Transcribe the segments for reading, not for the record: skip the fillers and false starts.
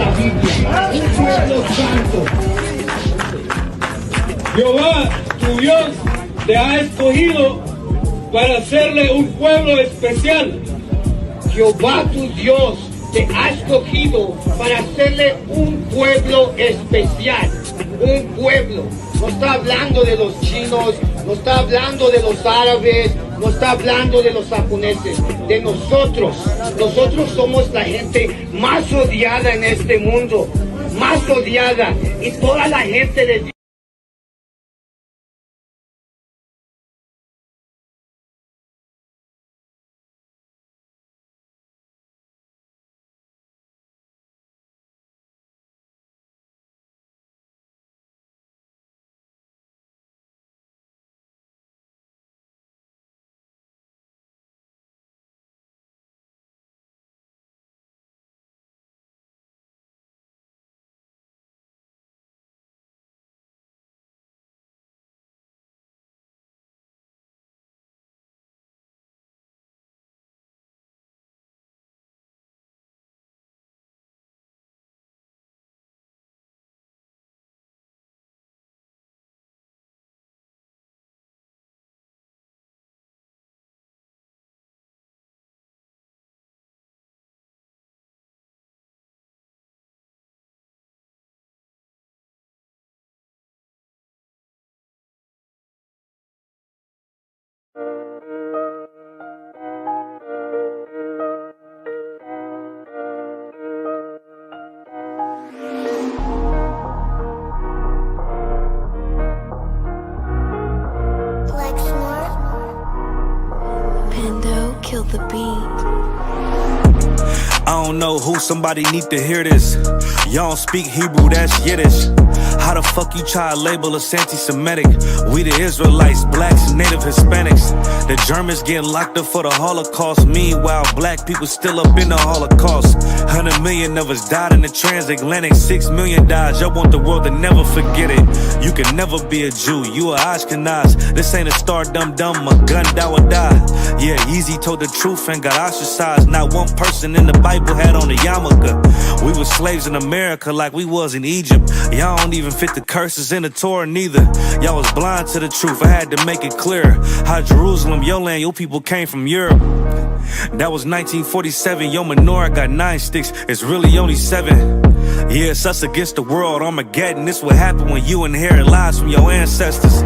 la Biblia, un pueblo santo. Jehová, tu Dios, te ha escogido para hacerle un pueblo especial. Jehová tu Dios te ha escogido para hacerle un pueblo especial. Un pueblo. No está hablando de los chinos, no está hablando de los árabes, no está hablando de los japoneses, de nosotros. Nosotros somos la gente más odiada en este mundo, más odiada. Y toda la gente de Kill the beat. I don't know who, somebody need to hear this. Y'all don't speak Hebrew, that's Yiddish. How the fuck you try to label us anti-Semitic? We the Israelites, blacks, native Hispanics. The Germans getting locked up for the Holocaust. Meanwhile, black people still up in the Holocaust. 100 million of us died in the transatlantic. 6 million died, y'all want the world to never forget it. You can never be a Jew, you a Ashkenaz. This ain't a star dum-dum, a gun die or die. Yeah, Yeezy told the truth and got ostracized. Not one person in the Bible had on a yarmulke. We were slaves in America like we was in Egypt. Y'all don't even fit the curses in the Torah neither. Y'all was blind to the truth, I had to make it clear. How Jerusalem, your land, your people came from Europe. That was 1947, your menorah got 9 sticks, it's really only 7. Yeah, it's us against the world, Armageddon. This what happened when you inherit lies from your ancestors.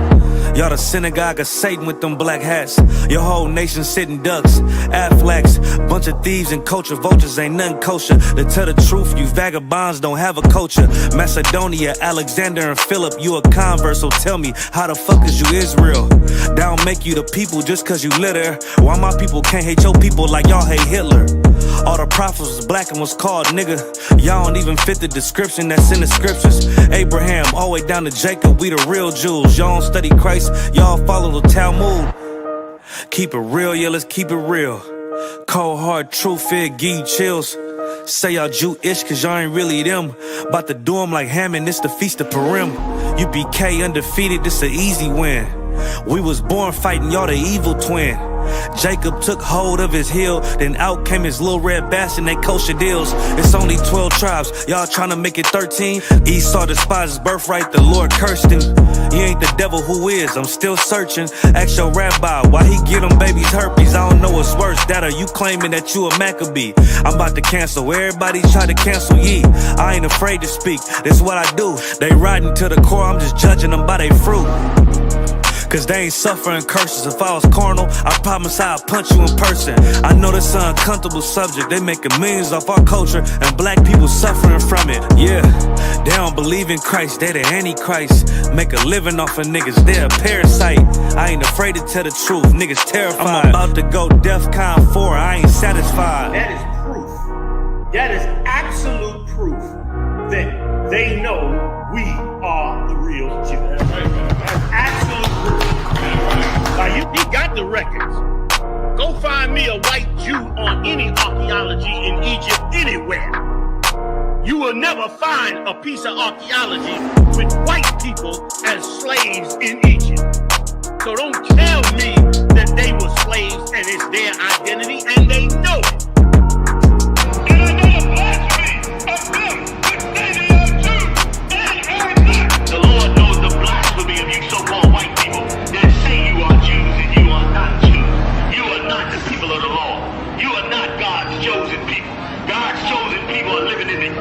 Y'all the synagogue of Satan with them black hats. Your whole nation sitting ducks, Aflacs. Bunch of thieves and culture vultures, ain't nothing kosher. To tell the truth, you vagabonds don't have a culture. Macedonia, Alexander and Philip, you a convert, so tell me, how the fuck is you Israel? That don't make you the people just cause you live there. Why my people can't hate your people like y'all hate Hitler? All the prophets was black and was called nigga. Y'all don't even fit the description that's in the scriptures. Abraham, all the way down to Jacob, we the real Jews. Y'all don't study Christ, y'all follow the Talmud. Keep it real, yeah, let's keep it real. Cold hard truth, it give you chills. Say y'all Jewish cause y'all ain't really them. About to do them like Hammond, it's the Feast of Purim. UBK undefeated, this an easy win. We was born fighting, y'all the evil twin. Jacob took hold of his heel, then out came his little red bastard and they kosher deals. It's only 12 tribes, y'all trying to make it 13. Esau despised his birthright, the Lord cursed him. He ain't the devil, who is? I'm still searching. Ask your rabbi, why he get them babies herpes? I don't know what's worse, that or you claiming that you a Maccabee. I'm about to cancel, everybody try to cancel ye. I ain't afraid to speak, that's what I do. They riding to the core, I'm just judging them by their fruit. Cause they ain't suffering curses. If I was carnal, I promise I'd punch you in person. I know this an uncomfortable subject. They making millions off our culture and black people suffering from it. Yeah, they don't believe in Christ, they the Antichrist. Make a living off of niggas, they a parasite. I ain't afraid to tell the truth, niggas terrified. I'm about to go DEFCON 4, I ain't satisfied. That is proof, that is absolute proof that they know we are the real Jews. That's absolute proof. Now he got the records. Go find me a white Jew on any archaeology in Egypt anywhere. You will never find a piece of archaeology with white people as slaves in Egypt. So don't tell me that they were slaves and it's their identity, and they know it. And I know the blasphemy of them.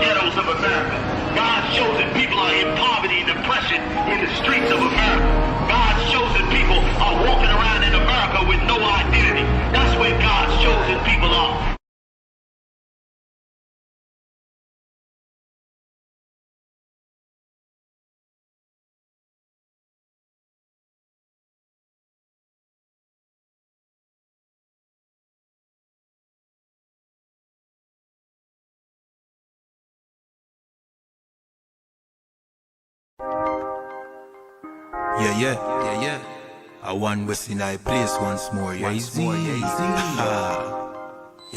ghettos of America. God's chosen people are in poverty and oppression in the streets of America. God's chosen people are walking around in America with no identity. That's where God's chosen people are. Yeah. I want West in I place once more, yeah, easy. You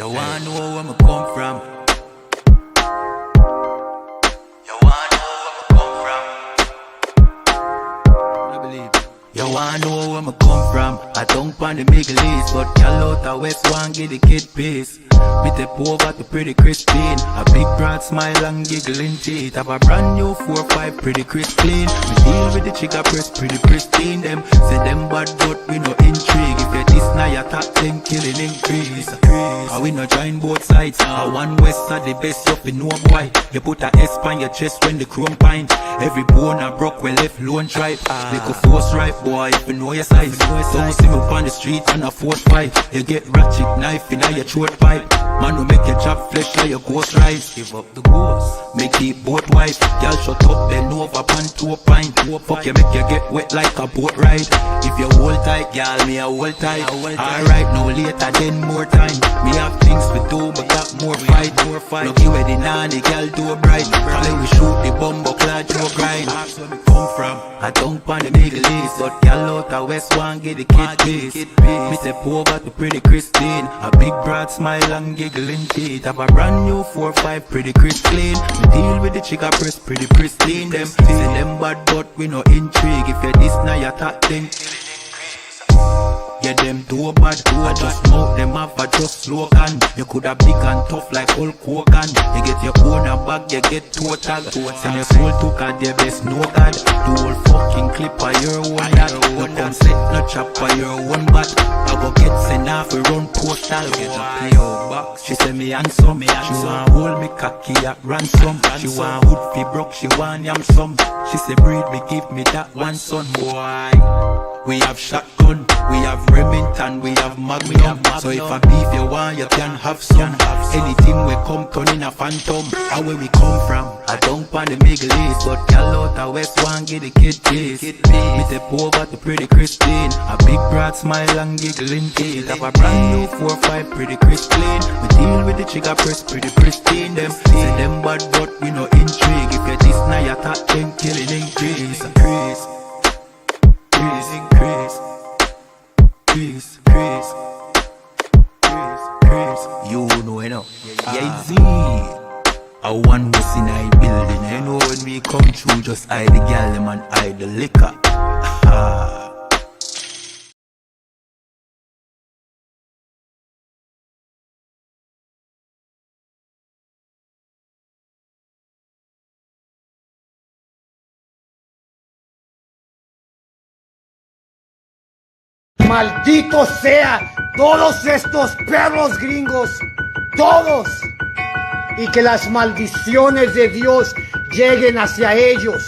wanna know where I come from? You wanna know where I come from? I believe. You wanna know where I come from? I don't want the Middle East, but y'all out the West one get the kid peace. Me step over to pretty Christine. A big broad smile and giggling teeth. Have a brand new 4-5 pretty crisp clean. We deal with the chica press pretty pristine. Them say them bad but we no intrigue. If you this now you top them killing increase. And we no join both sides. One West are the best up in no boy. You put a S on your chest when the chrome pint. Every bone a broke when left lone tripe. Make a force right boy if you know your size. Don't see me up on the street on a force fight. You get ratchet knife in your throat pipe. Man who make your chop flesh like your ghost rise. Give up the ghost, make it boat wife. Y'all shut up, bend over, pan to a pint. Fuck you, make you get wet like a boat ride. If you hold tight, y'all, me a hold tight. Alright, no later, then more time. Me have things to do, but got more fight. Lucky where the nanny, girl do bright. Probably we shoot the bumbo clad to a grind. That's where me come from. I don't want the Middle East, but y'all out the West one get the kid piece. Me step over to pretty Christine. A big broad smile and giggling teeth. Have a brand new 4-5 pretty crisp clean. We deal with the chica press pretty pristine. Them say them bad but we no intrigue. If you this now you talk them. Yeah, them too bad, I just mouth them off, I just slogan. You coulda big and tough like Hulk Hogan. You get your own a bag, you get total. Send your soul to God, their best no God. The whole fucking clip of your own that. No come set, no chop of your own bat. I go get sent off, we run postal. Get a PO box, she say me handsome. She want hold me cocky at ransom. She want hood fi broke, she want yam some. She say breed me, give me that one son, boy. We have shotgun, we have Remington, we have Magnum. So if a beef you want, you can have some. Anything we come turn in a phantom. How where we come from? I don't want the Middle East, but y'all out the West one get the kid piece. Me step over to pretty Christine. A big broad smile and giggling teeth. Have a brand new 4-5 pretty crisp clean. We deal with the chica press pretty pristine. Them say them bad but we no intrigue. If you this now you talk them killing increase. Increase. You know, yeah, Z. I want what's in I building. You know when we come through, just hide the gal them and hide the liquor. Maldito sea todos estos perros gringos, todos, y que las maldiciones de Dios lleguen hacia ellos.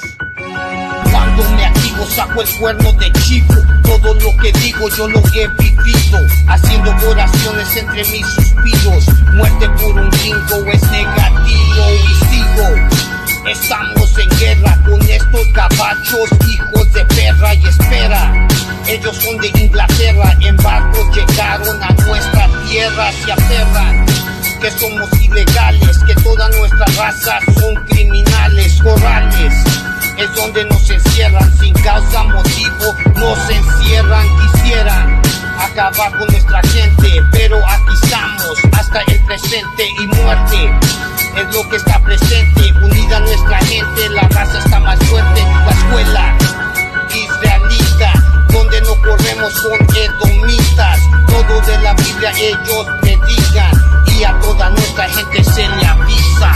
Cuando me activo saco el cuerno de chivo. Todo lo que digo yo lo he vivido, haciendo oraciones entre mis suspiros. Muerte por un gringo es negativo y sigo. Estamos en guerra con estos gabachos, hijos de perra, y espera. Ellos son de Inglaterra, en barcos llegaron a nuestra tierra, se aferran que somos ilegales, que toda nuestra raza son criminales. Corrales es donde nos encierran, sin causa, motivo, nos encierran. Quisieran acabar con nuestra gente, pero aquí estamos hasta el presente, y muerte es lo que está presente. Unida nuestra gente, la raza está más fuerte. La escuela israelita, donde no corremos con edomitas. Todo de la Biblia ellos predican, y a toda nuestra gente se le avisa.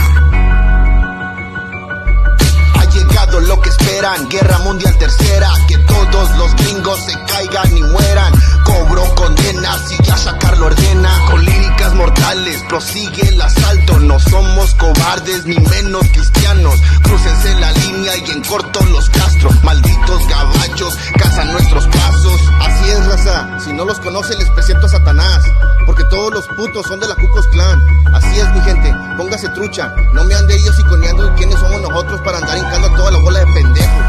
Ha llegado lo que esperan, guerra mundial tercera, que todos los gringos se caigan ni mueran. Cobro condenas y ya sacar lo ordena. Con líricas mortales prosigue el asalto. No somos cobardes ni menos cristianos. Crúcense la línea y en corto los castro. Malditos caballos cazan nuestros pasos. Así es, raza, si no los conoce les presento a Satanás, porque todos los putos son de la Ku Klux Klan. Así es, mi gente, póngase trucha. No me ande ellos iconeando quiénes somos nosotros para andar hincando a toda la bola de pendejos.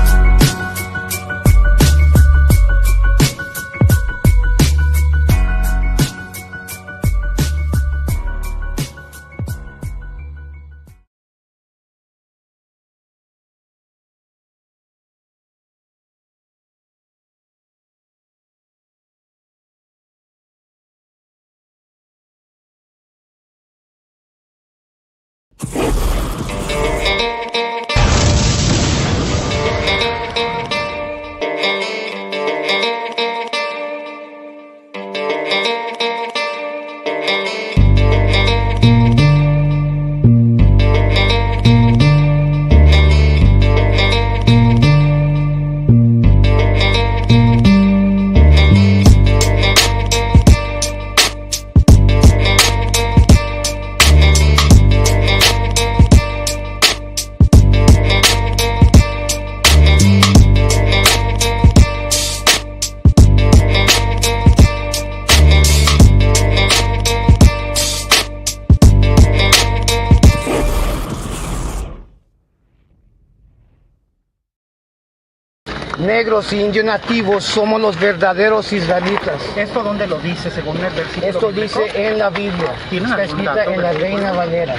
Negros y indios nativos somos los verdaderos israelitas. ¿Esto dónde lo dice según el versículo? Esto dice en la Biblia. Está escrita en la Reina Valera.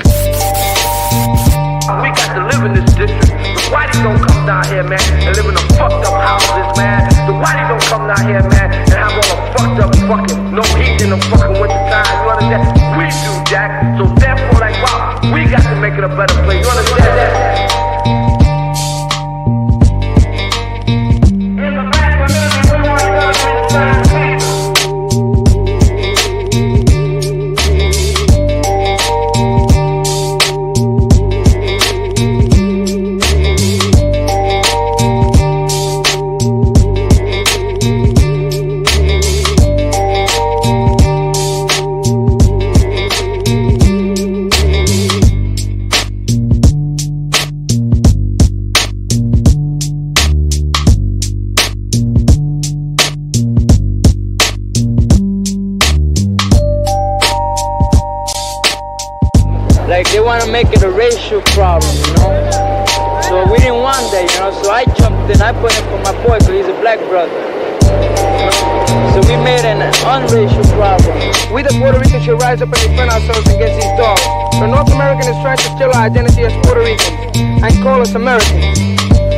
We got to live in this district. The whitey don't come down here, man, and live in the fucked up houses, man. The whitey don't come down here, man, and have all the fucked up fucking no heat in the fucking winter time. You understand? We do, Jack. So therefore, like, wow, we got to make it a better place. You understand that? Like they want to make it a racial problem, you know. So we didn't want that, you know. So I jumped in, I put in for my boy, because he's a black brother. So we made an unracial problem. We the Puerto Ricans should rise up and defend ourselves against these dogs. The North American is trying to steal our identity as Puerto Ricans and call us Americans.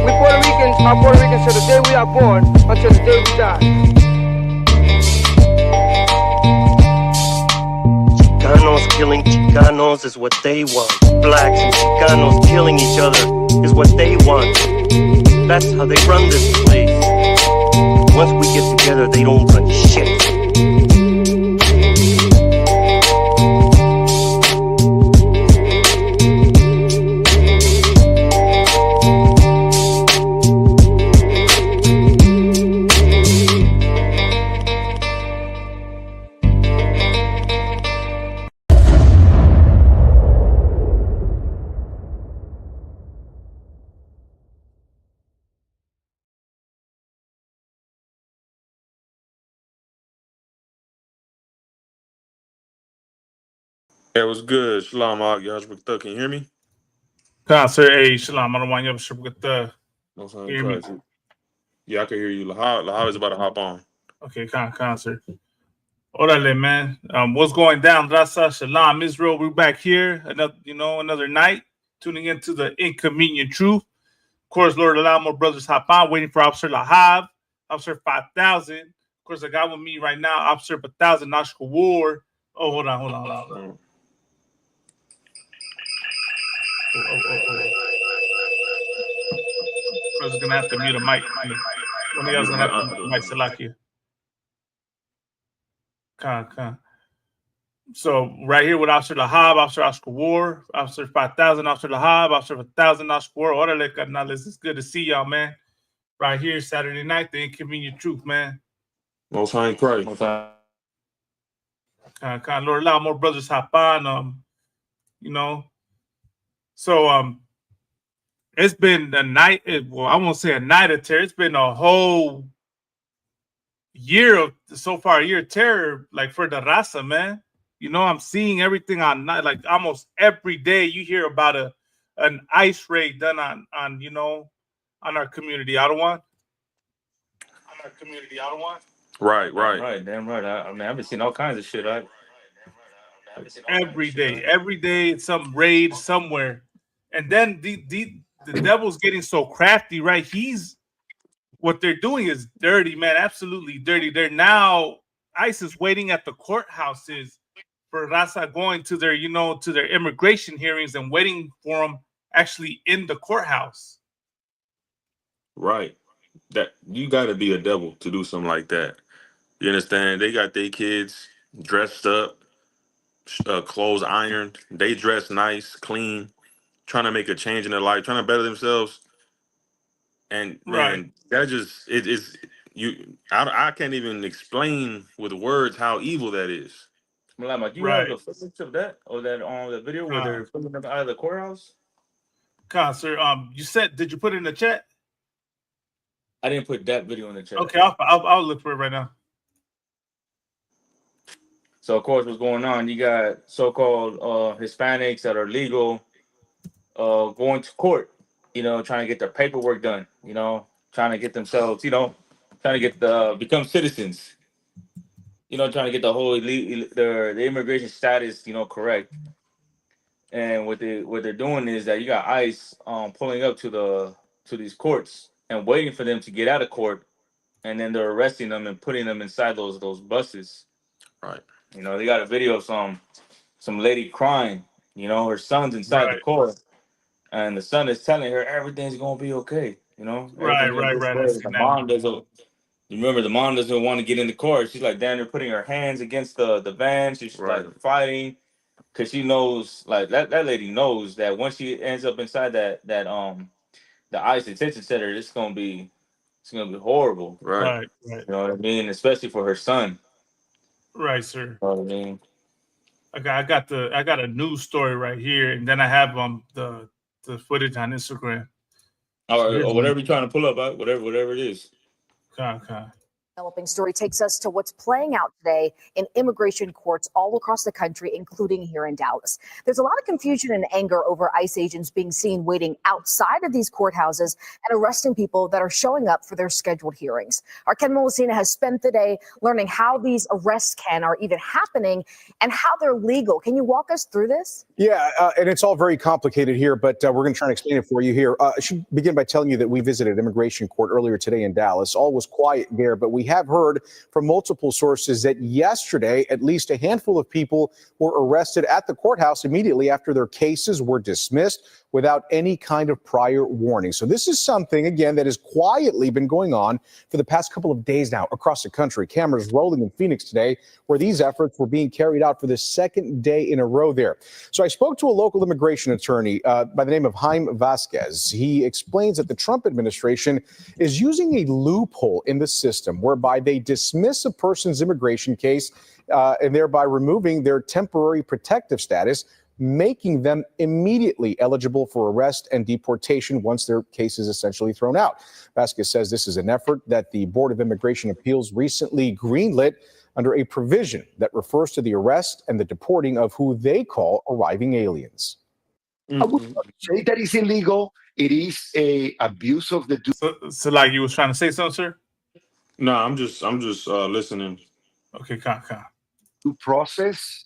We Puerto Ricans are Puerto Ricans till the day we are born, until the day we die. Chicanos killing Chicanos is what they want. Blacks and Chicanos killing each other is what they want. That's how they run this place. Once we get together, they don't run shit. That was good. Shalom, Yashbuk. Can you hear me? Sir, hey, Shalom. I don't want you to No sound hear me. Yeah, I can hear you. Lahab is about to hop on. Okay, sir. Orale, man. What's going down? Rasa, Shalom, Israel. We're back here. Another night. Tuning into the Inconvenient Truth. Of course, Lord, allow more brothers hop on. Waiting for Officer Lahab. Officer 5000. Of course, I got with me right now, Officer 1000, Nashka War. Oh, hold on. I was gonna have to mute a mic. One of y'all's gonna have to mute mic Salakia. So right here with Officer Lahab, Officer Oscar War, Officer 5000, Officer Lahab, Officer 1000, Oscar War. Orale, carnales. It's good to see y'all, man. right here Saturday night, the Inconvenient Truth, man. Most High in Christ. Lord, allow more brothers hop on. So it's been a night. Well, I won't say a night of terror. It's been a whole year of terror, like for the raza, man. I'm seeing everything on night, like almost every day. You hear about an ICE raid done on our community. Ottawa. Right. Damn right. I mean, I've been seeing all kinds of shit. Every day, some raid somewhere, and then the devil's getting so crafty, right? What they're doing is dirty, man. Absolutely dirty. They're now ICE is waiting at the courthouses for Raza going to their, to their immigration hearings and waiting for them actually in the courthouse. Right. That you got to be a devil to do something like that. You understand? They got their kids dressed up, clothes ironed. They dress nice, clean, trying to make a change in their life, trying to better themselves. And man, that just it is you. I can't even explain with words how evil that is. Malama, do you have the footage of that or that on the video where they're filming them out of the courthouse? Sir, did you put it in the chat? I didn't put that video in the chat. Okay, I'll look for it right now. So of course, what's going on? You got so-called Hispanics that are legal, going to court. Trying to get their paperwork done. Trying to get themselves. Trying to get become citizens. Trying to get the whole the immigration status. Correct. And what they're doing is that you got ICE pulling up to these courts and waiting for them to get out of court, and then they're arresting them and putting them inside those buses. Right. They got a video of some lady crying. Her son's inside the court, and the son is telling her everything's gonna be okay. Right. The mom doesn't. You remember the mom doesn't want to get in the court. She's like, damn, they're putting her hands against the van. She's like fighting because she knows, like that lady knows that once she ends up inside that the ICE detention center, it's gonna be horrible. Right. You know what I mean? Especially for her son. Right, sir. You know what I mean? I got a news story right here, and then I have the footage on Instagram. Or whatever you're trying to pull up, whatever it is. Okay. Developing story takes us to what's playing out today in immigration courts all across the country, including here in Dallas. There's a lot of confusion and anger over ICE agents being seen waiting outside of these courthouses and arresting people that are showing up for their scheduled hearings. Our Ken Molesina has spent the day learning how these arrests are even happening and how they're legal. Can you walk us through this? Yeah, and it's all very complicated here, but we're going to try and explain it for you here. I should begin by telling you that we visited immigration court earlier today in Dallas. All was quiet there, but we have heard from multiple sources that yesterday, at least a handful of people were arrested at the courthouse immediately after their cases were dismissed without any kind of prior warning. So this is something, again, that has quietly been going on for the past couple of days now across the country. Cameras rolling in Phoenix today, where these efforts were being carried out for the second day in a row there. So I spoke to a local immigration attorney by the name of Jaime Vasquez. He explains that the Trump administration is using a loophole in the system whereby they dismiss a person's immigration case and thereby removing their temporary protective status, making them immediately eligible for arrest and deportation once their case is essentially thrown out. Vasquez says this is an effort that the Board of Immigration Appeals recently greenlit under a provision that refers to the arrest and the deporting of who they call arriving aliens. I would not say that is illegal. It is a abuse of the So like you was trying to say something, sir? No, I'm just listening. Okay, due process.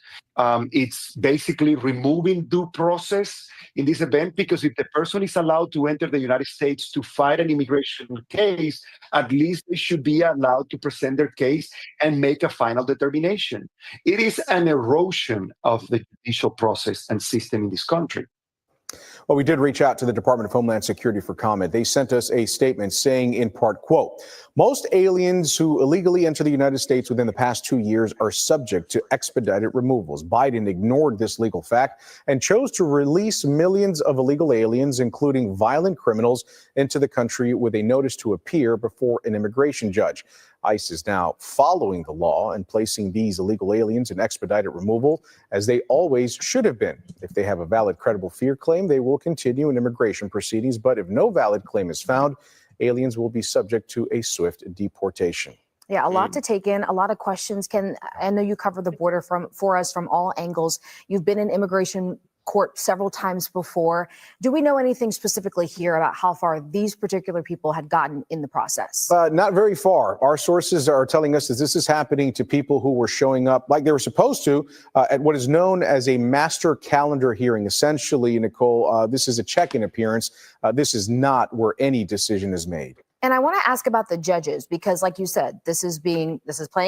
It's basically removing due process in this event, because if the person is allowed to enter the United States to fight an immigration case, at least they should be allowed to present their case and make a final determination. It is an erosion of the judicial process and system in this country. Well, we did reach out to the Department of Homeland Security for comment. They sent us a statement saying, in part, quote, most aliens who illegally enter the United States within the past 2 years are subject to expedited removals. Biden ignored this legal fact and chose to release millions of illegal aliens, including violent criminals, into the country with a notice to appear before an immigration judge. ICE is now following the law and placing these illegal aliens in expedited removal, as they always should have been. If they have a valid, credible fear claim, they will continue in immigration proceedings. But if no valid claim is found, aliens will be subject to a swift deportation. Yeah, a lot to take in, a lot of questions. Ken, I know you cover the border for us from all angles. You've been in immigration court several times before. Do we know anything specifically here about how far these particular people had gotten in the process? Not very far. Our sources are telling us that this is happening to people who were showing up like they were supposed to at what is known as a master calendar hearing. Essentially, Nicole, this is a check-in appearance. This is not where any decision is made. And I want to ask about the judges, because like you said, this is playing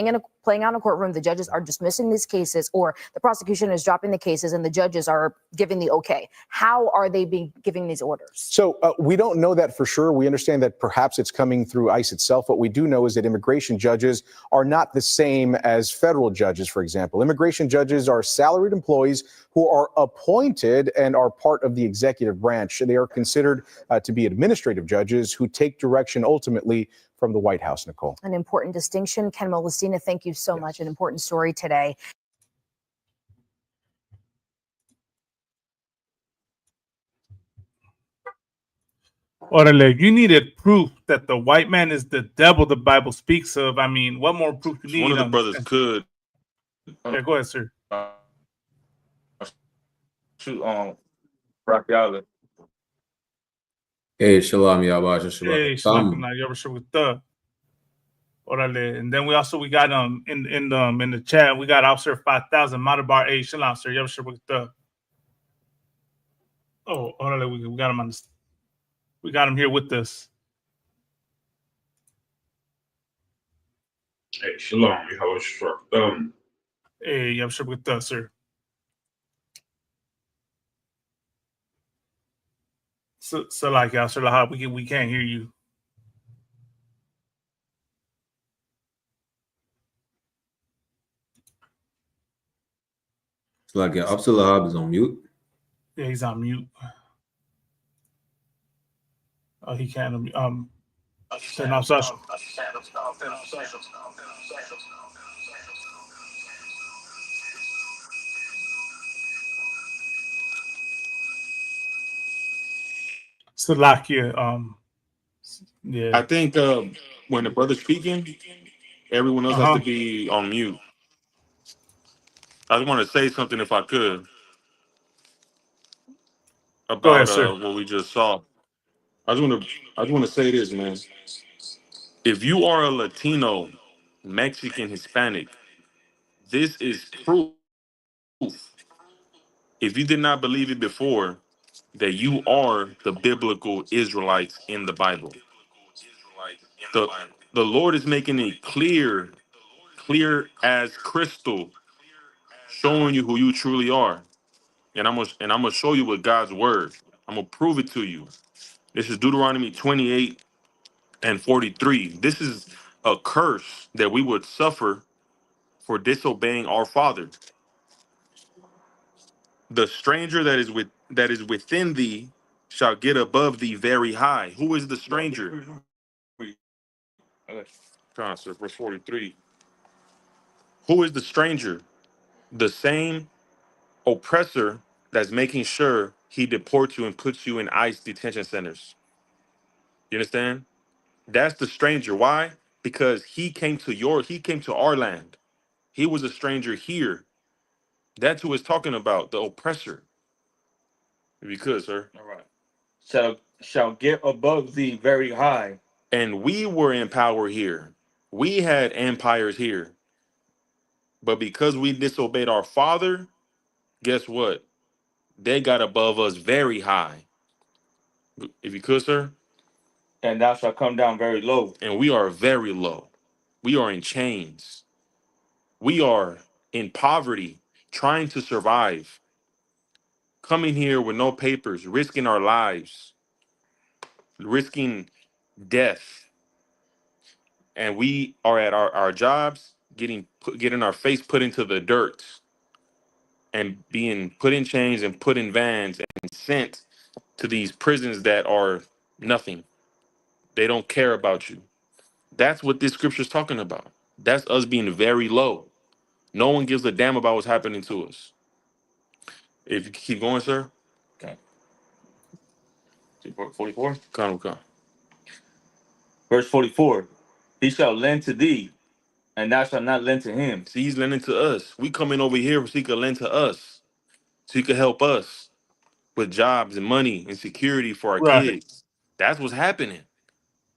out in a courtroom. The judges are dismissing these cases, or the prosecution is dropping the cases and the judges are giving the okay. How are they giving these orders? So we don't know that for sure. We understand that perhaps it's coming through ICE itself. What we do know is that immigration judges are not the same as federal judges, for example. Immigration judges are salaried employees who are appointed and are part of the executive branch. They are considered to be administrative judges who take direction ultimately from the White House, Nicole. An important distinction. Ken Molestina, thank you so much. An important story today. Orale, you needed proof that the white man is the devil the Bible speaks of. I mean, what more proof you need? One of the brothers could. Yeah, go ahead, sir. Shoot, Rocky Island. Hey, shalom, Yabasha, Hey, shalom. Orale. And then we got in the chat, we got Officer 5000 Madabar. Hey, shalom, sir. Yabasha. Oh, orale, we got him we got him here with us. Hey, shalom, Yabasha. Hey, Yabasha with us, sir. So like y'all, sir, like we can't hear you. It's like Officer Lahab is on mute. Yeah, he's on mute. Oh, he can't. Turn off social. Salakia, yeah. I think when the brother's speaking, everyone else has to be on mute. I just want to say something, if I could, about what we just saw. I just want to say this, man. If you are a Latino, Mexican, Hispanic, this is proof. If you did not believe it before, that you are the biblical Israelites in the Bible. The Lord is making it clear as crystal, showing you who you truly are. And I'm gonna show you with God's word. I'm gonna prove it to you. This is Deuteronomy 28 and 43. This is a curse that we would suffer for disobeying our Father. The stranger that is within thee shall get above thee very high. Who is the stranger? Verse 43. Who is the stranger? The same oppressor that's making sure he deports you and puts you in ICE detention centers. You understand? That's the stranger. Why? Because he came to our land. He was a stranger here. That's who it's talking about, the oppressor. If you could, sir. All right. Shall get above thee very high. And we were in power here. We had empires here. But because we disobeyed our father, guess what? They got above us very high. If you could, sir. And thou shalt come down very low. And we are very low. We are in chains. We are in poverty, trying to survive. coming here with no papers, risking our lives, risking death, and we are at our jobs getting our face put into the dirt and being put in chains and put in vans and sent to these prisons that are nothing. They don't care about you. That's what this scripture is talking about. That's us being very low. No one gives a damn about what's happening to us. If you keep going, sir. Okay. 44? Come. Verse 44. He shall lend to thee, and thou shalt not lend to him. See, he's lending to us. We coming over here so he could lend to us. So he could help us with jobs and money and security for our Right. kids. That's what's happening.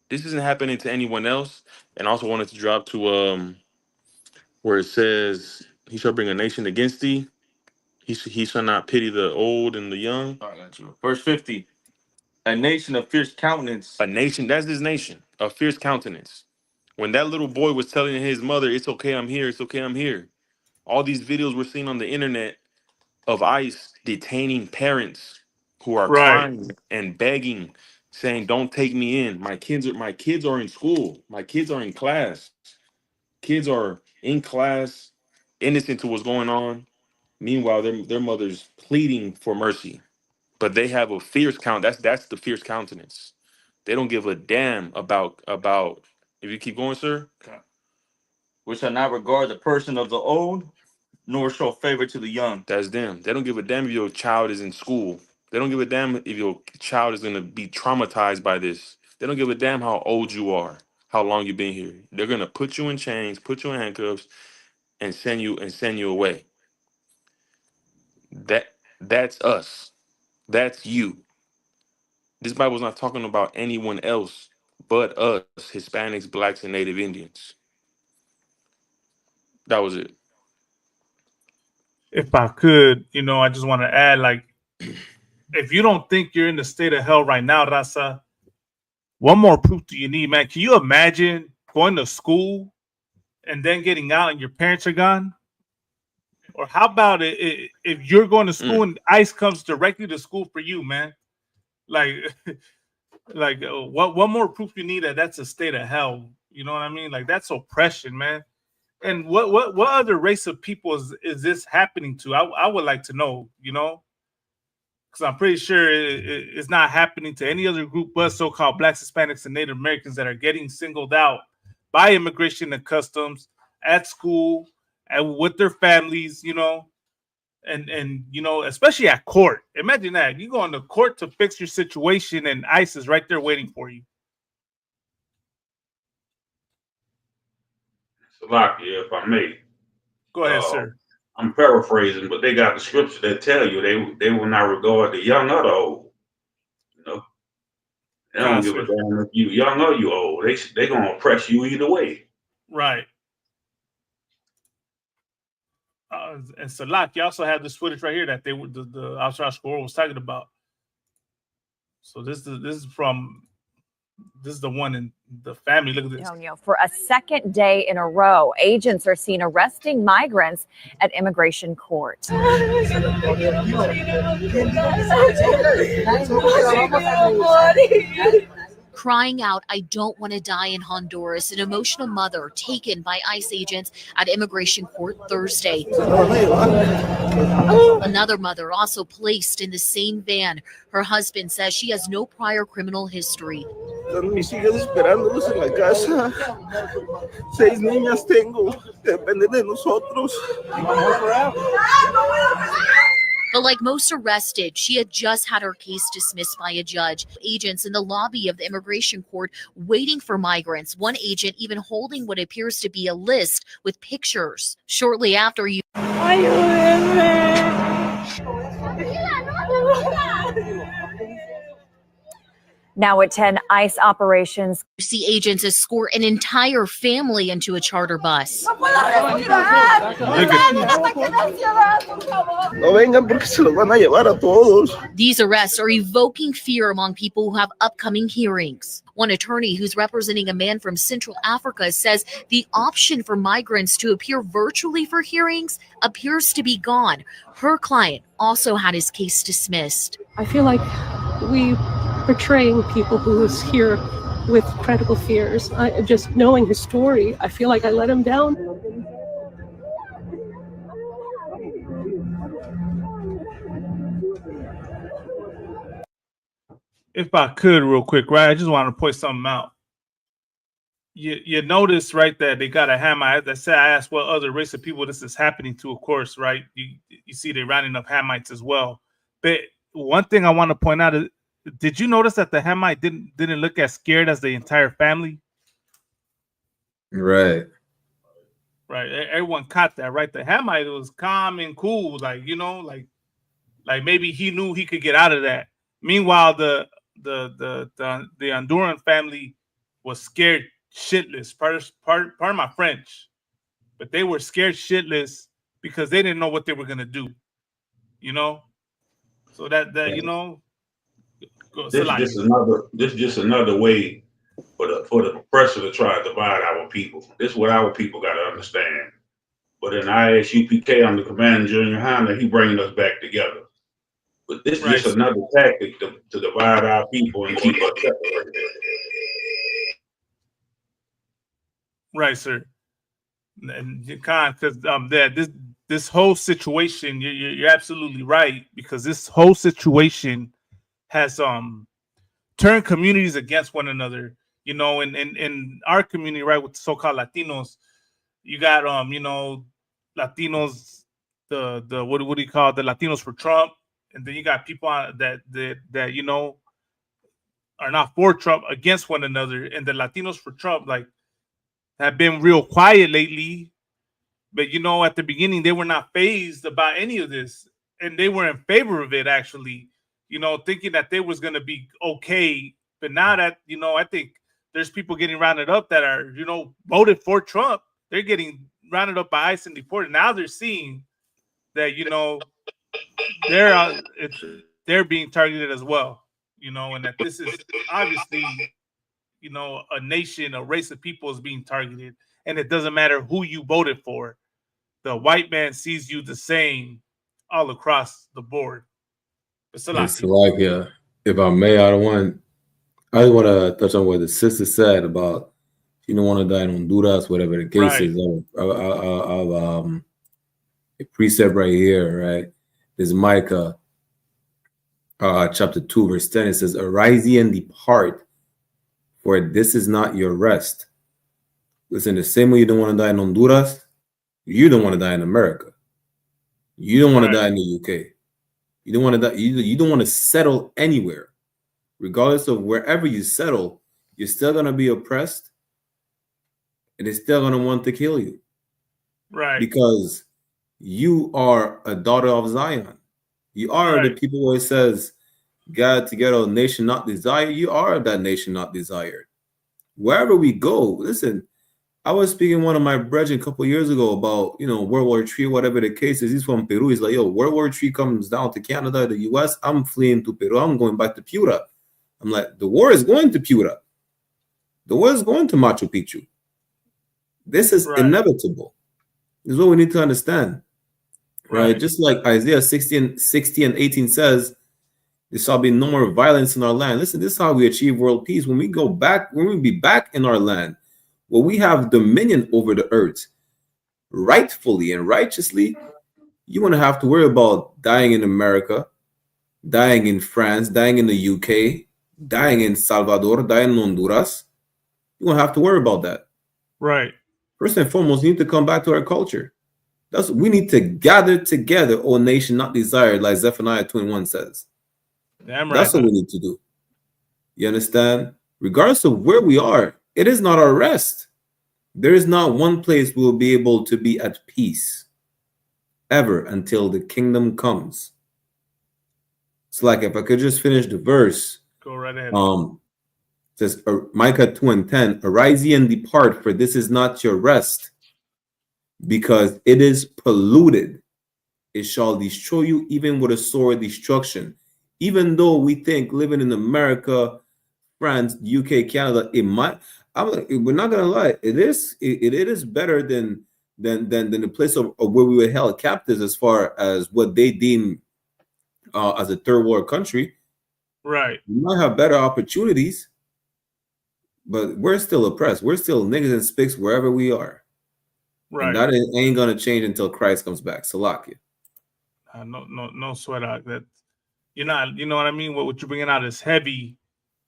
This isn't happening to anyone else. And I also wanted to drop to where it says, he shall bring a nation against thee. He shall not pity the old and the young. I got you. Verse 50. A nation of fierce countenance. A nation, that's his nation, a fierce countenance. When that little boy was telling his mother, it's okay, I'm here, it's okay, I'm here. All these videos we're seeing on the internet of ICE detaining parents who are Right. crying and begging, saying, don't take me in. My kids are in school. My kids are in class. Kids are in class, innocent to what's going on. Meanwhile, their mother's pleading for mercy. But they have a fierce that's the fierce countenance. They don't give a damn about if you keep going, sir. Okay. We shall not regard the person of the old, nor show favor to the young. That's them. They don't give a damn if your child is in school. They don't give a damn if your child is gonna be traumatized by this. They don't give a damn how old you are, how long you've been here. They're gonna put you in chains, put you in handcuffs, and send you away. That's us. That's you. This Bible's not talking about anyone else but us, Hispanics, Blacks, and Native Indians. That was it. If I could, I just want to add, like, if you don't think you're in the state of hell right now, Raza, what more proof do you need, man? Can you imagine going to school and then getting out and your parents are gone? Or how about it if you're going to school and ICE comes directly to school for you, man? Like, what more proof you need that that's a state of hell? You know what I mean? Like, that's oppression, man. And what other race of people is this happening to? I would like to know, because I'm pretty sure it's not happening to any other group but so-called Blacks, Hispanics, and Native Americans that are getting singled out by immigration and customs at school and with their families, and especially at court. Imagine that. You go into court to fix your situation and ICE is right there waiting for you. Slovakia, if I may. Go ahead, sir. I'm paraphrasing, but they got the scripture that tell you they will not regard the young or the old. They don't give a damn if you young or you old. They gonna oppress you either way. Right. And Salak, you also have this footage right here that the Al-Shah score was talking about. So this is the one in the family. Look at this. For a second day in a row, agents are seen arresting migrants at immigration court. Crying out, "I don't want to die in Honduras," an emotional mother taken by ICE agents at immigration court Thursday. Another mother also placed in the same van. Her husband says she has no prior criminal history. Mis hijas esperándolos en la casa. 6 niñas tengo, dependen de nosotros. But like most arrested, she had just had her case dismissed by a judge. Agents in the lobby of the immigration court waiting for migrants. One agent even holding what appears to be a list with pictures. Shortly after you... Now at 10, ICE operations. See agents escort an entire family into a charter bus. No vengan porque se los van a llevar a todos. These arrests are evoking fear among people who have upcoming hearings. One attorney who's representing a man from Central Africa says the option for migrants to appear virtually for hearings appears to be gone. Her client also had his case dismissed. I feel like we portraying people who is here with credible fears. Just knowing his story, I feel like I let him down. If I could, real quick, right? I just want to point something out. You notice, right, that they got a Hamite. As I said, I asked what other race of people this is happening to, of course, right? You see they're rounding up Hamites as well. But one thing I want to point out is, did you notice that the Hamite didn't look as scared as the entire family? Right. Right. Everyone caught that, right? The Hamite was calm and cool, like, you know, like maybe he knew he could get out of that. Meanwhile, the Honduran family was scared shitless. Pardon my French, but they were scared shitless because they didn't know what they were gonna do. You know, so that you know. This is just another way for the oppressor to try to divide our people. This is what our people got to understand. But in ISUPK under Commander Junior Honda, he bringing us back together. But this is just another tactic to divide our people and keep us separated. Right, sir. And because this whole situation, you're absolutely right, because this whole situation has turned communities against one another. You know, in our community, right, with the so-called Latinos, you got you know, Latinos, the what do you call it? The Latinos for Trump, and then you got people that you know are not for Trump against one another, and the Latinos for Trump like have been real quiet lately. But you know, at the beginning, they were not fazed about any of this, and they were in favor of it actually. You know, thinking that they was gonna be okay. But now that, you know, I think there's people getting rounded up that are, you know, voted for Trump. They're getting rounded up by ICE and deported. Now they're seeing that, you know, they're being targeted as well. You know, and that this is obviously, you know, a nation, a race of people is being targeted, and it doesn't matter who you voted for. The white man sees you the same all across the board. It's like, if I may, I just want to touch on what the sister said about you don't want to die in Honduras, whatever the case is. A precept right here, right? This is Micah chapter 2, verse 10. It says, "Arise ye and depart, for this is not your rest." Listen, the same way you don't want to die in Honduras, you don't want to die in America. You don't want to die in the UK. You don't want to die. You don't want to settle anywhere. Regardless of wherever you settle, you're still going to be oppressed, and they're still going to want to kill you. Right. Because you are a daughter of Zion. You are the people where it says, God together, a nation not desired. You are that nation not desired. Wherever we go, listen, I was speaking to one of my brethren a couple of years ago about, you know, World War III, whatever the case is. He's from Peru. He's like, yo, World War III comes down to Canada, the US. I'm fleeing to Peru. I'm going back to Piura. I'm like, the war is going to Piura. The war is going to Machu Picchu. This is inevitable. This is what we need to understand. Right? Just like Isaiah 60 and 18 says, there shall be no more violence in our land. Listen, this is how we achieve world peace. When we go back, when we be back in our land, where we have dominion over the earth, rightfully and righteously, you want to have to worry about dying in America, dying in France, dying in the UK, dying in Salvador, dying in Honduras. You won't have to worry about that. Right. First and foremost, you need to come back to our culture. We need to gather together, O nation not desired, like Zephaniah 21 says. Damn right. That's what we need to do. You understand? Regardless of where we are, it is not our rest. There is not one place we will be able to be at peace ever until the kingdom comes. It's like, if I could just finish the verse. Go right ahead. says Micah 2:10, arise ye and depart, for this is not your rest, because it is polluted. It shall destroy you even with a sword destruction. Even though we think living in America, France, UK, Canada, it might, we're not gonna lie, it is better than the place of where we were held captives as far as what they deem as a third world country. Right. We might have better opportunities, but we're still oppressed. We're still niggas and spics wherever we are. Right. And that ain't gonna change until Christ comes back. Salakia. No sweat out that you're not, you know what I mean? What you're bringing out is heavy,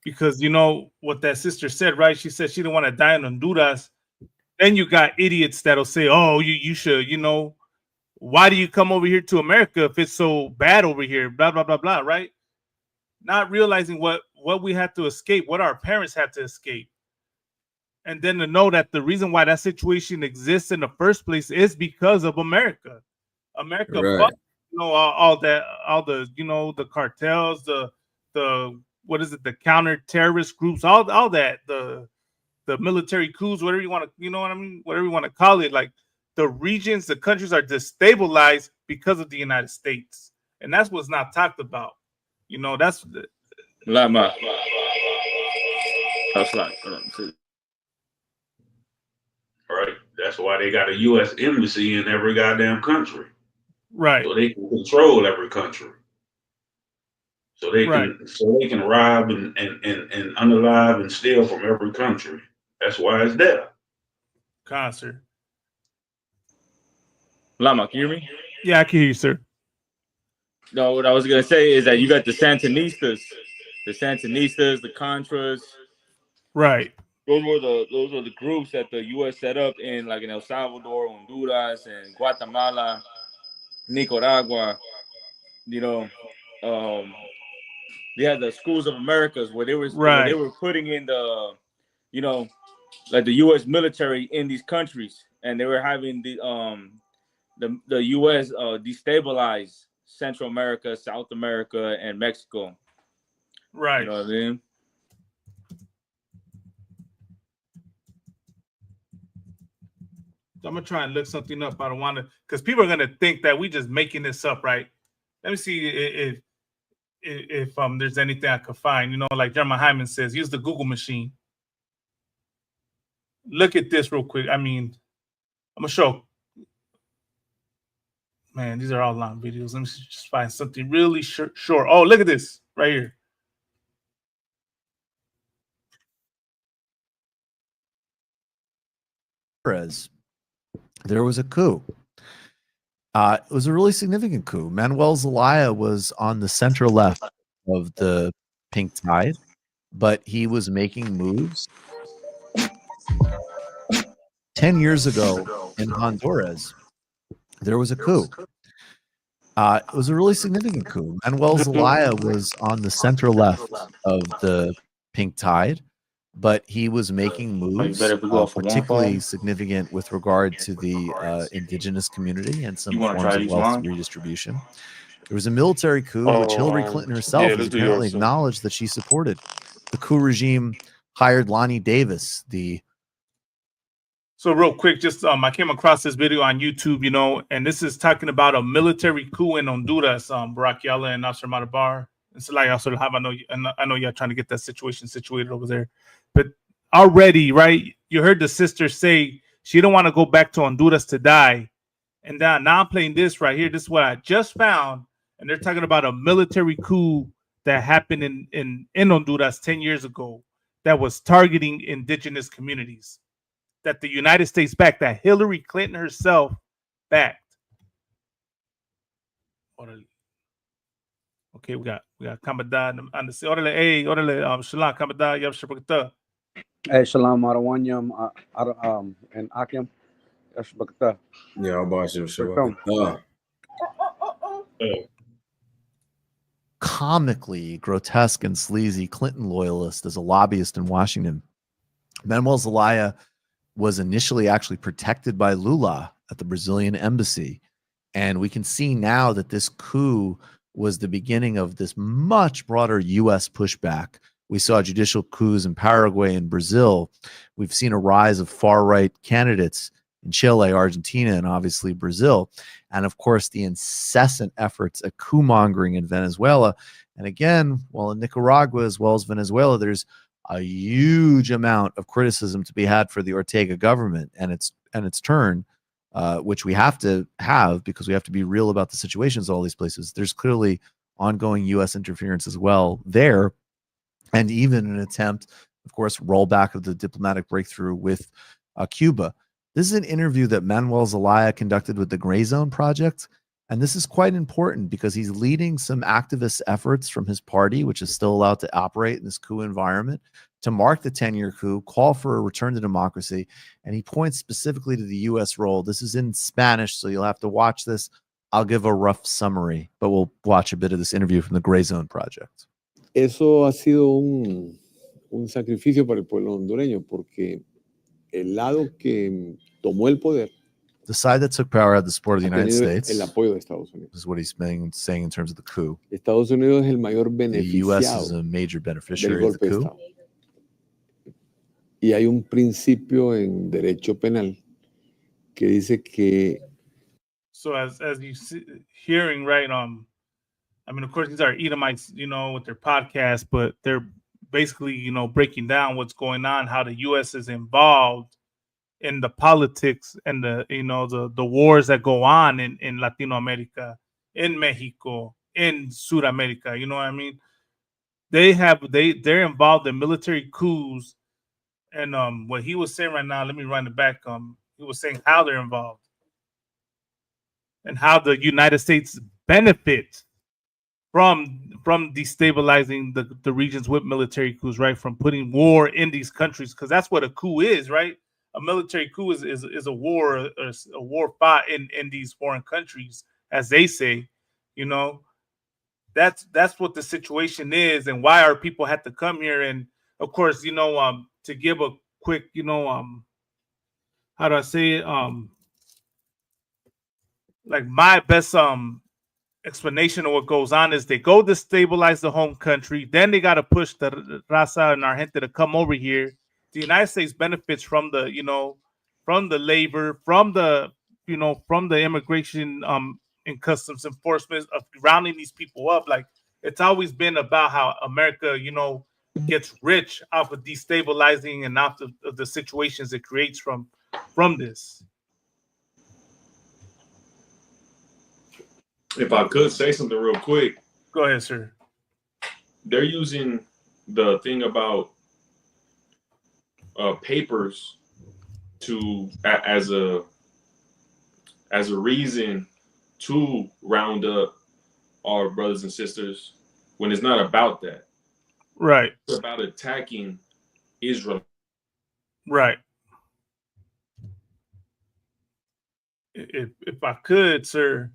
because you know what that sister said, right? She said she didn't want to die in Honduras. Then you got idiots that'll say, oh, you should, you know, why do you come over here to America if it's so bad over here? Blah, blah, blah, blah, right? Not realizing what we had to escape, what our parents had to escape. And then to know that the reason why that situation exists in the first place is because of America. America, Right. you know, all the, you know, the cartels, the what is it, the counter terrorist groups, all that, the military coups, whatever you want to, you know what I mean, whatever you want to call it. Like the regions, the countries are destabilized because of the United States, and that's what's not talked about. You know, that's Lama. Right. That's why they got a U.S. embassy in every goddamn country. Right. So they can control every country. So they can rob and unalive and steal from every country. That's why it's there. Concert. Lama, can you hear me? Yeah, I can hear you, sir. No, what I was gonna say is that you got the Sandinistas, the Contras. Right. Those were the groups that the U.S. set up in El Salvador, Honduras, and Guatemala, Nicaragua. You know, they had the schools of Americas where they were putting in the, you know, like the U.S. military in these countries, and they were having the U.S. Destabilize Central America, South America, and Mexico. Right. You know what I mean? I'm gonna try and look something up. I don't want to, because people are gonna think that we just making this up, right? Let me see if there's anything I could find. You know, like Jeremiah Hyman says, use the Google machine. Look at this real quick. I mean, I'm gonna show. Man, these are all long videos. Let me just find something really short. Oh, look at this right here. There was a coup. It was a really significant coup. Manuel Zelaya was on the center left of the pink tide, but he was making moves. 10 years ago in Honduras, there was a coup. It was a really significant coup. Manuel Zelaya was on the center left of the pink tide, but he was making moves particularly significant with regard to the indigenous community and some forms of wealth redistribution. There was a military coup, which Hillary Clinton herself has apparently acknowledged that she supported. The coup regime hired Lonnie Davis, So real quick, just I came across this video on YouTube, you know, and this is talking about a military coup in Honduras, Barack Yala and Nasser Madabar. It's like I sort of have, I know y'all trying to get that situation situated over there, but already, right? You heard the sister say she don't want to go back to Honduras to die, and now I'm playing this right here. This is what I just found, and they're talking about a military coup that happened in Honduras 10 years ago that was targeting indigenous communities, that the United States backed, that Hillary Clinton herself backed. Okay, we got Kamada on the orale, hey, orale, Shalom, Kamada, Yab Shabakta. Hey, Shalom, Marawanyam, and Akim, Yashbakta. Yeah, Bashim Shabakta. comically grotesque and sleazy Clinton loyalist as a lobbyist in Washington. Manuel Zelaya was initially actually protected by Lula at the Brazilian embassy. And we can see now that this coup was the beginning of this much broader U.S. pushback, We saw judicial coups in Paraguay and Brazil. We've seen a rise of far-right candidates in Chile, Argentina, and obviously Brazil. And of course, the incessant efforts at coup-mongering in Venezuela. And again, well, in Nicaragua as well as Venezuela, there's a huge amount of criticism to be had for the Ortega government and its turn, which we have to have because we have to be real about the situations of all these places. There's clearly ongoing U.S. interference as well there, and even an attempt, of course, rollback of the diplomatic breakthrough with Cuba. This is an interview that Manuel Zelaya conducted with the Gray Zone Project, and this is quite important because he's leading some activist efforts from his party, which is still allowed to operate in this coup environment, to mark the 10-year coup, call for a return to democracy, and he points specifically to the U.S. role. This is in Spanish, so you'll have to watch this. I'll give a rough summary, but we'll watch a bit of this interview from the Gray Zone Project. Eso ha sido un sacrificio para el pueblo hondureño, porque el lado que tomó el poder, the side that took power had the support of the United States. El apoyo de Estados Unidos. This is what he's saying in terms of the coup. Estados Unidos es el mayor The U.S. is beneficiado a major beneficiary del of the golpe de coup. Estado. Y hay un principio en derecho penal que dice que So as you see, hearing right, I mean, of course, these are Edomites, you know, with their podcast, but they're basically, you know, breaking down what's going on, how the U.S. is involved in the politics and the, you know, the wars that go on in Latino America, in Mexico, in Sudamerica. You know what I mean? They're involved in military coups, and what he was saying right now, let me run it back. He was saying how they're involved and how the United States benefit from destabilizing the regions with military coups, right? From putting war in these countries, because that's what a coup is, right? A military coup is a war, a war fought in these foreign countries, as they say. You know, that's what the situation is, and why our people had to come here. And of course, you know, to give a quick, you know, how do I say it? Like my best explanation of what goes on is they go destabilize the home country, then they got to push the raza and our gente to come over here. The United States benefits from the, you know, from the labor, from the, you know, from the immigration and customs enforcement of rounding these people up. Like it's always been about how America, you know, gets rich off of destabilizing and off of the situations it creates from this. If I could say something real quick. Go ahead, sir. They're using the thing about papers to as a reason to round up our brothers and sisters when it's not about that. Right. It's about attacking Israel. Right. If I could, sir,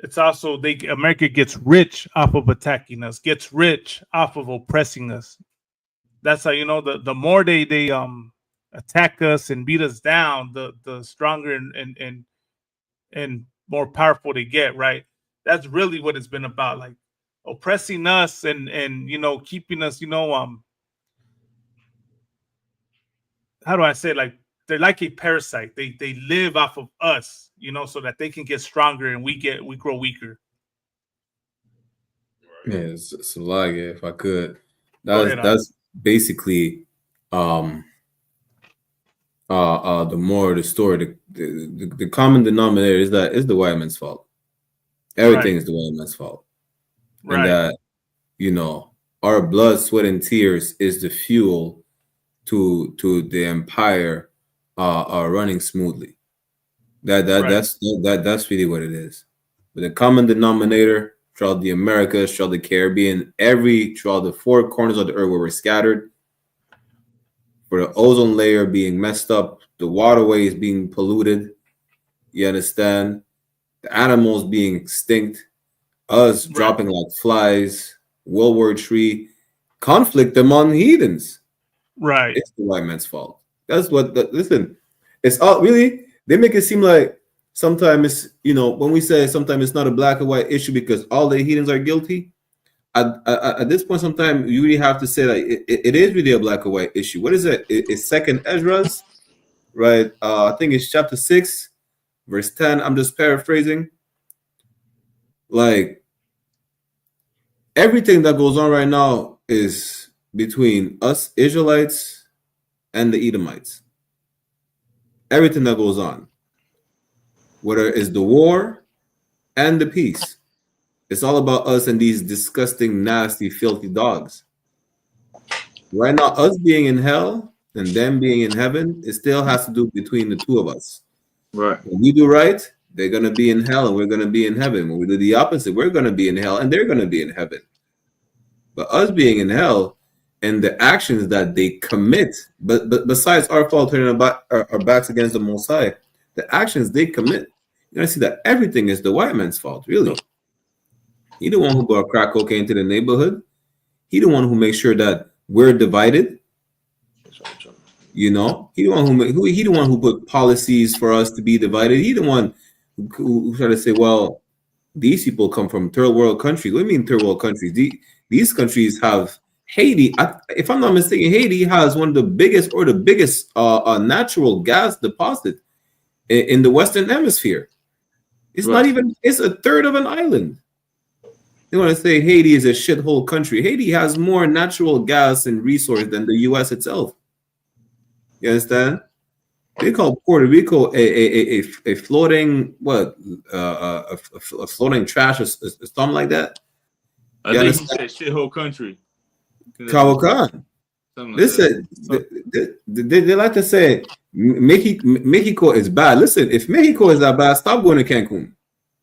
it's also America gets rich off of attacking us, gets rich off of oppressing us. That's how, you know, the more they attack us and beat us down, the stronger and more powerful they get, right? That's really what it's been about, like oppressing us and you know, keeping us, you know, how do I say it? Like they're like a parasite. They live off of us, you know, so that they can get stronger and we grow weaker. Yeah, it's a lot. Yeah, if I could, that's basically the more the story. The common denominator is that it's the white man's fault. Everything is the white man's fault, and that, you know, our blood, sweat, and tears is the fuel to the empire running smoothly. That's really what it is. But the common denominator throughout the Americas, throughout the Caribbean, throughout the four corners of the earth where we're scattered, for the ozone layer being messed up, the waterways being polluted, you understand? The animals being extinct, us dropping like flies, World War III, conflict among heathens. Right. It's the white man's fault. That's what, listen, it's all really, they make it seem like sometimes, you know, when we say sometimes it's not a black or white issue because all the heathens are guilty. at this point, sometimes you really have to say that it is really a black or white issue. What is it? It's Second Ezra's, right? I think it's chapter 6, verse 10. I'm just paraphrasing. Like, everything that goes on right now is between us Israelites and the Edomites. Everything that goes on, whether it's the war and the peace, it's all about us and these disgusting, nasty, filthy dogs. Right now, us being in hell and them being in heaven, it still has to do between the two of us. Right. When we do right, they're going to be in hell and we're going to be in heaven. When we do the opposite, we're going to be in hell and they're going to be in heaven. But us being in hell and the actions that they commit, but besides our fault turning our backs against the Most High, the actions they commit, you're going to see that everything is the white man's fault, really. He the one who brought crack cocaine to the neighborhood. He the one who makes sure that we're divided. You know, he the one who put policies for us to be divided. He the one who tried to say, well, these people come from third world countries. What do you mean third world countries? These countries have Haiti. If I'm not mistaken, Haiti has one of the biggest natural gas deposit in the Western Hemisphere. It's not even. It's a third of an island. They want to say Haiti is a shithole country. Haiti has more natural gas and resource than the U.S. itself. You understand? They call Puerto Rico a floating a floating trash or something like that. I think he said shithole country. Kawakan. Listen, they like to say Mexico is bad. Listen, if Mexico is that bad, stop going to Cancun.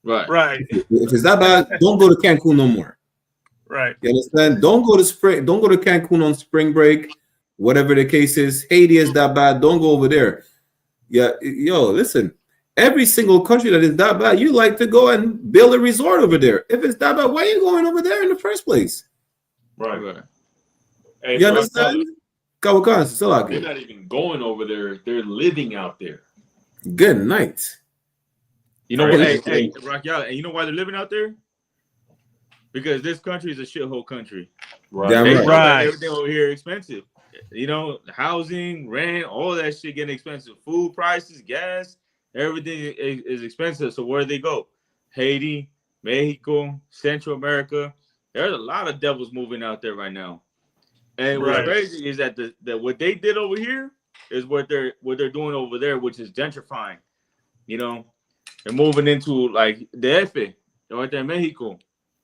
Right. If it's that bad, don't go to Cancun no more. Right. You understand? Don't go to Cancun on spring break, whatever the case is. Haiti is that bad. Don't go over there. Yeah, listen. Every single country that is that bad, you like to go and build a resort over there. If it's that bad, why are you going over there in the first place? Right. Hey, You understand? Kawakan, still out they're here. not even going over there. They're living out there. Good night. You know Right. what? Hey, Rakyala, and you know why they're living out there? Because this country is a shithole country. Right. Damn They right. know that Right. everything over here expensive. You know, housing, rent, all that shit getting expensive. Food prices, gas, everything is expensive. So where do they go? Haiti, Mexico, Central America. There's a lot of devils moving out there right now. And what's Right. crazy is that that what they did over here is what they're doing over there, which is gentrifying. You know, they're moving into like the Efe, right there in Mexico,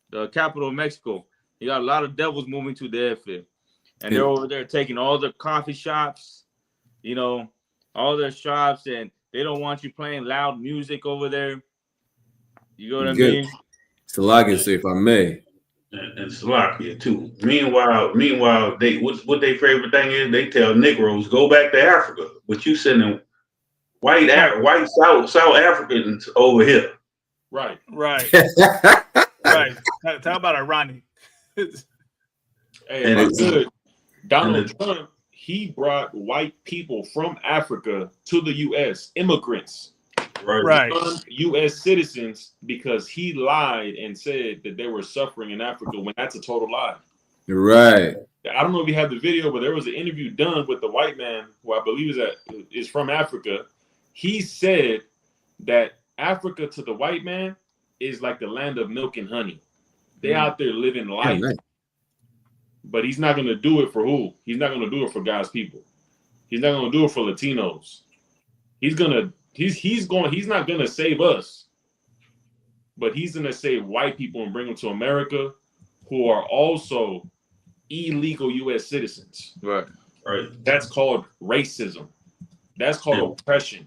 the capital of Mexico. You got a lot of devils moving to the Efe. And they're over there taking all the coffee shops, you know, all their shops, and they don't want you playing loud music over there. You know what I Good. mean? Salaga, sir, if I may. And Slovakia too. Meanwhile, they what their favorite thing is? They tell Negroes go back to Africa, but you sending white South Africans over here. Right. Right. Right. Talk about ironic. Hey, And if I it's- could, Donald Trump, he brought white people from Africa to the U.S., immigrants, Right. U.S. citizens, because he lied and said that they were suffering in Africa when that's a total lie. Right. I don't know if you have the video, but there was an interview done with the white man who I believe is from Africa. He said that Africa to the white man is like the land of milk and honey. They out there living life. nice. But he's not going to do it for who? He's not going to do it for God's people. He's not going to do it for Latinos. He's not going to save us. But he's going to save white people and bring them to America who are also illegal U.S. citizens. Right. Right. That's called racism. That's called oppression.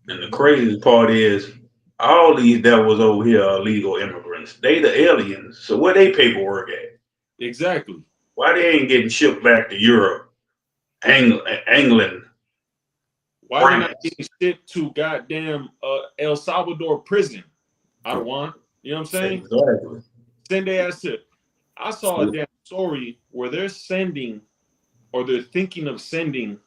And the craziest part is all these devils over here are illegal immigrants. They the aliens. So where they paperwork at? Exactly. Why they ain't getting shipped back to Europe, England? Why are they not getting shipped to goddamn El Salvador prison? I don't want. You know what I'm saying? Exactly. Send their ass to. I saw a damn story where they're sending, or they're thinking of sending,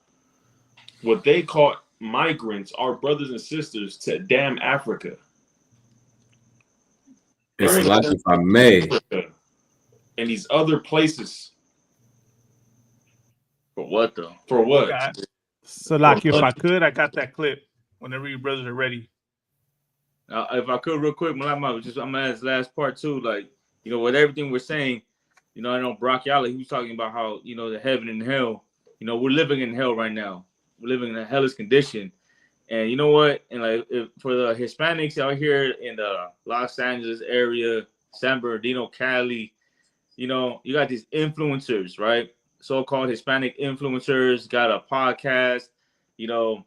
what they call migrants, our brothers and sisters, to damn Africa. It's like if I may. in these other places. For what though? For what? Okay. For Salaki, if what? I could, I got that clip whenever you brothers are ready. If I could, real quick, I'm gonna ask last part too. Like, with everything we're saying, I know Brock Yala, he was talking about how the heaven and hell. We're living in hell right now. We're living in a hellish condition. And you know what? And like, for the Hispanics out here in the Los Angeles area, San Bernardino, Cali, you got these influencers, right? So-called Hispanic influencers got a podcast, you know,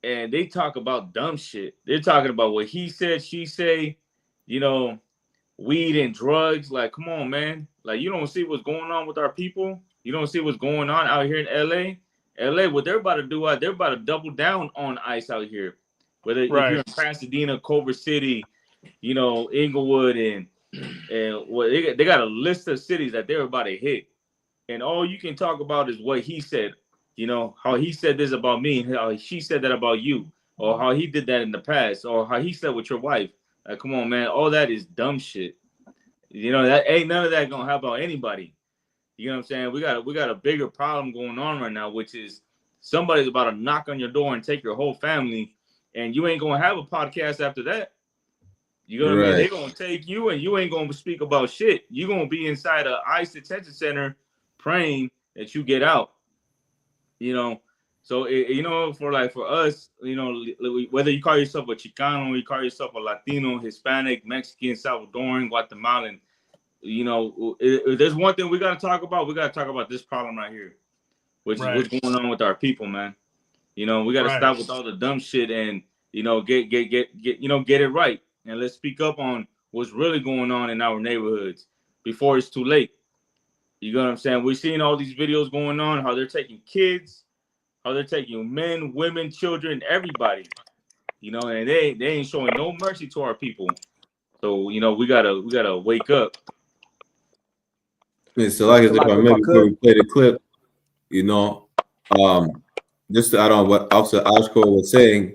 and they talk about dumb shit. They're talking about what he said, she say, you know, weed and drugs. Like, come on, man. Like, you don't see what's going on with our people. You don't see what's going on out here in LA. LA, what they're about to do, they're about to double down on ICE out here. Whether if you're in Pasadena, Culver City, Inglewood, and they got a list of cities that they're about to hit, and all you can talk about is what he said. How he said this about me, and how she said that about you, or how he did that in the past, or how he said with your wife. Like, come on, man, all that is dumb shit. That ain't none of that gonna help out anybody. You know what I'm saying? We got a bigger problem going on right now, which is somebody's about to knock on your door and take your whole family, and you ain't gonna have a podcast after that. You know what I mean? They're gonna take you, and you ain't gonna speak about shit. You're gonna be inside a ICE detention center praying that you get out. So for us, whether you call yourself a Chicano, you call yourself a Latino, Hispanic, Mexican, Salvadoran, Guatemalan, if there's one thing we got to talk about, we got to talk about this problem right here, which is what's going on with our people, man. We got to stop with all the dumb shit and get it right, and let's speak up on what's really going on in our neighborhoods before it's too late. You know what I'm saying? We're seeing all these videos going on, how they're taking kids, how they're taking men, women, children, everybody. And they ain't showing no mercy to our people. So we gotta wake up. So like if I may, before we play the clip, just to add on what Officer Ashko was saying,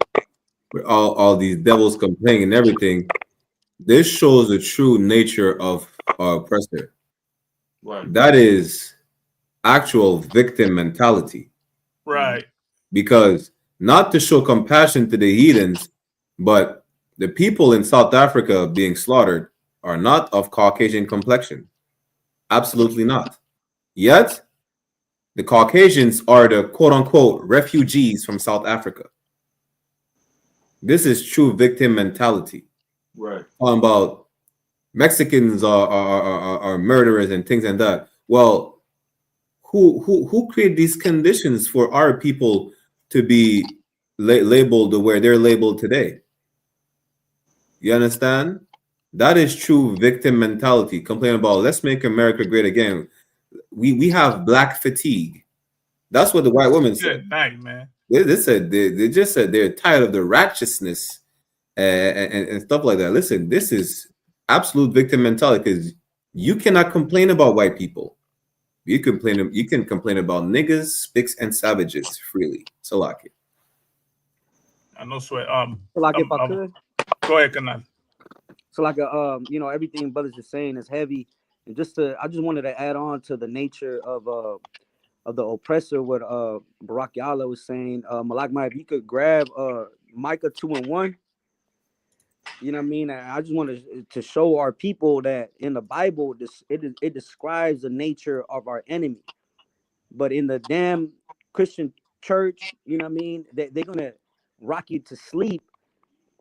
with all these devils complaining and everything, this shows the true nature of our oppressor. Right. That is actual victim mentality. Right. Because not to show compassion to the heathens, but the people in South Africa being slaughtered are not of Caucasian complexion. Absolutely not. Yet, the Caucasians are the quote-unquote refugees from South Africa. This is true victim mentality. Right. Talking about Mexicans are murderers and things like that. Well, who created these conditions for our people to be labeled the way they're labeled today? You understand? That is true victim mentality. Complaining about let's make America great again. We have black fatigue. That's what the white woman said. Good night, man. They just said they're tired of the righteousness and stuff like that. Listen, this is absolute victim mentality because you cannot complain about white people. You can complain about niggas, spics, and savages freely. Salaki. I know sweat. So like if I could. Go ahead, Kanan. So like everything brothers are saying is heavy, and I just wanted to add on to the nature of the oppressor. What Barack Yala was saying, Malak, if you could grab Micah 2:1. You know what I mean? I just wanted to show our people that in the Bible, it describes the nature of our enemy, but in the damn Christian church, you know what I mean? They're gonna rock you to sleep.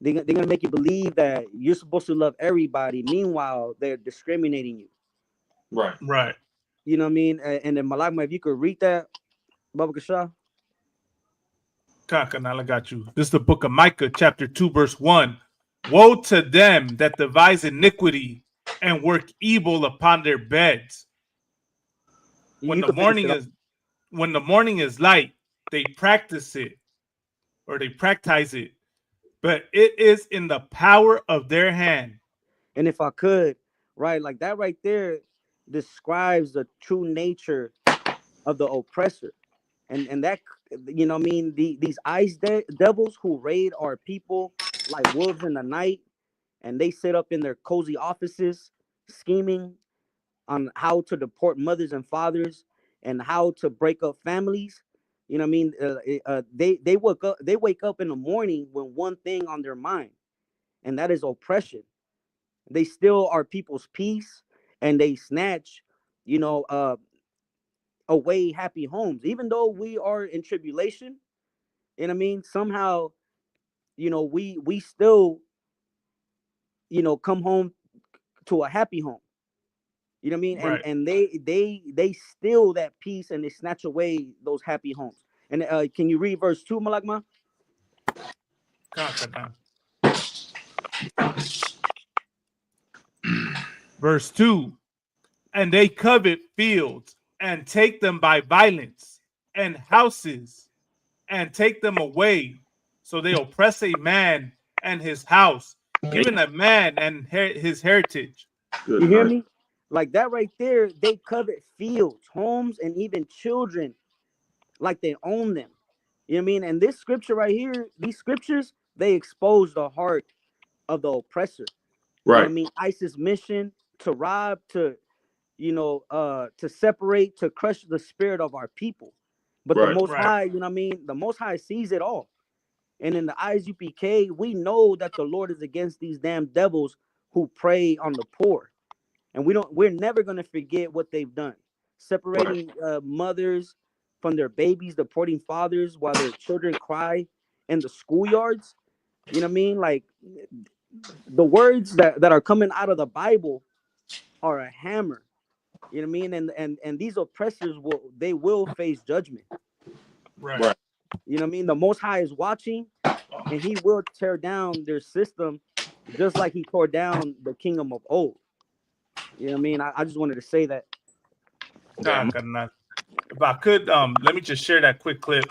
They're gonna make you believe that you're supposed to love everybody. Meanwhile, they're discriminating you. Right. Right. You know what I mean? And then Malagma, if you could read that, Baba Kasha. Kakanal, I got you. This is the book of Micah, chapter 2, verse 1. Woe to them that devise iniquity and work evil upon their beds. When the morning is light, they practice it, or they practice it, but it is in the power of their hand. And if I could, right, like that right there describes the true nature of the oppressor. And that, you know what I mean, these ice devils who raid our people like wolves in the night, and they sit up in their cozy offices scheming, how to deport mothers and fathers and how to break up families. You know what I mean? They wake up in the morning with one thing on their mind, and that is oppression. They steal our people's peace, and they snatch, you know, away happy homes. Even though we are in tribulation, you know what I mean? Somehow, you know, we still, you know, come home to a happy home. You know what I mean? Right. And they steal that peace and they snatch away those happy homes. And can you read verse 2, Malakma? Verse 2. And they covet fields and take them by violence, and houses and take them away. So they oppress a man and his house, giving a man and his heritage. You hear me? Like that right there, they covet fields, homes, and even children like they own them. You know what I mean? And this scripture right here, these scriptures, they expose the heart of the oppressor. You know what I mean? ISIS mission to rob, to, you know, to separate, to crush the spirit of our people. But the Most High, you know what I mean? The Most High sees it all. And in the ISUPK, we know that the Lord is against these damn devils who prey on the poor. And we're never going to forget what they've done. Separating mothers from their babies, deporting fathers while their children cry in the schoolyards. You know what I mean? Like the words that are coming out of the Bible are a hammer. You know what I mean? And these oppressors will face judgment. Right. You know what I mean? The Most High is watching, and he will tear down their system just like he tore down the kingdom of old. You know what I mean? I just wanted to say that. If I could, let me just share that quick clip.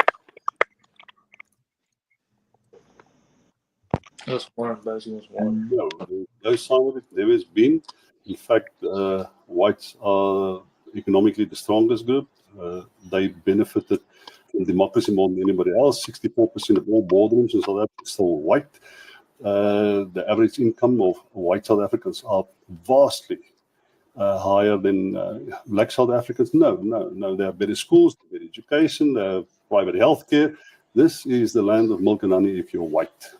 That's one. No, no sign of it. There has been. In fact, whites are economically the strongest group. They benefited from democracy more than anybody else. 64% of all boardrooms in South Africa is still white. The average income of white South Africans are vastly higher than black South Africans. No. They have better schools, better education, they have private health care. This is the land of milk and honey if you're white.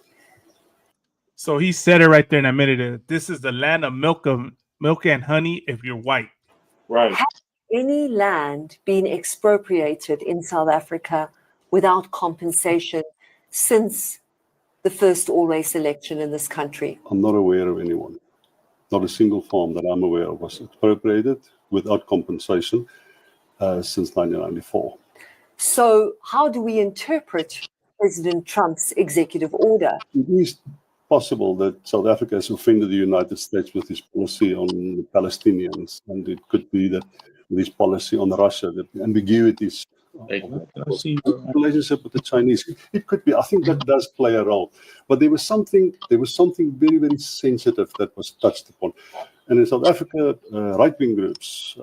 So he said it right there in a minute. This is the land of milk and honey if you're white. Right. Has any land been expropriated in South Africa without compensation since the first all-race election in this country? I'm not aware of anyone. Not a single farm that I'm aware of was expropriated without compensation since 1994. So how do we interpret President Trump's executive order? It is possible that South Africa has offended the United States with his policy on the Palestinians, and it could be that with his policy on Russia, the ambiguities relationship with the Chinese. It could be. I think that does play a role. But there was something very, very sensitive that was touched upon. And in South Africa, right-wing groups,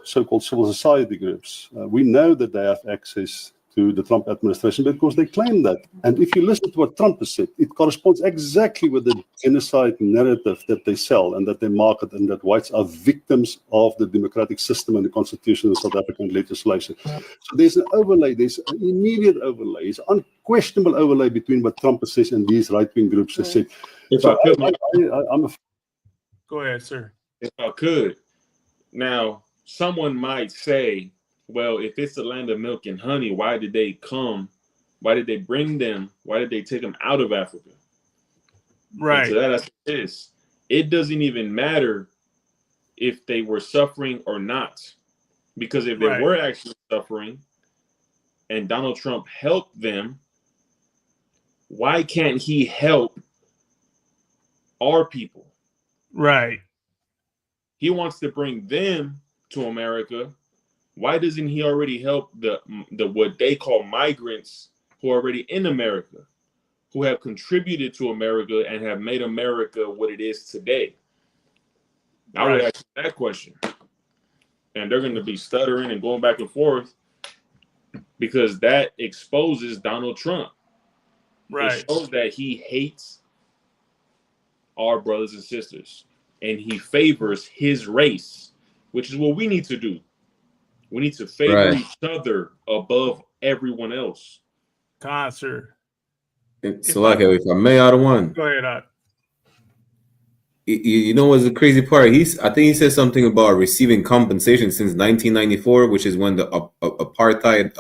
so-called civil society groups, we know that they have access to the Trump administration because they claim that. And if you listen to what Trump has said, it corresponds exactly with the genocide narrative that they sell and that they market, and that whites are victims of the democratic system and the constitution of South African legislation. So there's an overlay, there's an immediate overlay, there's an unquestionable overlay between what Trump has said and these right-wing groups have said. So I'm a... Go ahead, sir. If I could. Now, someone might say, well, if it's the land of milk and honey, why did they come? Why did they bring them? Why did they take them out of Africa? Right. And to that I say this, it doesn't even matter if they were suffering or not. Because if they were actually suffering and Donald Trump helped them, why can't he help our people? Right. He wants to bring them to America. Why doesn't he already help the what they call migrants who are already in America, who have contributed to America and have made America what it is today? I would ask that question. And they're going to be stuttering and going back and forth because that exposes Donald Trump. Right. It shows that he hates our brothers and sisters and he favors his race which is what we need to do. We need to favor each other above everyone else. Concert. So, like, if I may, out of one. Go ahead, Doc. You know what's the crazy part? I think he said something about receiving compensation since 1994, which is when the apartheid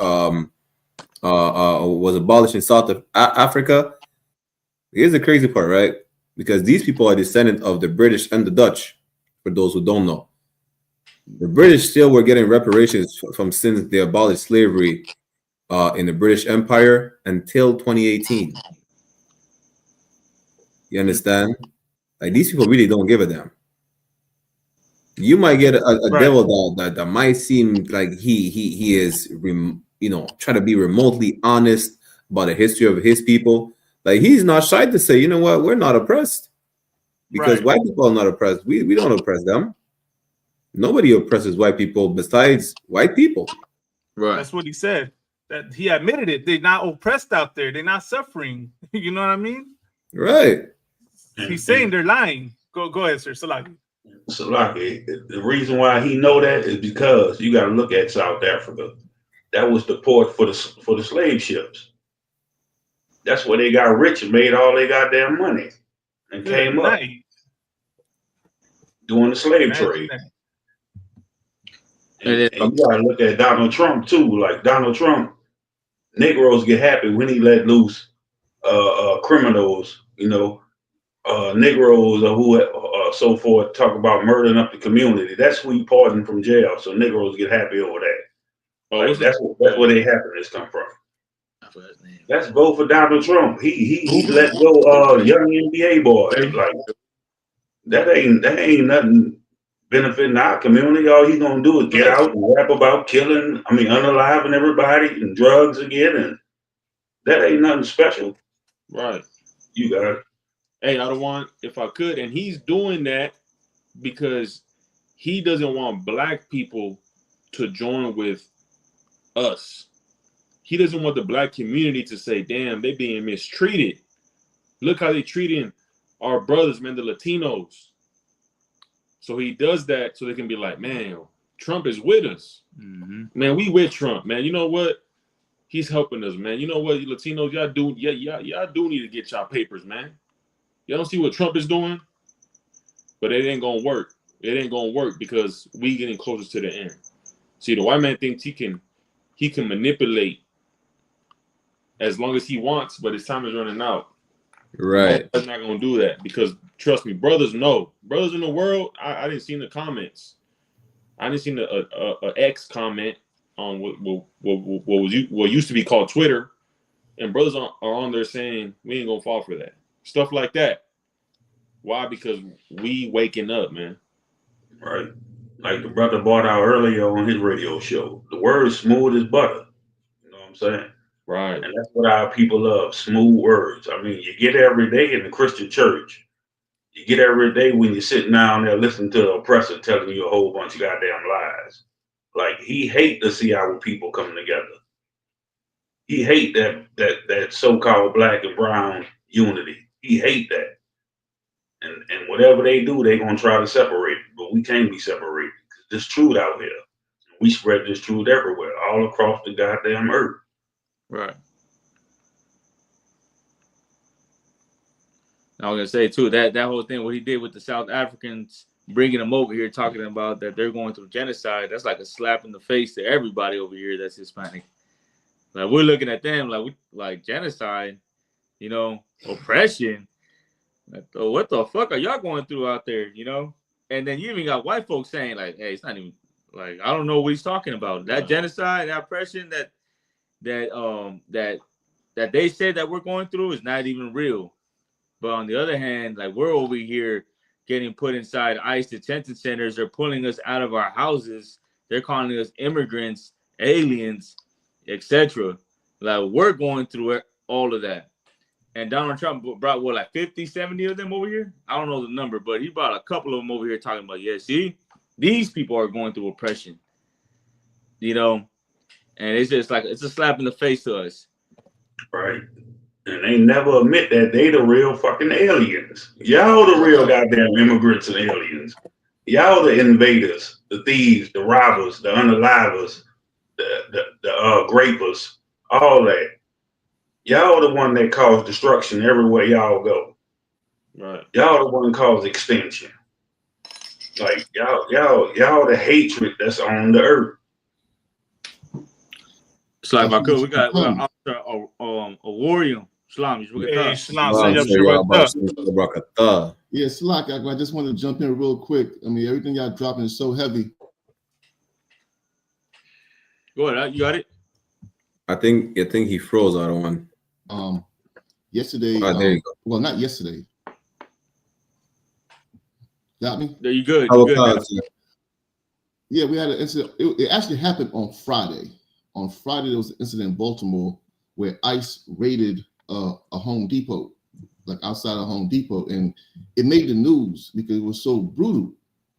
was abolished in South Africa. Here's the crazy part, right? Because these people are descendants of the British and the Dutch, for those who don't know. The British still were getting reparations from since they abolished slavery in the British Empire until 2018. You understand? Like, these people really don't give a damn. You might get a devil that might seem like he is trying to be remotely honest about the history of his people. Like, he's not shy to say, you know what, we're not oppressed because white people are not oppressed. We don't oppress them. Nobody oppresses white people besides white people. Right. That's what he said. That he admitted it. They're not oppressed out there. They're not suffering. You know what I mean? Right. He's saying they're lying. Go ahead, sir. Salaki. Salaki. The reason why he know that is because you got to look at South Africa. That was the port for the slave ships. That's where they got rich and made all their goddamn money and came up doing the slave trade. And you gotta look at Donald Trump too. Like, Donald Trump, Negroes get happy when he let loose criminals, Negroes or who so forth, talk about murdering up the community. That's who he pardoned from jail. So Negroes get happy over that. Like, that's where their happiness come from. That's vote for Donald Trump. He let go young NBA boy. Like, that ain't nothing benefiting our community. All he's gonna do is get out and rap about unaliving everybody and drugs again, and that ain't nothing special. Right. You got it. Hey, I don't want, if I could, and he's doing that because he doesn't want black people to join with us. He doesn't want the black community to say, damn, they being mistreated. Look how they treating our brothers, man, the Latinos. So he does that so they can be like, man, Trump is with us. Mm-hmm. Man, we with Trump, man. You know what? He's helping us, man. You know what, you Latinos, y'all do need to get y'all papers, man. Y'all don't see what Trump is doing? But it ain't gonna work. It ain't gonna work because we getting closer to the end. See, the white man thinks he can manipulate as long as he wants, but his time is running out. Right. I'm not gonna do that because trust me, brothers know. Brothers in the world, I didn't see the comments. I didn't see a X comment on what used to be called Twitter, and brothers are on there saying we ain't gonna fall for that stuff like that. Why? Because we waking up, man. Right. Like the brother brought out earlier on his radio show. The word smooth as butter. You know what I'm saying? Right. And that's what our people love, smooth words. I mean, you get every day in the Christian church. You get every day when you're sitting down there listening to the oppressor telling you a whole bunch of goddamn lies. Like, he hate to see our people coming together. He hate that so-called black and brown unity. He hate that. And whatever they do, they gonna try to separate it. But we can't be separated. There's truth out here. We spread this truth everywhere, all across the goddamn earth. Right. I was gonna say too that whole thing, what he did with the South Africans, bringing them over here, talking about that they're going through genocide. That's like a slap in the face to everybody over here that's Hispanic. Like, we're looking at them like genocide, oppression. Like, oh, what the fuck are y'all going through out there, And then you even got white folks saying like, hey, it's not even like, I don't know what he's talking about. That genocide, that oppression that they said that we're going through is not even real. But on the other hand, like, we're over here getting put inside ICE detention centers. They're pulling us out of our houses. They're calling us immigrants, aliens, etc. Like, we're going through it, all of that. And Donald Trump brought, what, like 50, 70 of them over here? I don't know the number, but he brought a couple of them over here talking about, yeah, see, these people are going through oppression. And it's just like, it's a slap in the face to us. Right. And they never admit that they the real fucking aliens. Y'all the real goddamn immigrants and aliens. Y'all the invaders. the thieves, the robbers, the unalivers, the grapers, all that. Y'all the one that cause destruction everywhere y'all go. Right. Y'all the one cause extinction. Like y'all the hatred that's on the earth. Slide if I could, we got Awarium. Shalom, Hey, Shalom, yeah, Salak, I just wanted to jump in real quick. I mean, everything y'all dropping is so heavy. Go ahead, you got it. I think he froze out of one. Yesterday. There you go. Well, not yesterday. Got me? There you good. You good. Yeah, we had an incident. It actually happened on Friday. On Friday, there was an incident in Baltimore where ICE raided a Home Depot, like outside of Home Depot, and it made the news because it was so brutal,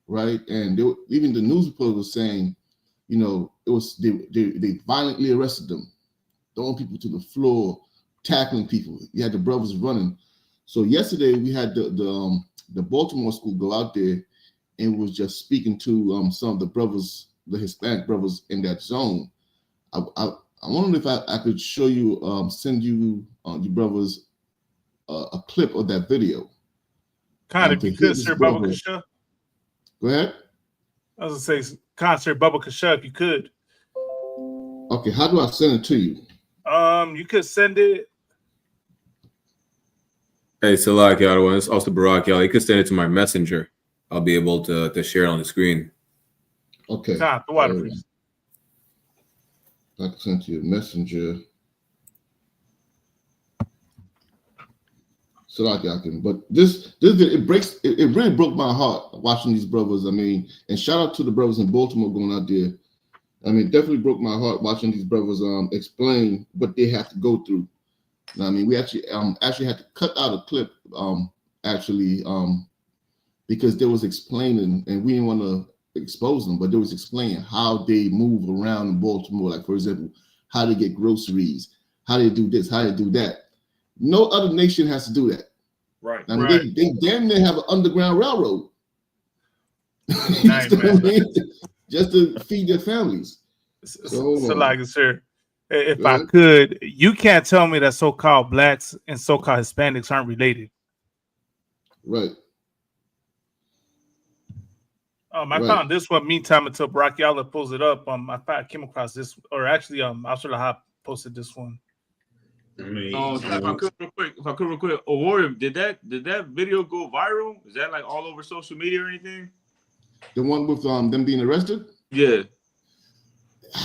right? And even the news reporter was saying, you know, it was they violently arrested them, throwing people to the floor, tackling people. You had the brothers running. So yesterday we had the Baltimore school go out there and was just speaking to some of the brothers, the Hispanic brothers in that zone. I wonder if I could show you, send you, you brothers, a clip of that video. If you could, sir, Bubba Kasha. Go ahead. I was gonna say, Sir Bubba Kasha, if you could. Okay, how do I send it to you? You could send it. Hey, Salak, y'all, it's also Barak, y'all. You could send it to my messenger. I'll be able to share it on the screen. Okay. The water, please. I can send to your messenger. So like I can, but this it really broke my heart watching these brothers. I mean, and shout out to the brothers in Baltimore going out there. I mean, it definitely broke my heart watching these brothers explain what they have to go through. I mean, we actually had to cut out a clip because they was explaining, and we didn't want to expose them, but they was explaining how they move around in Baltimore. Like, for example, how they get groceries, how they do this, how they do that. No other nation has to do that. Right. I mean, they damn near have an underground railroad. Just to feed their families. So like, sir, if I could, you can't tell me that so-called blacks and so-called Hispanics aren't related. Right. I found this one. Meantime, until Bracchiala pulls it up, I came across this, or actually, Abdullah posted this one. If I could real quick, Warrior, did that video go viral? Is that like all over social media or anything? The one with them being arrested? Yeah.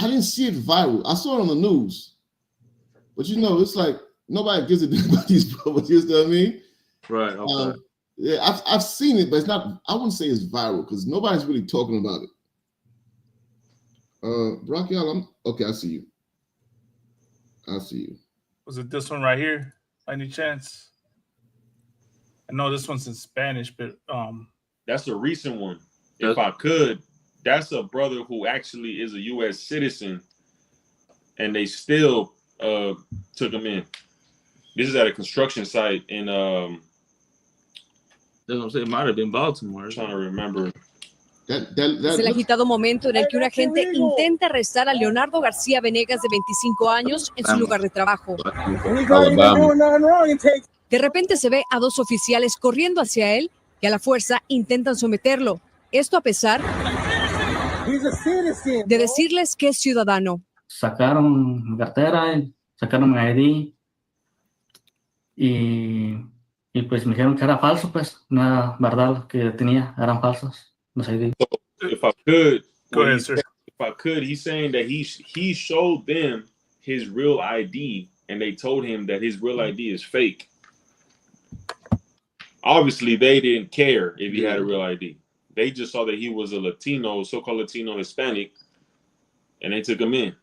I didn't see it viral. I saw it on the news. But you know, it's like nobody gives a damn about these brothers, you know what I mean? Right. Okay. Yeah, I've seen it, but it's not, I wouldn't say it's viral because nobody's really talking about it. Bracchial, okay, I see you. I see you. Was it this one right here? By any chance? I know this one's in Spanish, but that's a recent one. If I could, that's a brother who actually is a U.S. citizen, and they still took him in. This is at a construction site in that's what I'm saying. It might have been Baltimore. I'm trying to remember. Es el agitado momento en el que un agente intenta arrestar a Leonardo García Venegas, de 25 años, en su lugar de trabajo. De repente se ve a dos oficiales corriendo hacia él y a la fuerza intentan someterlo. Esto a pesar de decirles que es ciudadano. Sacaron mi cartera, sacaron mi ID y pues me dijeron que era falso, pues no era verdad lo que tenía, eran falsos los ID. If I could, go ahead, sir. If I could, he's saying that he showed them his real ID, and they told him that his real ID is fake. Obviously, they didn't care if he had a real ID. They just saw that he was a Latino, so-called Latino Hispanic, and they took him in.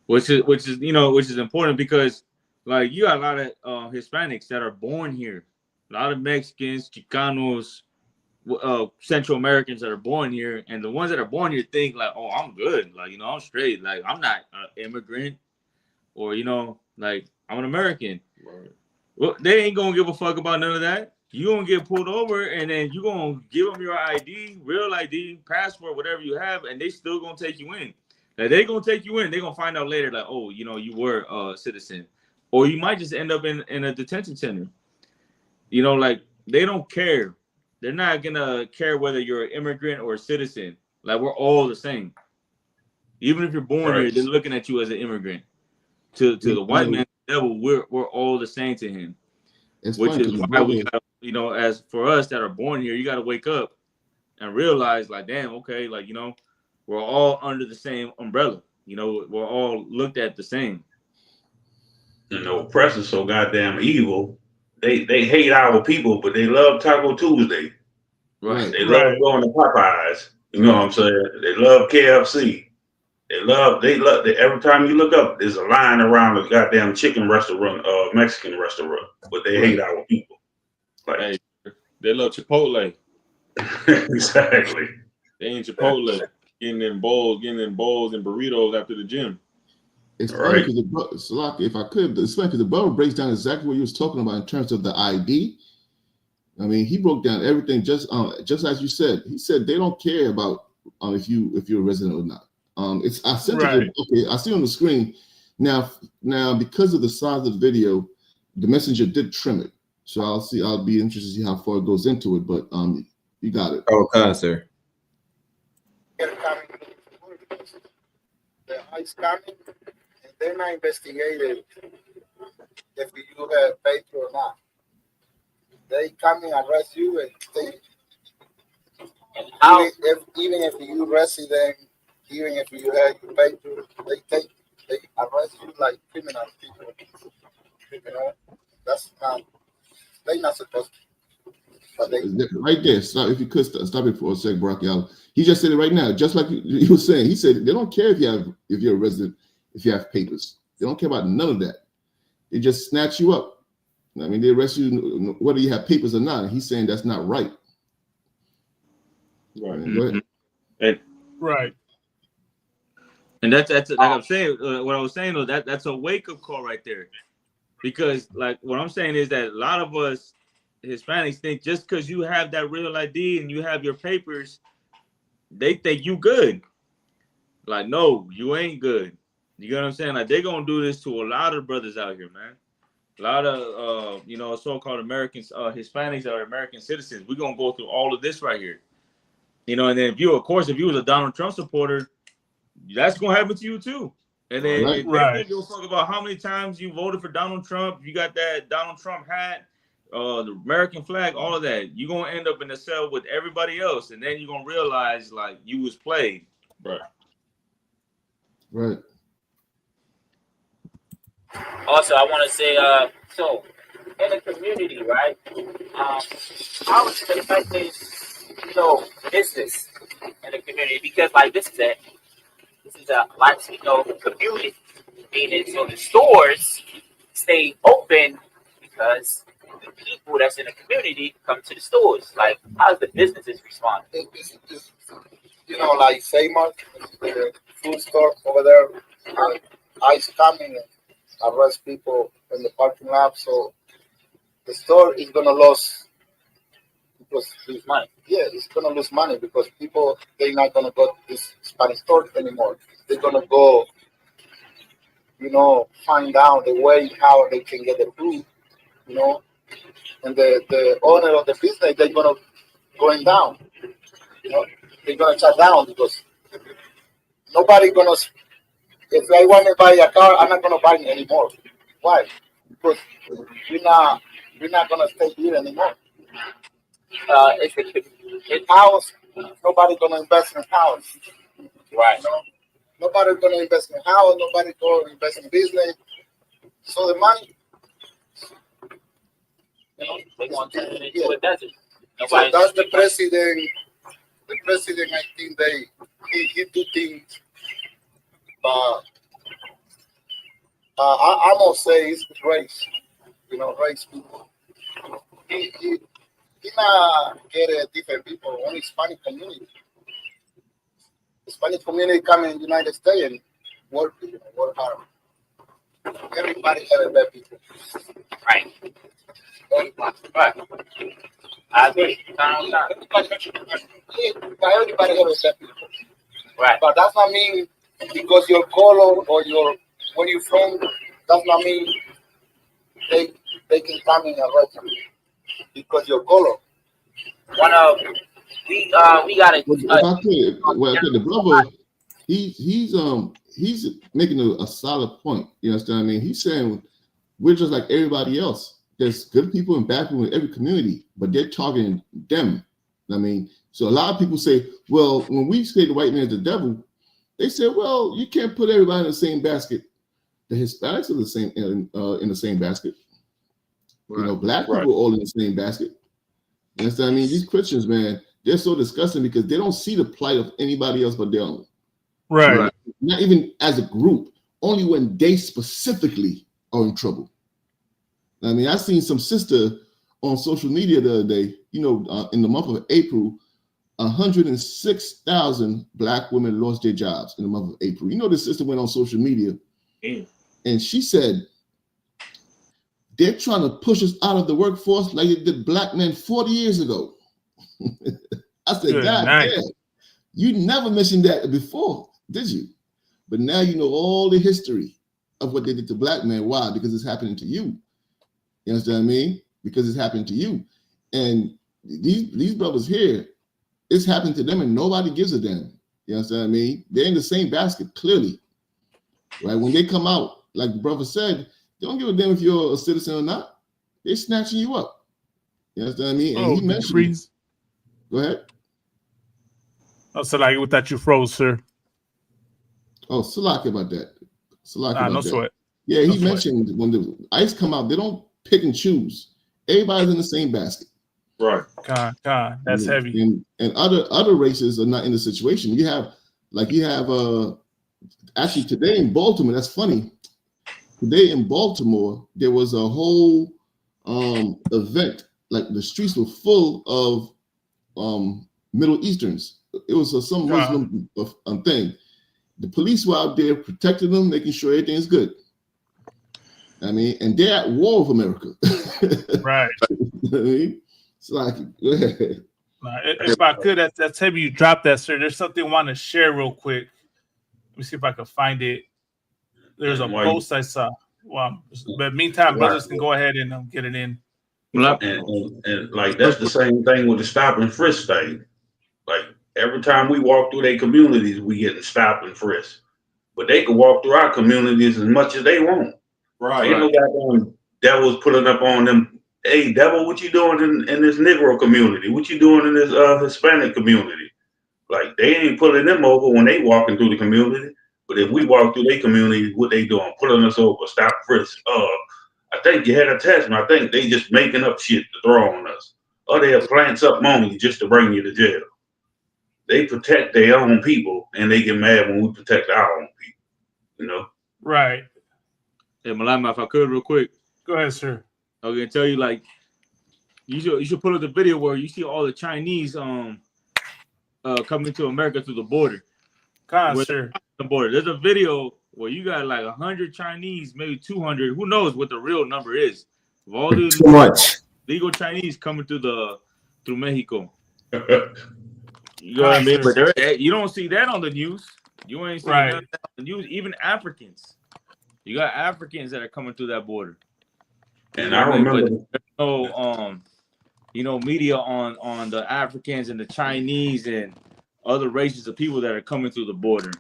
Which is important because, like, you got a lot of Hispanics that are born here, a lot of Mexicans, Chicanos, Central Americans that are born here, and the ones that are born here think like, oh, I'm good, like, I'm straight, like I'm not an immigrant, or like I'm an American. Right. Well, they ain't gonna give a fuck about none of that. you're gonna get pulled over, and then you're gonna give them your ID, real ID, passport, whatever you have, and they still gonna take you in. Like, they're gonna take you in. They're gonna find out later, like, oh, you know, you were a citizen, or you might just end up in a detention center. You know, like, they don't care. They're not gonna care whether you're an immigrant or a citizen. Like, we're all the same. Even if you're born here, they're looking at you as an immigrant. To the white man, the devil, we're all the same to him. Which is why we got, you know, as for us that are born here, you got to wake up and realize, like, damn, okay, like, you know, we're all under the same umbrella. You know, we're all looked at the same. And the oppressor's so goddamn evil. They hate our people, but they love Taco Tuesday. Right. They love going to Popeyes. You know what I'm saying? They love KFC. They love every time you look up, there's a line around a goddamn chicken restaurant, Mexican restaurant, but they hate our people. Like, hey, they love Chipotle. Exactly. They ain't Chipotle. Getting in bowls and burritos after the gym. It's funny because if I could, it's funny because the brother breaks down exactly what you was talking about in terms of the ID. I mean, he broke down everything just as you said. He said they don't care about if you're a resident or not. I sent it. Okay, I see on the screen now because of the size of the video, the messenger did trim it. So I'll be interested to see how far it goes into it. But you got it. Okay, sir. The ICE coming, and they're not investigating if you have paper or not. They come and arrest you, and even if you resident, even if you have your paper, they arrest you like criminal people. You know, that's not. They're not supposed to. But they, right there. Stop if you could stop it for a sec, Brock. He just said it right now, just like he was saying. He said they don't care if you're a resident, if you have papers. They don't care about none of that. They just snatch you up. I mean, they arrest you whether you have papers or not. He's saying that's not right. Right. Go ahead. And, right. And that's like I'm saying. What I was saying though, that's a wake up call right there, because like what I'm saying is that a lot of us Hispanics think just because you have that real ID and you have your papers, they think you good. Like, no, you ain't good. You get what I'm saying? Like, they're gonna do this to a lot of brothers out here, man. A lot of you know, so-called Americans, Hispanics that are American citizens. We're gonna go through all of this right here. You know, and then if you was a Donald Trump supporter, that's gonna happen to you too. And then if they give a fuck about how many times you voted for Donald Trump, you got that Donald Trump hat, the American flag, all of that, you're gonna end up in a cell with everybody else, and then you're gonna realize like you was played. Right. Right. Also, I want to say, so in the community, right? How is it affecting, business in the community? Because like this is a Latino community, meaning so the stores stay open because the people that's in the community come to the stores. Like, how's the businesses respond? it's like Seymour, the food store over there, ICE coming and arrest people in the parking lot. So the store is gonna lose money. Yeah, it's gonna lose money because people they're not gonna go to this Spanish store anymore. They're gonna go, find out the way how they can get the food, and the owner of the business they're gonna going down. They're gonna shut down because nobody gonna. If I want to buy a car, I'm not gonna buy it anymore. Why? Because we're not gonna stay here anymore. In house, nobody gonna invest in house. Right. Nobody gonna invest in house. Nobody gonna invest in business. So the money, they want to turn it into a desert. So that's the president. The president, I think he do things, but I'm gonna say it's race. Race people. He not get different people. Only Hispanic community. Hispanic community come in the United States and work hard. Everybody have a bad people. Right. Right. I agree. Everybody have respect people. Right. But that's not mean because your color or your where you from. That's not mean they can come in and arrest you because your color. One of we got a. If I could, the brother, he's making a solid point. You understand what I mean? He's saying we're just like everybody else. There's good people and bad people in every community, but they're targeting them. I mean, so a lot of people say, well, when we say the white man is the devil, they say, well, you can't put everybody in the same basket. The Hispanics are the same in the same basket. Right. You know, black people are all in the same basket. You understand what I mean? These Christians, man, they're so disgusting because they don't see the plight of anybody else but their own. Right. Not even as a group, only when they specifically are in trouble. I mean, I seen some sister on social media the other day, you know, in the month of April, 106,000 black women lost their jobs in the month of April. You know, this sister went on social media and she said, they're trying to push us out of the workforce like it did black men 40 years ago. I said, Good God night. damn, you never mentioned that before, did you? But now you know all the history of what they did to black men. Why? Because it's happening to you. You understand what I mean? Because it's happening to you. And these brothers here, it's happened to them and nobody gives a damn. You understand what I mean? They're in the same basket, clearly. Right? When they come out, like the brother said, they don't give a damn if you're a citizen or not. They're snatching you up. You understand what I mean? And he mentioned freeze. Go ahead. Oh, so like with that you froze, sir. Oh, Salaki about that. Salaki about no that. sweat. Yeah, No he sweat. mentioned when the ICE come out, they don't pick and choose. Everybody's in the same basket. Right. God, that's heavy. And other races are not in the situation. You have actually today in Baltimore, that's funny. Today in Baltimore, there was a whole event, like the streets were full of Middle Easterns. It was some Muslim thing. The police were out there protecting them, making sure everything's good. I mean, and they're at war with America. Right. I mean, it's like, go ahead. If I could, that's heavy. You dropped that, sir. There's something I want to share real quick. Let me see if I can find it. There's a post I saw. Well, but meantime, brothers can go ahead and get it in. And like that's the same thing with the stop and frisk thing. Like every time we walk through their communities, we get stopped and frisk. But they can walk through our communities as much as they want. Ain't no goddamn devils pulling up on them. Hey, devil, what you doing in this Negro community? What you doing in this Hispanic community? Like they ain't pulling them over when they walking through the community. But if we walk through their community, what they doing? Pulling us over, stop, frisk. I think you had a test, and I think they just making up shit to throw on us. Or they'll plant something on you just to bring you to jail. They protect their own people, and they get mad when we protect our own people. You know? Right. Hey, Malama, if I could, real quick. Go ahead, sir. I was gonna tell you, like, you should pull up the video where you see all the Chinese coming to America through the border. Sir. The border. There's a video where you got like 100 Chinese, maybe 200. Who knows what the real number is? Of all the Too much legal Chinese coming through Mexico. You know what I mean? But you don't see that on the news. You ain't seeing that on the news. Even Africans. You got Africans that are coming through that border. And I remember media on the Africans and the Chinese and other races of people that are coming through the border.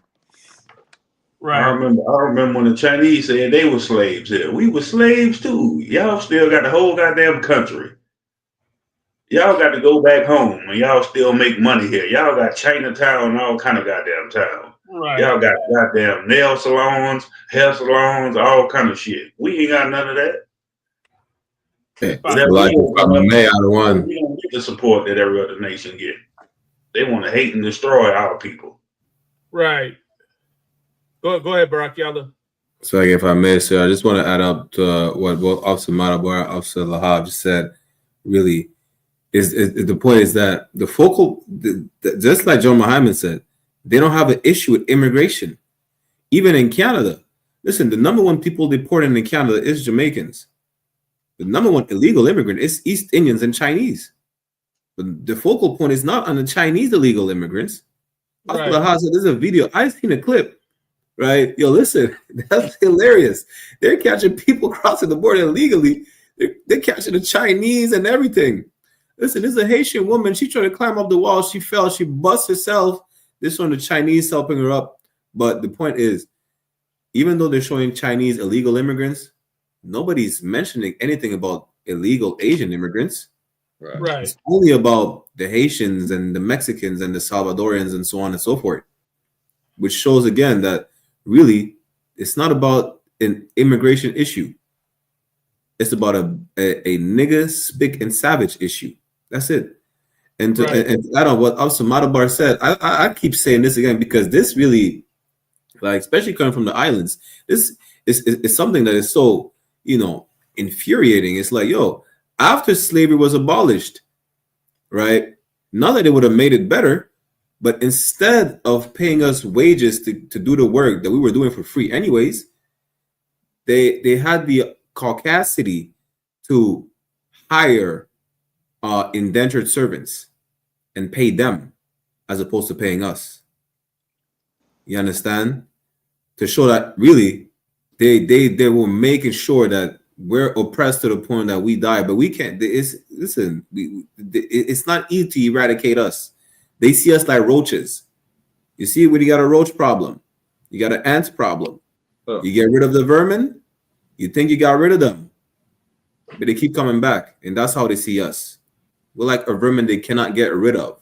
Right. I remember when the Chinese said they were slaves here. We were slaves too. Y'all still got the whole goddamn country. Y'all got to go back home and y'all still make money here. Y'all got Chinatown and all kind of goddamn town. Right. Y'all got goddamn nail salons, hair salons, all kind of shit. We ain't got none of that. We don't get the support that every other nation get. They want to hate and destroy our people. Right. Go ahead, Barack Yalla. So, like, if I may, sir, I just want to add up to what both Officer Matabar and Officer Lahab just said. Really, is the point is that just like Joe Muhammad said, they don't have an issue with immigration. Even in Canada, listen, the number one people deported in Canada is Jamaicans. The number one illegal immigrant is East Indians and Chinese. But the focal point is not on the Chinese illegal immigrants. Right. There's a video. I seen a clip, right? Yo, listen, that's hilarious. They're catching people crossing the border illegally. They're catching the Chinese and everything. Listen, this is a Haitian woman. She tried to climb up the wall. She fell. She bust herself. This one, the Chinese helping her up. But the point is, even though they're showing Chinese illegal immigrants, nobody's mentioning anything about illegal Asian immigrants. Right. It's only about the Haitians and the Mexicans and the Salvadorians and so on and so forth, which shows again that really it's not about an immigration issue. It's about a nigga, spick, and savage issue. That's it. And to add on what Officer Madabar said, I keep saying this again because this really, like, especially coming from the islands, this is something that is so, infuriating. It's like, yo, after slavery was abolished, right? Not that it would have made it better, but instead of paying us wages to do the work that we were doing for free anyways, they had the caucasity to hire indentured servants and pay them as opposed to paying us. You understand? To show that really they were making sure that we're oppressed to the point that we die, but we can't. It's not easy to eradicate us. They see us like roaches. You see, when you got a roach problem, you got an ant problem. You get rid of the vermin, you think you got rid of them, but they keep coming back, and that's how they see us. We're like a vermin they cannot get rid of.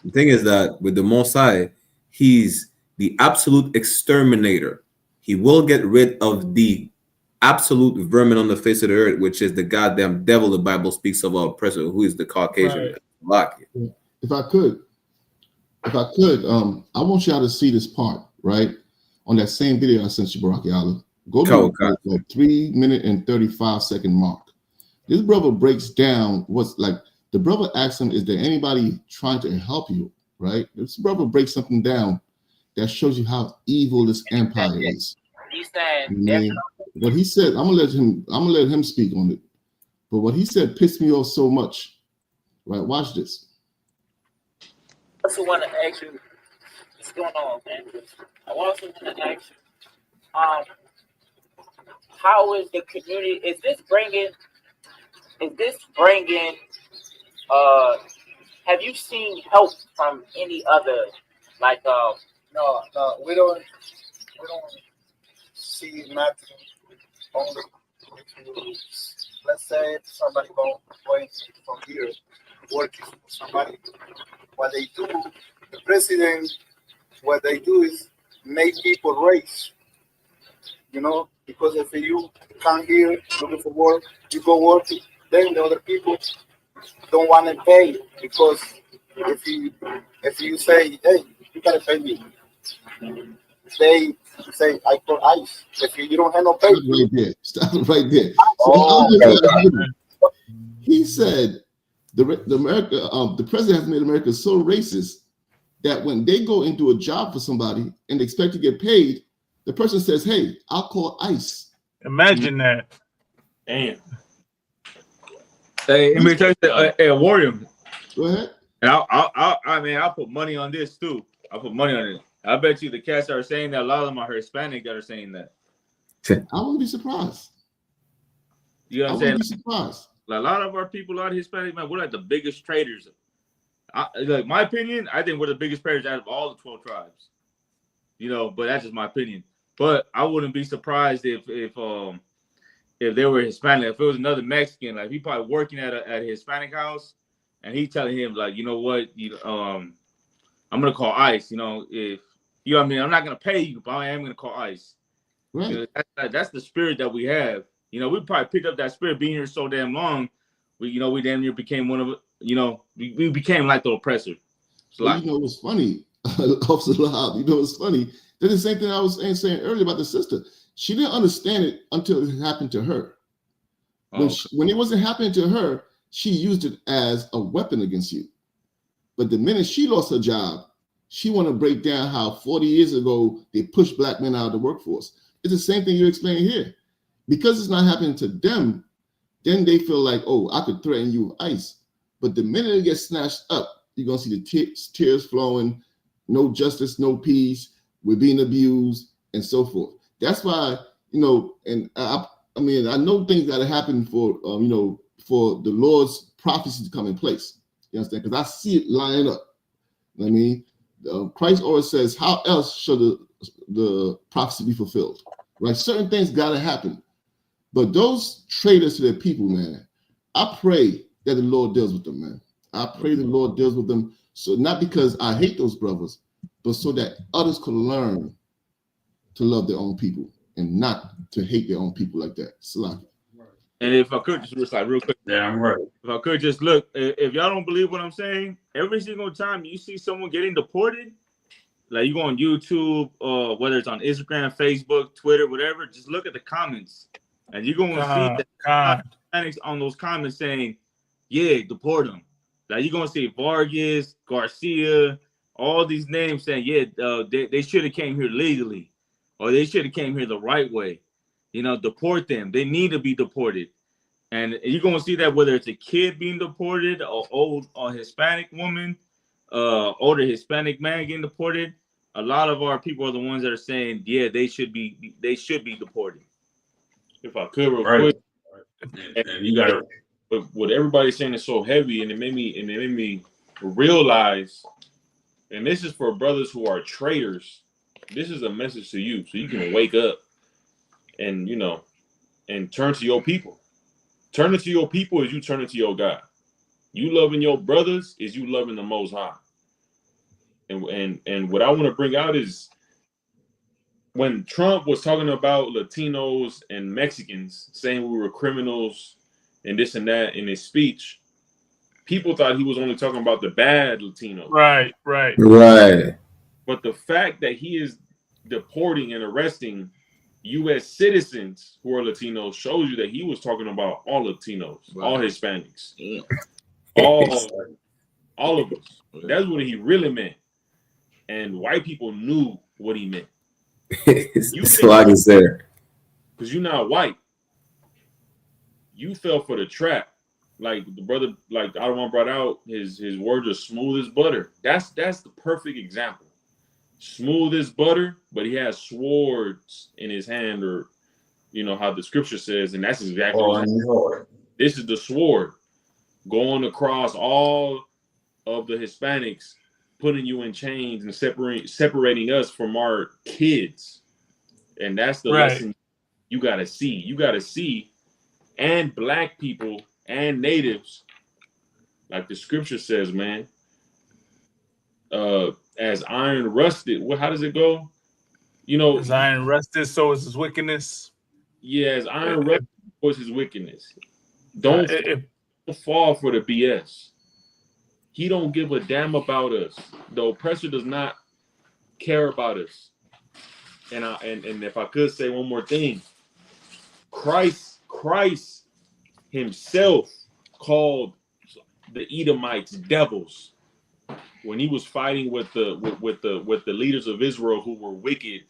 The thing is that with the Most High, he's the absolute exterminator. He will get rid of the absolute vermin on the face of the earth, which is the goddamn devil the Bible speaks of, our oppressor, who is the Caucasian. Right. If I could, I want y'all to see this part, right? On that same video I sent you, Barack Yala. Go to the 3 minute and 35-second mark. This brother breaks down what's like. The brother asks him, is there anybody trying to help you, right? This brother breaks something down that shows you how evil this empire is. He said, what he said, I'm gonna let him speak on it. But what he said pissed me off so much. Right, watch this. I also want to ask you, what's going on, man? I also want to ask you, how is the community? Is this bringing? Have you seen help from any other, like? No, we don't see nothing. Only if you, let's say somebody going from here working for somebody, what they do, the president, what they do is make people race. Because if you come here looking for work, you go work, then the other people don't want to pay, because if you say, hey, you gotta pay me, they say, I call ICE. If you don't have no pay, stop it right there. He said the president has made America so racist that when they go into a job for somebody and expect to get paid, the person says, hey, I'll call ICE. Imagine that. Damn. Hey, let me tell you, hey, Warrior. Go ahead. And I'll put money on this too. I'll put money on it. I bet you the cats are saying that. A lot of them are Hispanic that are saying that. I wouldn't be surprised. You know what I'm saying? Be surprised. Like, a lot of our people out of Hispanic, man, we're like the biggest traders. Like, my opinion, I think we're the biggest traders out of all the 12 tribes. But that's just my opinion. But I wouldn't be surprised if they were Hispanic. If it was another Mexican, like, he probably working at a Hispanic house, and he telling him, like, you know what, I'm gonna call ICE. If you know what I mean, I'm not gonna pay you, but I am gonna call ICE. Right. That's the spirit that we have. We probably picked up that spirit being here so damn long. We damn near became one of we became like the oppressor. Well, what's funny, Officer Lahab, what's funny? That's the same thing I was saying earlier about the sister. She didn't understand it until it happened to her. When it wasn't happening to her, she used it as a weapon against you. But the minute she lost her job, she want to break down how 40 years ago they pushed black men out of the workforce. It's the same thing you're explaining here. Because it's not happening to them, then they feel like, oh, I could threaten you with ICE. But the minute it gets snatched up, you're going to see the tears flowing, no justice, no peace, we're being abused, and so forth. That's why, and I mean, I know things got to happen for, for the Lord's prophecy to come in place. You understand? Because I see it lining up. I mean, Christ always says, how else should the prophecy be fulfilled? Right? Certain things got to happen. But those traitors to their people, man, I pray that the Lord deals with them, man. I pray the Lord deals with them. So not because I hate those brothers, but so that others could learn to love their own people and not to hate their own people like that. Salaki. And if I could just real quick, yeah, I'm right. If I could just look, if y'all don't believe what I'm saying, every single time you see someone getting deported, like you go on YouTube, whether it's on Instagram, Facebook, Twitter, whatever, just look at the comments, and you're gonna see that Hispanics on those comments saying, "Yeah, deport them." Like you're gonna see Vargas, Garcia, all these names saying, "Yeah, they should have came here legally, or they should have came here the right way." Deport them. They need to be deported. And you're gonna see that whether it's a kid being deported, or old or Hispanic woman, older Hispanic man getting deported. A lot of our people are the ones that are saying, yeah, they should be deported. If I could real quick. And you gotta, but what everybody's saying is so heavy, and it made me realize, and this is for brothers who are traitors. This is a message to you, so you can wake up and and turn to your people. Turning to your people is you turning to your God. You loving your brothers is you loving the Most High. And what I want to bring out is when Trump was talking about Latinos and Mexicans, saying we were criminals and this and that in his speech, people thought he was only talking about the bad Latinos. Right. But the fact that he is deporting and arresting U.S. citizens who are Latinos shows you that he was talking about all Latinos, all Hispanics, all of us. That's what he really meant. And white people knew what he meant. It's like it's there. Because you're not white. You fell for the trap. Like the brother, like Adawan brought out, his words are smooth as butter. That's the perfect example. Smooth as butter, but he has swords in his hand, or how the scripture says, and that's exactly what this is. The sword going across all of the Hispanics, putting you in chains and separating us from our kids. And that's the lesson you gotta see. And black people and natives, like the scripture says, man, as iron rusted, how does it go? As iron rusted, so is his wickedness. Yeah, as iron rusted, so is his wickedness. Don't fall for the BS. He don't give a damn about us. The oppressor does not care about us. And if I could say one more thing, Christ himself called the Edomites devils when he was fighting with the leaders of Israel who were wicked,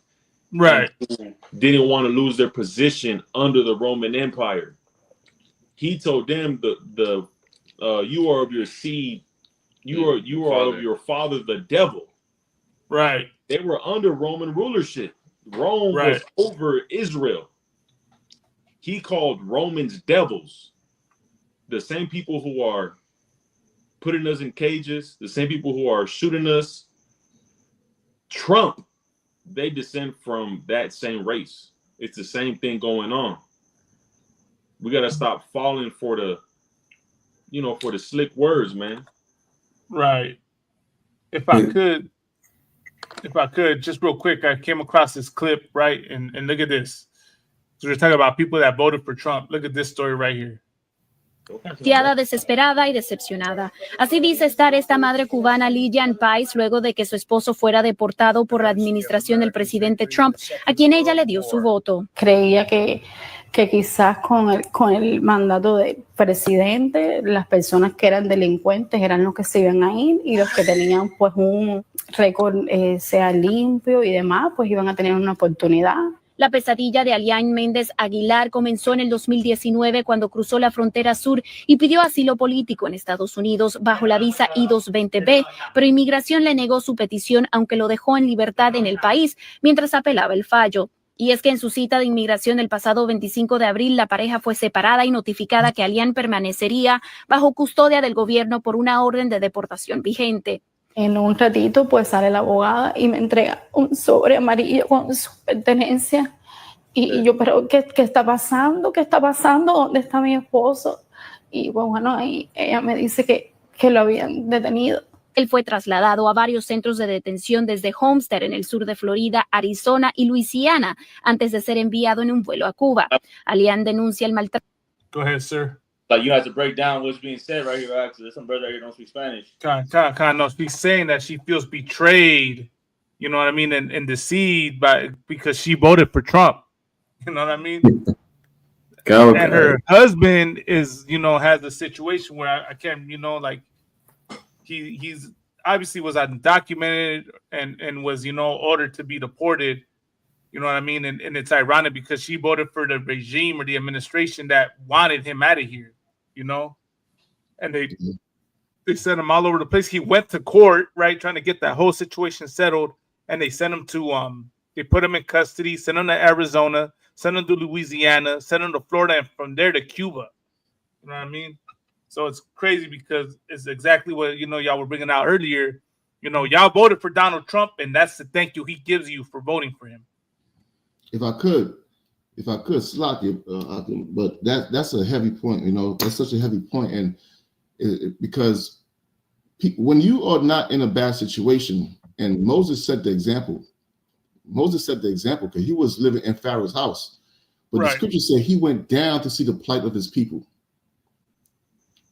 right? Who didn't want to lose their position under the Roman Empire. He told them the you are of your seed, you are of your father the devil. Right. They were under Roman rulership. Rome was over Israel. He called Romans devils. The same people who are putting us in cages, the same people who are shooting us. Trump, they descend from that same race. It's the same thing going on. We got to stop falling for the slick words, man. Right. If I could, just real quick, I came across this clip, right? And look at this. So we're talking about people that voted for Trump. Look at this story right here. Desesperada y decepcionada. Así dice estar esta madre cubana Lillian Pais luego de que su esposo fuera deportado por la administración del presidente Trump, a quien ella le dio su voto. Creía que quizás con el mandato del presidente, las personas que eran delincuentes eran los que se iban a ir, y los que tenían pues un récord sea limpio y demás, pues iban a tener una oportunidad. La pesadilla de Alian Méndez Aguilar comenzó en el 2019 cuando cruzó la frontera sur y pidió asilo político en Estados Unidos bajo la visa I-220B, pero inmigración le negó su petición aunque lo dejó en libertad en el país mientras apelaba el fallo. Y es que en su cita de inmigración el pasado 25 de abril, la pareja fue separada y notificada que Alian permanecería bajo custodia del gobierno por una orden de deportación vigente. En un ratito, pues sale la abogada y me entrega un sobre amarillo con su pertenencia. Y yo, pero ¿qué está pasando? ¿Qué está pasando? ¿Dónde está mi esposo? Y pues, bueno, ahí ella me dice que lo habían detenido. Él fue trasladado a varios centros de detención desde Homestead en el sur de Florida, Arizona y Luisiana antes de ser enviado en un vuelo a Cuba. Alian denuncia el maltrato. Go ahead, sir. Like, you have to break down what's being said right here, because there's some brothers out here don't speak Spanish. No, she's saying that she feels betrayed, you know what I mean, and deceived because she voted for Trump. You know what I mean? And her husband is, has a situation where I can't, like he's obviously was undocumented and was, ordered to be deported. You know what I mean? And it's ironic because she voted for the regime or the administration that wanted him out of here, and they sent him all over the place. He went to court, right, trying to get that whole situation settled, and they sent him to they put him in custody, sent him to Arizona, sent him to Louisiana, sent him to Florida, and from there to Cuba. You know what I mean? So it's crazy because it's exactly what y'all were bringing out earlier. Y'all voted for Donald Trump, and that's the thank you he gives you for voting for him. If I could, Slocky, but that's a heavy point. That's such a heavy point, and because when you are not in a bad situation, and Moses set the example. Moses set the example because he was living in Pharaoh's house, but the scripture said he went down to see the plight of his people.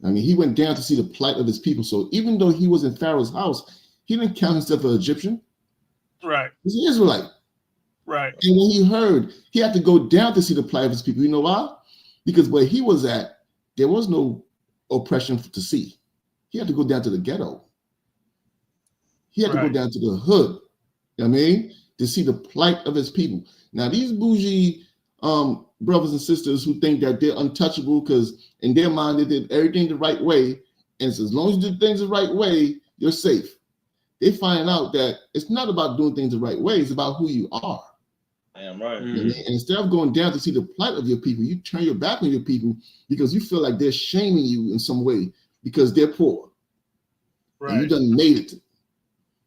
I mean, he went down to see the plight of his people. So even though he was in Pharaoh's house, he didn't count himself an Egyptian. Right. He's an Israelite. Right. And when he heard, he had to go down to see the plight of his people. You know why? Because where he was at, there was no oppression to see. He had to go down to the ghetto. He had to go down to the hood. You know what I mean? To see the plight of his people. Now, these bougie brothers and sisters who think that they're untouchable because in their mind they did everything the right way, and so as long as you do things the right way, you're safe. They find out that it's not about doing things the right way, it's about who you are. Damn right. Mm-hmm. And instead of going down to see the plight of your people, you turn your back on your people because you feel like they're shaming you in some way because they're poor. Right. And you done made it.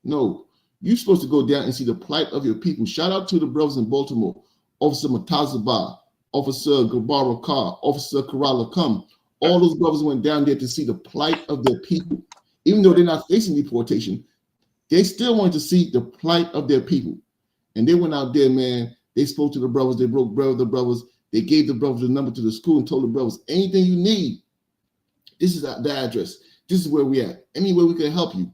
No, you're supposed to go down and see the plight of your people. Shout out to the brothers in Baltimore, Officer Matazaba, Officer Gabara Carr, Officer Karala Kum. All those brothers went down there to see the plight of their people. Even though they're not facing deportation, they still wanted to see the plight of their people. And they went out there, man. They spoke to the brothers. They broke bread with the brothers. They gave the brothers the number to the school and told the brothers, anything you need, this is the address. This is where we at. Anywhere we can help you.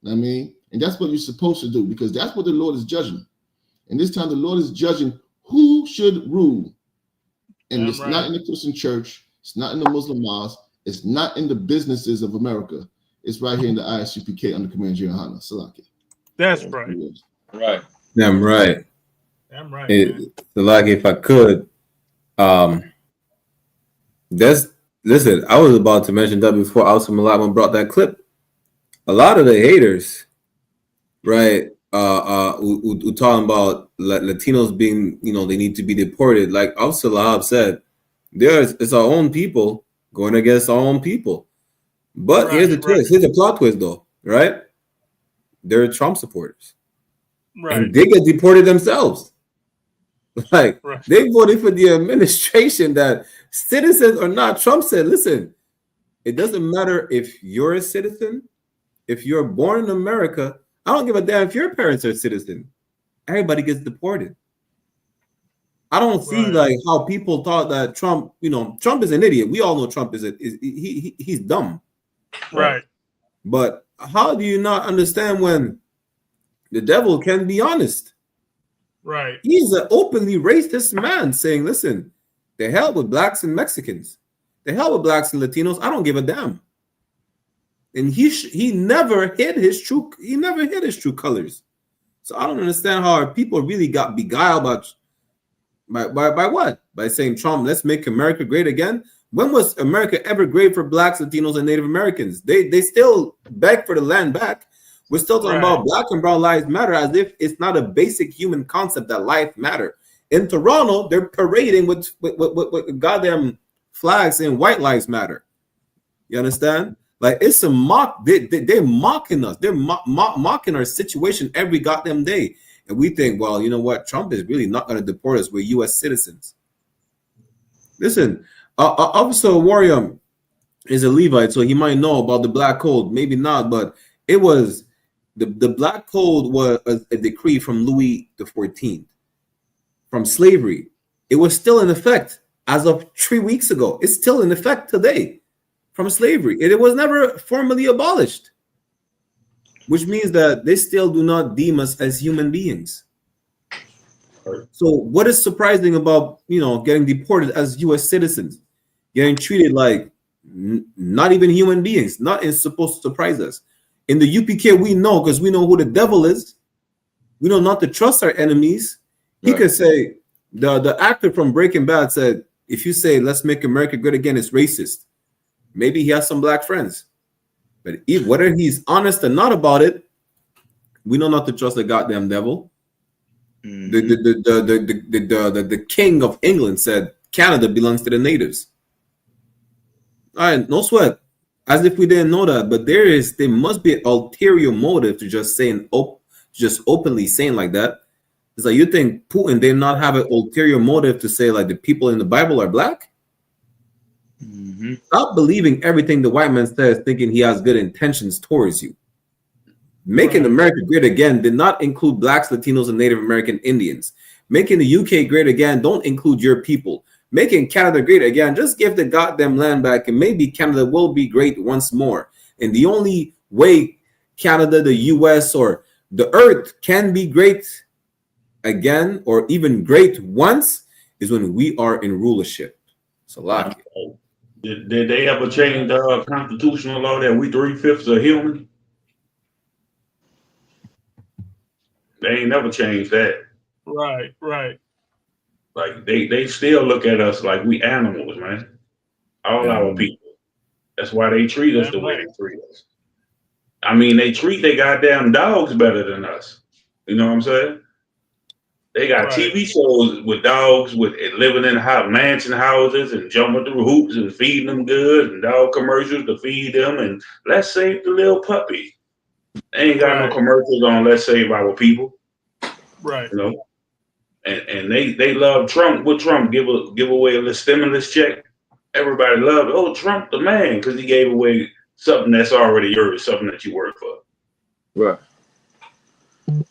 I mean, and that's what you're supposed to do because that's what the Lord is judging. And this time the Lord is judging who should rule. And it's not in the Christian church. It's not in the Muslim mosque. It's not in the businesses of America. It's right here in the ISUPK under Commander General Hana Salaki. That's right. Right. Damn right. Damn right. Salaki, if I could, listen, I was about to mention that before Alsa Malakman brought that clip. A lot of the haters, right, who talking about Latinos being, they need to be deported. Like Alsa Lahab said, it's our own people going against our own people. But here's the twist. Here's the plot twist, though, right? They're Trump supporters. Right. And they get deported themselves. Like, they voted for the administration that citizens or not. Trump said, listen, it doesn't matter if you're a citizen, if you're born in America, I don't give a damn if your parents are citizen. Everybody gets deported. I don't see like how people thought that Trump, Trump is an idiot. We all know Trump he's dumb. Right. But how do you not understand when the devil can be honest? Right. He's an openly racist man saying, listen, the hell with blacks and Mexicans. The hell with blacks and Latinos. I don't give a damn. And he never hid his true colors. So I don't understand how our people really got beguiled By what? By saying, Trump, let's make America great again. When was America ever great for blacks, Latinos, and Native Americans? They still beg for the land back. We're still talking about black and brown lives matter as if it's not a basic human concept that life matter. In Toronto, they're parading with goddamn flags saying white lives matter. You understand? Like, it's a mock. They're mocking us. They're mocking our situation every goddamn day. And we think, well, you know what? Trump is really not going to deport us. We're U.S. citizens. Listen, Officer Warrior is a Levite, so he might know about the Black Code. Maybe not, but it was the Black Code was a decree from Louis XIV from slavery. It was still in effect as of 3 weeks ago. It's still in effect today from slavery. It was never formally abolished, which means that they still do not deem us as human beings. So what is surprising about, getting deported as U.S. citizens, getting treated like not even human beings? Not is supposed to surprise us. In the UPK, we know, because we know who the devil is. We know not to trust our enemies. He could say, the actor from Breaking Bad said, if you say, let's make America great again, it's racist. Maybe he has some black friends. But whether he's honest or not about it, we know not to trust the goddamn devil. The king of England said Canada belongs to the natives. All right, no sweat. As if we didn't know that, but there must be an ulterior motive to just openly saying like that. It's like, you think Putin did not have an ulterior motive to say like the people in the Bible are black? Stop believing everything the white man says, thinking he has good intentions towards you. Making America great again did not include blacks, Latinos, and Native American Indians. Making the UK great again don't include your people. Making Canada great again, just give the goddamn land back and maybe Canada will be great once more. And the only way Canada, the US, or the earth can be great again, or even great once, is when we are in rulership. So, did they ever change the constitutional law that we 3/5 are human? They ain't never changed that. Right. Like they still look at us like we animals, man. All our people. That's why they treat us the way they treat us. I mean, they treat their goddamn dogs better than us. You know what I'm saying? They got TV shows with dogs living in mansion houses and jumping through hoops and feeding them good, and dog commercials to feed them, and let's save the little puppy. They ain't got no commercials on let's save our people. Right. And they love Trump. What Trump give away a little stimulus check? Everybody loved, Trump the man, because he gave away something that's already yours, something that you work for. Right.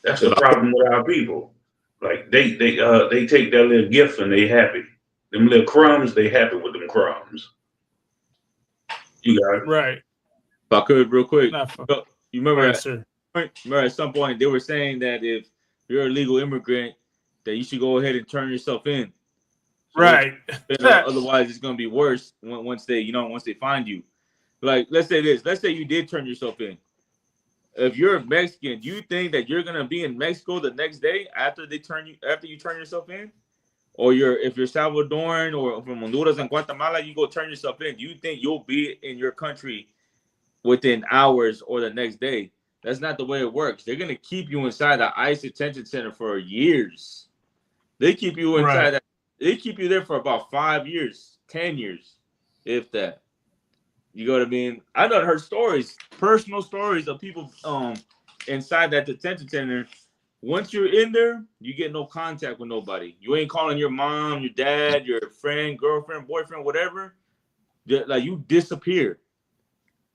That's the problem with our people. Like they take their little gift and they happy. Them little crumbs, they happy with them crumbs. You got it. Right. If I could, real quick, you remember, right, at some point they were saying that if you're a legal immigrant, that you should go ahead and turn yourself in. Right. Otherwise, it's gonna be worse once they find you. Like, let's say this. Let's say you did turn yourself in. If you're Mexican, do you think that you're gonna be in Mexico the next day after you turn yourself in? Or if you're Salvadoran or from Honduras and Guatemala, you go turn yourself in. Do you think you'll be in your country within hours or the next day? That's not the way it works. They're gonna keep you inside the ICE detention center for years. They keep you inside that. They keep you there for about 5 years, 10 years, if that. You know what I mean? I done heard personal stories of people inside that detention center. Once you're in there, you get no contact with nobody. You ain't calling your mom, your dad, your friend, girlfriend, boyfriend, whatever. Like, you disappear.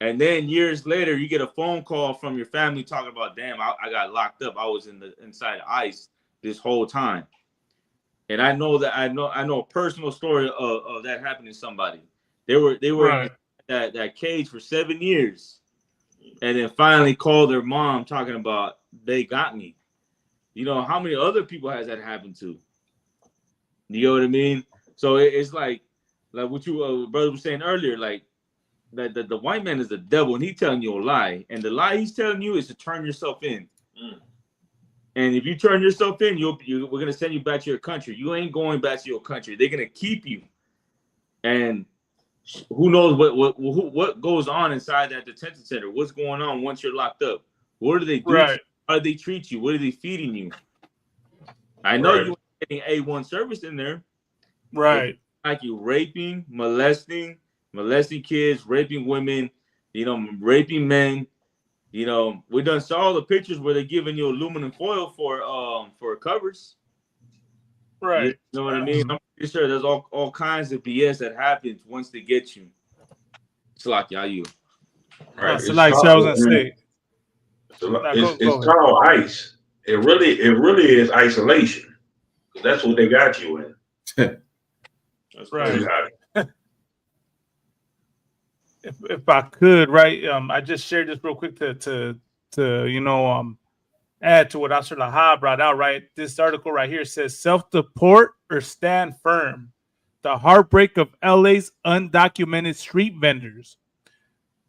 And then years later, you get a phone call from your family talking about, damn, I got locked up. I was inside ICE this whole time. And I know a personal story of that happening to somebody. They were in that cage for 7 years, and then finally called their mom talking about, they got me. You know, how many other people has that happened to? You know what I mean? So it's like what you brother was saying earlier, like that the white man is the devil and he's telling you a lie, and the lie he's telling you is to turn yourself in. And if you turn yourself in, we're gonna send you back to your country. You ain't going back to your country. They're gonna keep you. And who knows what goes on inside that detention center? What's going on once you're locked up? What do they do? Right. How do they treat you? What are they feeding you? I know you ain't getting A1 service in there. Right. Like you raping, molesting kids, raping women, raping men. We done saw the pictures where they're giving you aluminum foil for covers. Right. You know what I mean? I'm pretty sure there's all kinds of BS that happens once they get you. It's like you. Right. It's like I was gonna say. It's called ICE. It really is isolation. That's what they got you in. That's right. If I could, right? I just shared this real quick to add to what Asr Laha brought out, right? This article right here says self-deport or stand firm. The heartbreak of LA's undocumented street vendors.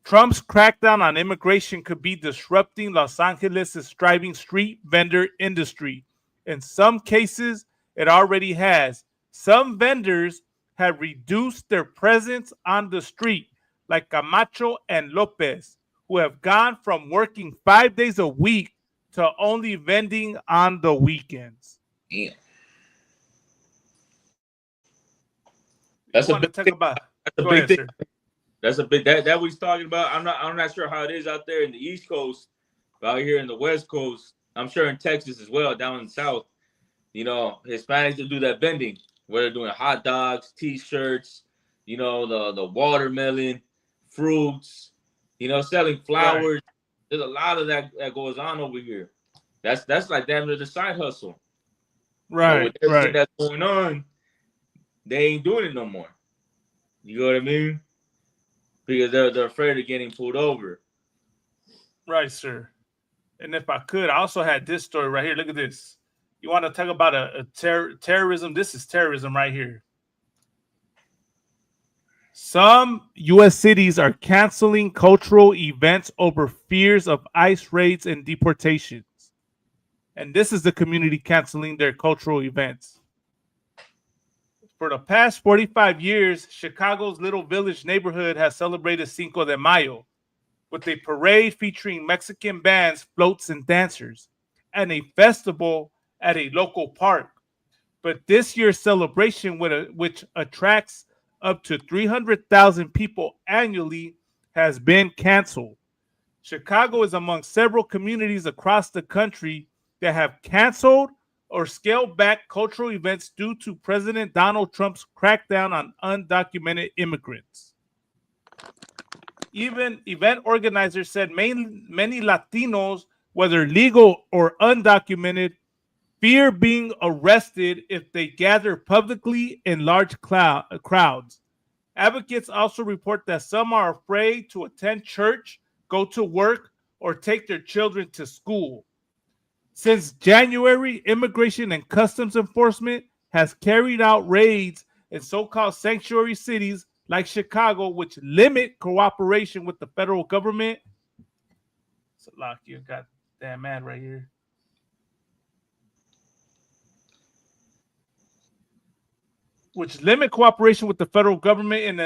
Trump's crackdown on immigration could be disrupting Los Angeles' thriving street vendor industry. In some cases, it already has. Some vendors have reduced their presence on the street, like Camacho and Lopez, who have gone from working 5 days a week to only vending on the weekends. Yeah. That's a big thing. That's a big that we're talking about. I'm not sure how it is out there in the East Coast, but out here in the West Coast, I'm sure in Texas as well, down in the South, Hispanics will do that vending where they're doing hot dogs, t-shirts, the watermelon, fruits, selling flowers. Right. There's a lot of that goes on over here. That's like damn near the side hustle. Right. With everything that's going on, they ain't doing it no more. You know what I mean? Because they're afraid of getting pulled over. Right, sir. And if I could, I also had this story right here. Look at this. You want to talk about terrorism? This is terrorism right here. Some U.S. cities are canceling cultural events over fears of ICE raids and deportations. And this is the community canceling their cultural events. For the past 45 years, Chicago's Little Village neighborhood has celebrated Cinco de Mayo with a parade featuring Mexican bands, floats, and dancers, and a festival at a local park. But this year's celebration, which attracts up to 300,000 people annually, has been canceled. Chicago is among several communities across the country that have canceled or scaled back cultural events due to President Donald Trump's crackdown on undocumented immigrants. Even event organizers said many Latinos, whether legal or undocumented, fear being arrested if they gather publicly in large crowds. Advocates also report that some are afraid to attend church, go to work, or take their children to school. Since January, Immigration and Customs Enforcement has carried out raids in so-called sanctuary cities like Chicago, which limit cooperation with the federal government. So, lock you got damn mad right here. Which limit cooperation with the federal government in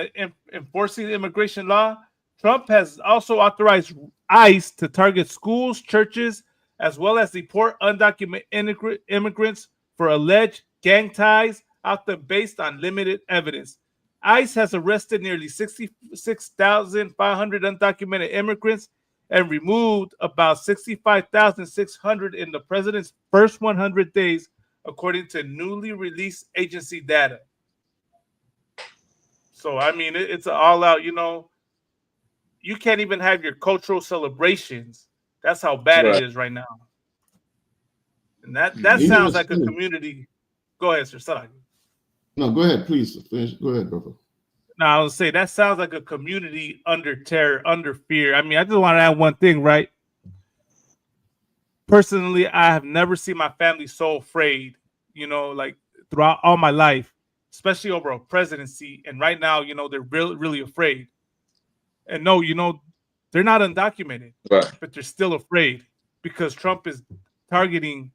enforcing immigration law. Trump has also authorized ICE to target schools, churches, as well as deport undocumented immigrants for alleged gang ties, often based on limited evidence. ICE has arrested nearly 66,500 undocumented immigrants and removed about 65,600 in the president's first 100 days, according to newly released agency data. So, I mean, it's an all-out, you can't even have your cultural celebrations. That's how bad it is right now. And that sounds like a community. Go ahead, sir. Sorry. No, go ahead, please. Finish. Go ahead, brother. No, I was saying that sounds like a community under terror, under fear. I mean, I just want to add one thing, right? Personally, I have never seen my family so afraid, like throughout all my life, especially over a presidency. And right now, they're really afraid. And no, they're not undocumented, right, but they're still afraid because Trump is targeting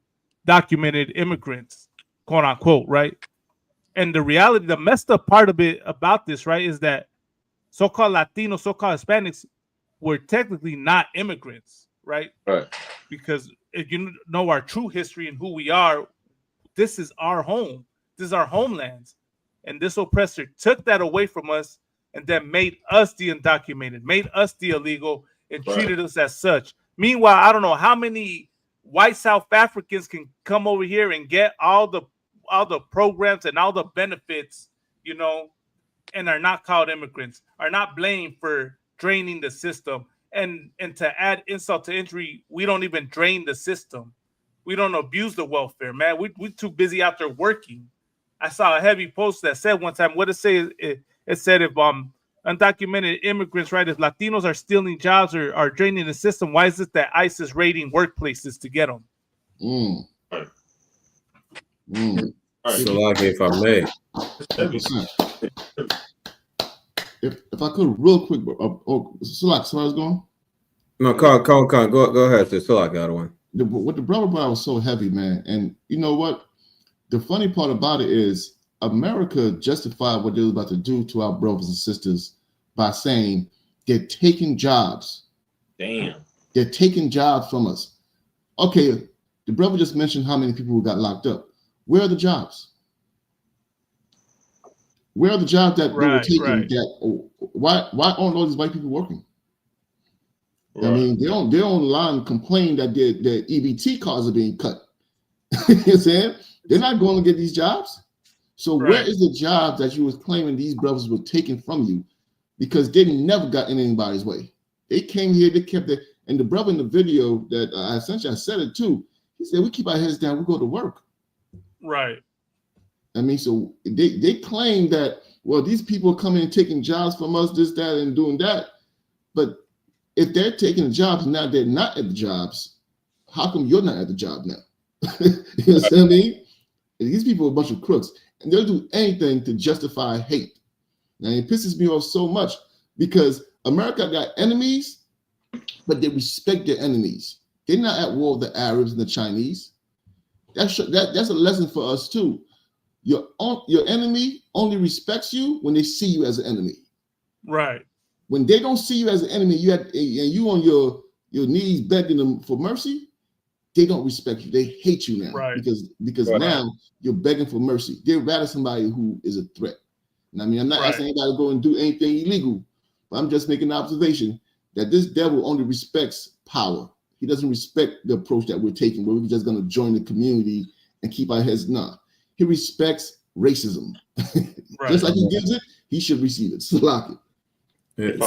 undocumented immigrants, quote unquote, right? And the reality, the messed up part of it about this, right, is that so-called Latinos, so-called Hispanics were technically not immigrants, right? Right. Because if you know our true history and who we are, this is our home. This is our homelands. And this oppressor took that away from us and then made us the undocumented, made us the illegal, and treated us as such. Meanwhile, I don't know how many white South Africans can come over here and get all the programs and all the benefits, you know, and are not called immigrants, are not blamed for draining the system. And to add insult to injury, we don't even drain the system. We don't abuse the welfare, man. We're too busy out there working. I saw a heavy post that said one time, what it say? It said if undocumented immigrants, right, if Latinos are stealing jobs or are draining the system, why is it that ICE is raiding workplaces to get them? So, like, if I may, if I could, real quick, Sulak, somebody's going? No, go ahead, Sulak, got one. What the brother brought was so heavy, man. And you know what? The funny part about it is America justified what they were about to do to our brothers and sisters by saying they're taking jobs. Damn. They're taking jobs from us. Okay, the brother just mentioned how many people got locked up. Where are the jobs? Where are the jobs that they were taking? That why aren't all these white people working? I mean, they don't line complain that their EBT cards are being cut. You know what I'm saying? They're not going to get these jobs. So where is the job that you was claiming these brothers were taking from you? Because they never got in anybody's way. They came here, they kept it. And the brother in the video that I said it too. He said, we keep our heads down, we go to work. Right. I mean, so they claim that, well, these people are coming and taking jobs from us, this, that, and doing that. But if they're taking the jobs and now they're not at the jobs, how come you're not at the job now? You know what I mean? And these people are a bunch of crooks, and they'll do anything to justify hate. Now, it pisses me off so much because America got enemies, but they respect their enemies. They're not at war with the Arabs and the Chinese. That's a lesson for us too. Your enemy only respects you when they see you as an enemy. Right. When they don't see you as an enemy, and you on your knees begging them for mercy, they don't respect you. They hate you now because now you're begging for mercy. They'd rather somebody who is a threat. And I mean, I'm not asking anybody to go and do anything illegal, but I'm just making an observation that this devil only respects power. He doesn't respect the approach that we're taking, where we're just going to join the community and keep our heads. Nah, he respects racism. Just like he gives it, he should receive it. Salaki.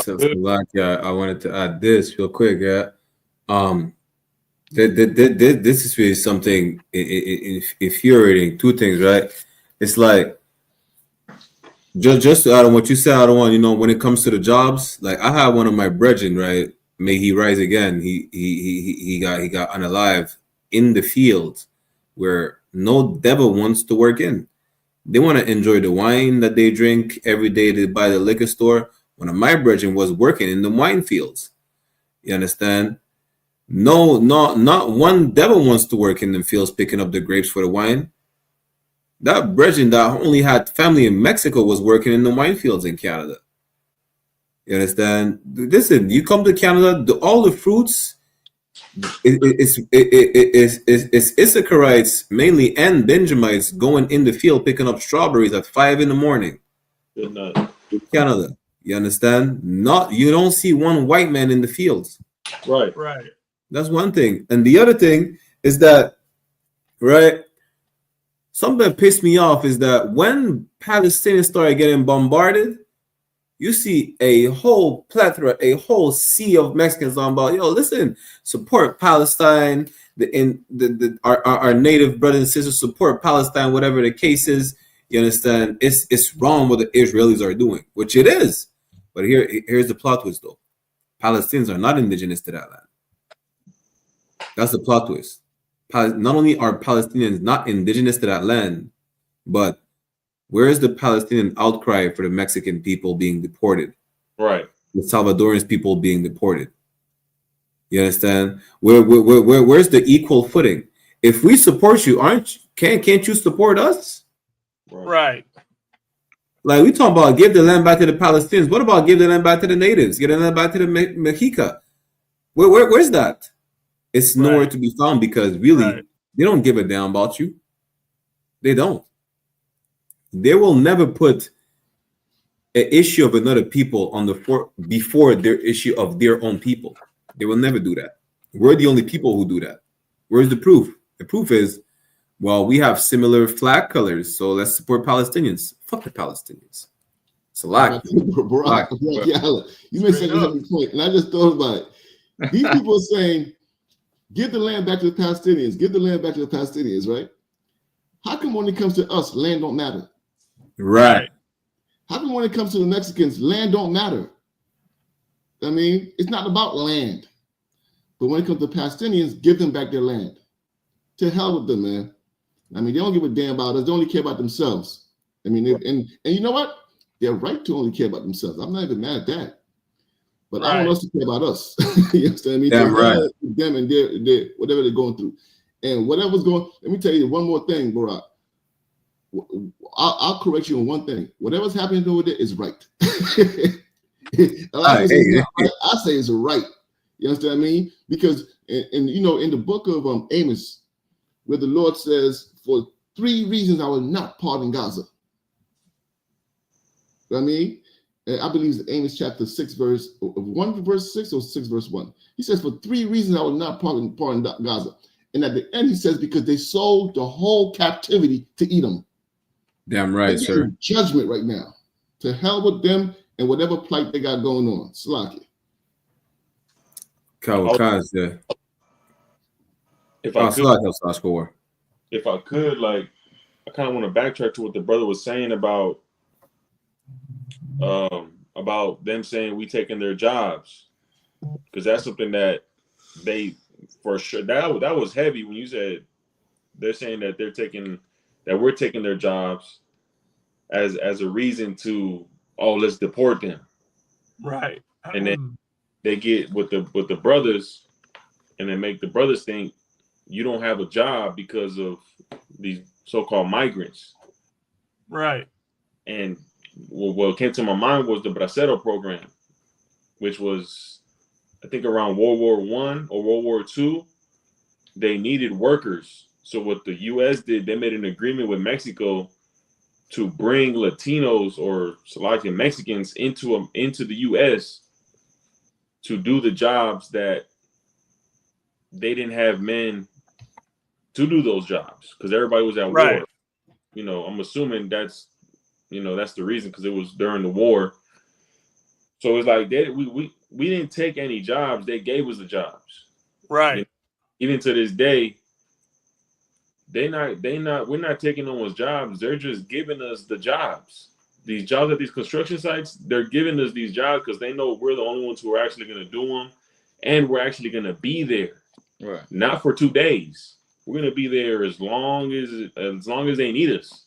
So I wanted to add this real quick. This is really something infuriating. Two things, right? It's like just to add on what you said, I don't want, when it comes to the jobs, like I had one of my brethren, right? May he rise again. He got unalive in the field where no devil wants to work in. They want to enjoy the wine that they drink every day. They buy the liquor store. One of my brethren was working in the wine fields. You understand? No, not one devil wants to work in the fields picking up the grapes for the wine. That brethren that only had family in Mexico was working in the wine fields in Canada. You understand? Listen, you come to Canada, all the fruits, it's Issacharites mainly and Benjamites going in the field picking up strawberries at 5 a.m. Good night. Canada. You understand? You don't see one white man in the fields. Right. That's one thing. And the other thing is that, right, something that pissed me off is that when Palestinians started getting bombarded, you see a whole plethora, a whole sea of Mexicans on about, listen, support Palestine, our native brothers and sisters support Palestine, whatever the case is. You understand? It's wrong what the Israelis are doing, which it is. But here's the plot twist, though. Palestinians are not indigenous to that land. That's the plot twist. Not only are Palestinians not indigenous to that land, but where is the Palestinian outcry for the Mexican people being deported? Right. The Salvadorian people being deported. You understand? Where's the equal footing? If we support you, can't you support us? Right. Like we talking about give the land back to the Palestinians. What about give the land back to the natives? Give the land back to the Mexica? Where's that? It's nowhere to be found because really they don't give a damn about you. They don't. They will never put an issue of another people on before their issue of their own people. They will never do that. We're the only people who do that. Where's the proof? The proof is, well, we have similar flag colors, so let's support Palestinians. Fuck the Palestinians. Barack, you made such a heavy point, and I just thought about it. These people are saying, give the land back to the Palestinians, give the land back to the Palestinians, right? How come when it comes to us, land don't matter? Right. How come when it comes to the Mexicans, land don't matter? I mean, it's not about land. But when it comes to Palestinians, give them back their land. To hell with them, man. I mean, they don't give a damn about us. They only care about themselves. I mean, and you know what? They're right to only care about themselves. I'm not even mad at that. But I want us to care about us. You understand me? Damn right. Them and their whatever they're going through. And whatever's going, let me tell you one more thing, Barack. I'll correct you on one thing. Whatever's happening over there is right. I say it's right. You understand what I mean? Because in the book of Amos, where the Lord says, for 3 reasons I will not pardon Gaza. You know what I mean? And I believe it's Amos chapter 6, verse 1 verse 6 or 6 verse 1. He says, for 3 reasons I will not pardon Gaza. And at the end, he says, because they sold the whole captivity to Edom. Damn right, sir. Judgment right now. To hell with them and whatever plight they got going on. Slaki. Kamikaze. If I could, like, I kind of want to backtrack to what the brother was saying about them saying we taking their jobs, because that's something that they for sure that was heavy when you said they're saying that we're taking their jobs as a reason to let's deport them, right? And then they get with the brothers, and they make the brothers think you don't have a job because of these so-called migrants, right? And what came to my mind was the Bracero program, which was, I think, around World War I or World War II. They needed workers. So what the U.S. did, they made an agreement with Mexico to bring Latinos or Slovakian Mexicans into the U.S. to do the jobs that they didn't have men to do those jobs because everybody was at war. You know, I'm assuming that's the reason, because it was during the war. So it's like we didn't take any jobs; they gave us the jobs. Right. You know, even to this day, we're not taking on those jobs. They're just giving us the jobs. These jobs at these construction sites, they're giving us these jobs because they know we're the only ones who are actually going to do them, and we're actually going to be there. Right. Not for 2 days. We're going to be there as long as they need us.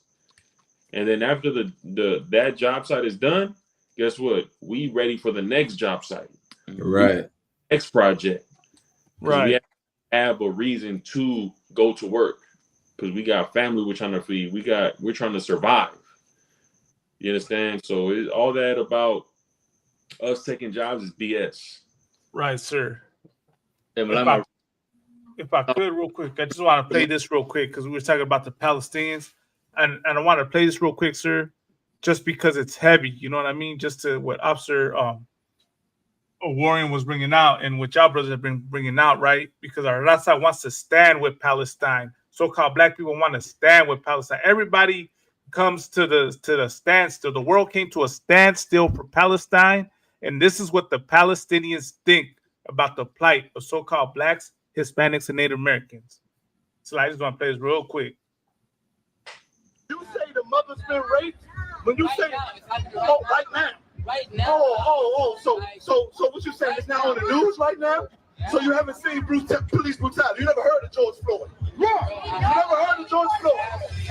And then after that job site is done, guess what? We ready for the next job site. Right. Next project. Right. We have a reason to go to work because we got family we're trying to feed. We're trying to survive. You understand? So all that about us taking jobs is BS. Right, sir. Yeah, if I could, real quick, I just want to play this real quick because we were talking about the Palestinians, and I want to play this real quick, sir, just because it's heavy. You know what I mean? Just to what Officer Warren was bringing out, and what y'all brothers have been bringing out, right? Because our Raza wants to stand with Palestine. So-called Black people want to stand with Palestine. Everybody comes to the standstill. The world came to a standstill for Palestine, and this is what the Palestinians think about the plight of so-called Blacks, Hispanics, and Native Americans. So I just want to play this real quick. You say the mother's been raped when you say, oh, right now. Right now. So what you saying? It's now on the news right now? So you haven't seen police brutality? You never heard of George Floyd? Yeah. You never heard of George Floyd?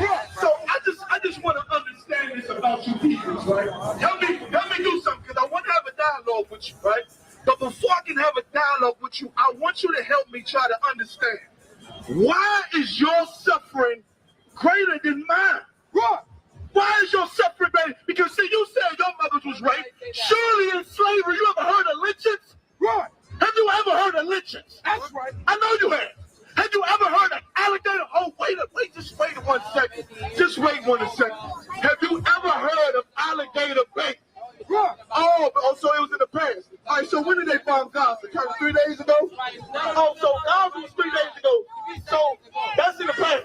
Yeah. So I just want to understand this about you people, right? Help me do something, because I want to have a dialogue with you, right? But before I can have a dialogue with you, I want you to help me try to understand. Why is your suffering greater than mine? Right. Why is your suffering greater? Because see, you said your mother was raped. Surely in slavery, you ever heard of lynchings? Right. Have you ever heard of lynchings? That's right. I know you have. Have you ever heard of alligator? Oh, wait, just wait 1 second. Just wait 1 second. Have you ever heard of alligator bait? Right. Oh, so it was in the past. All right, so when did they find Gaza? Kind of 3 days ago? Oh, so Gaza was 3 days ago. So that's in the past.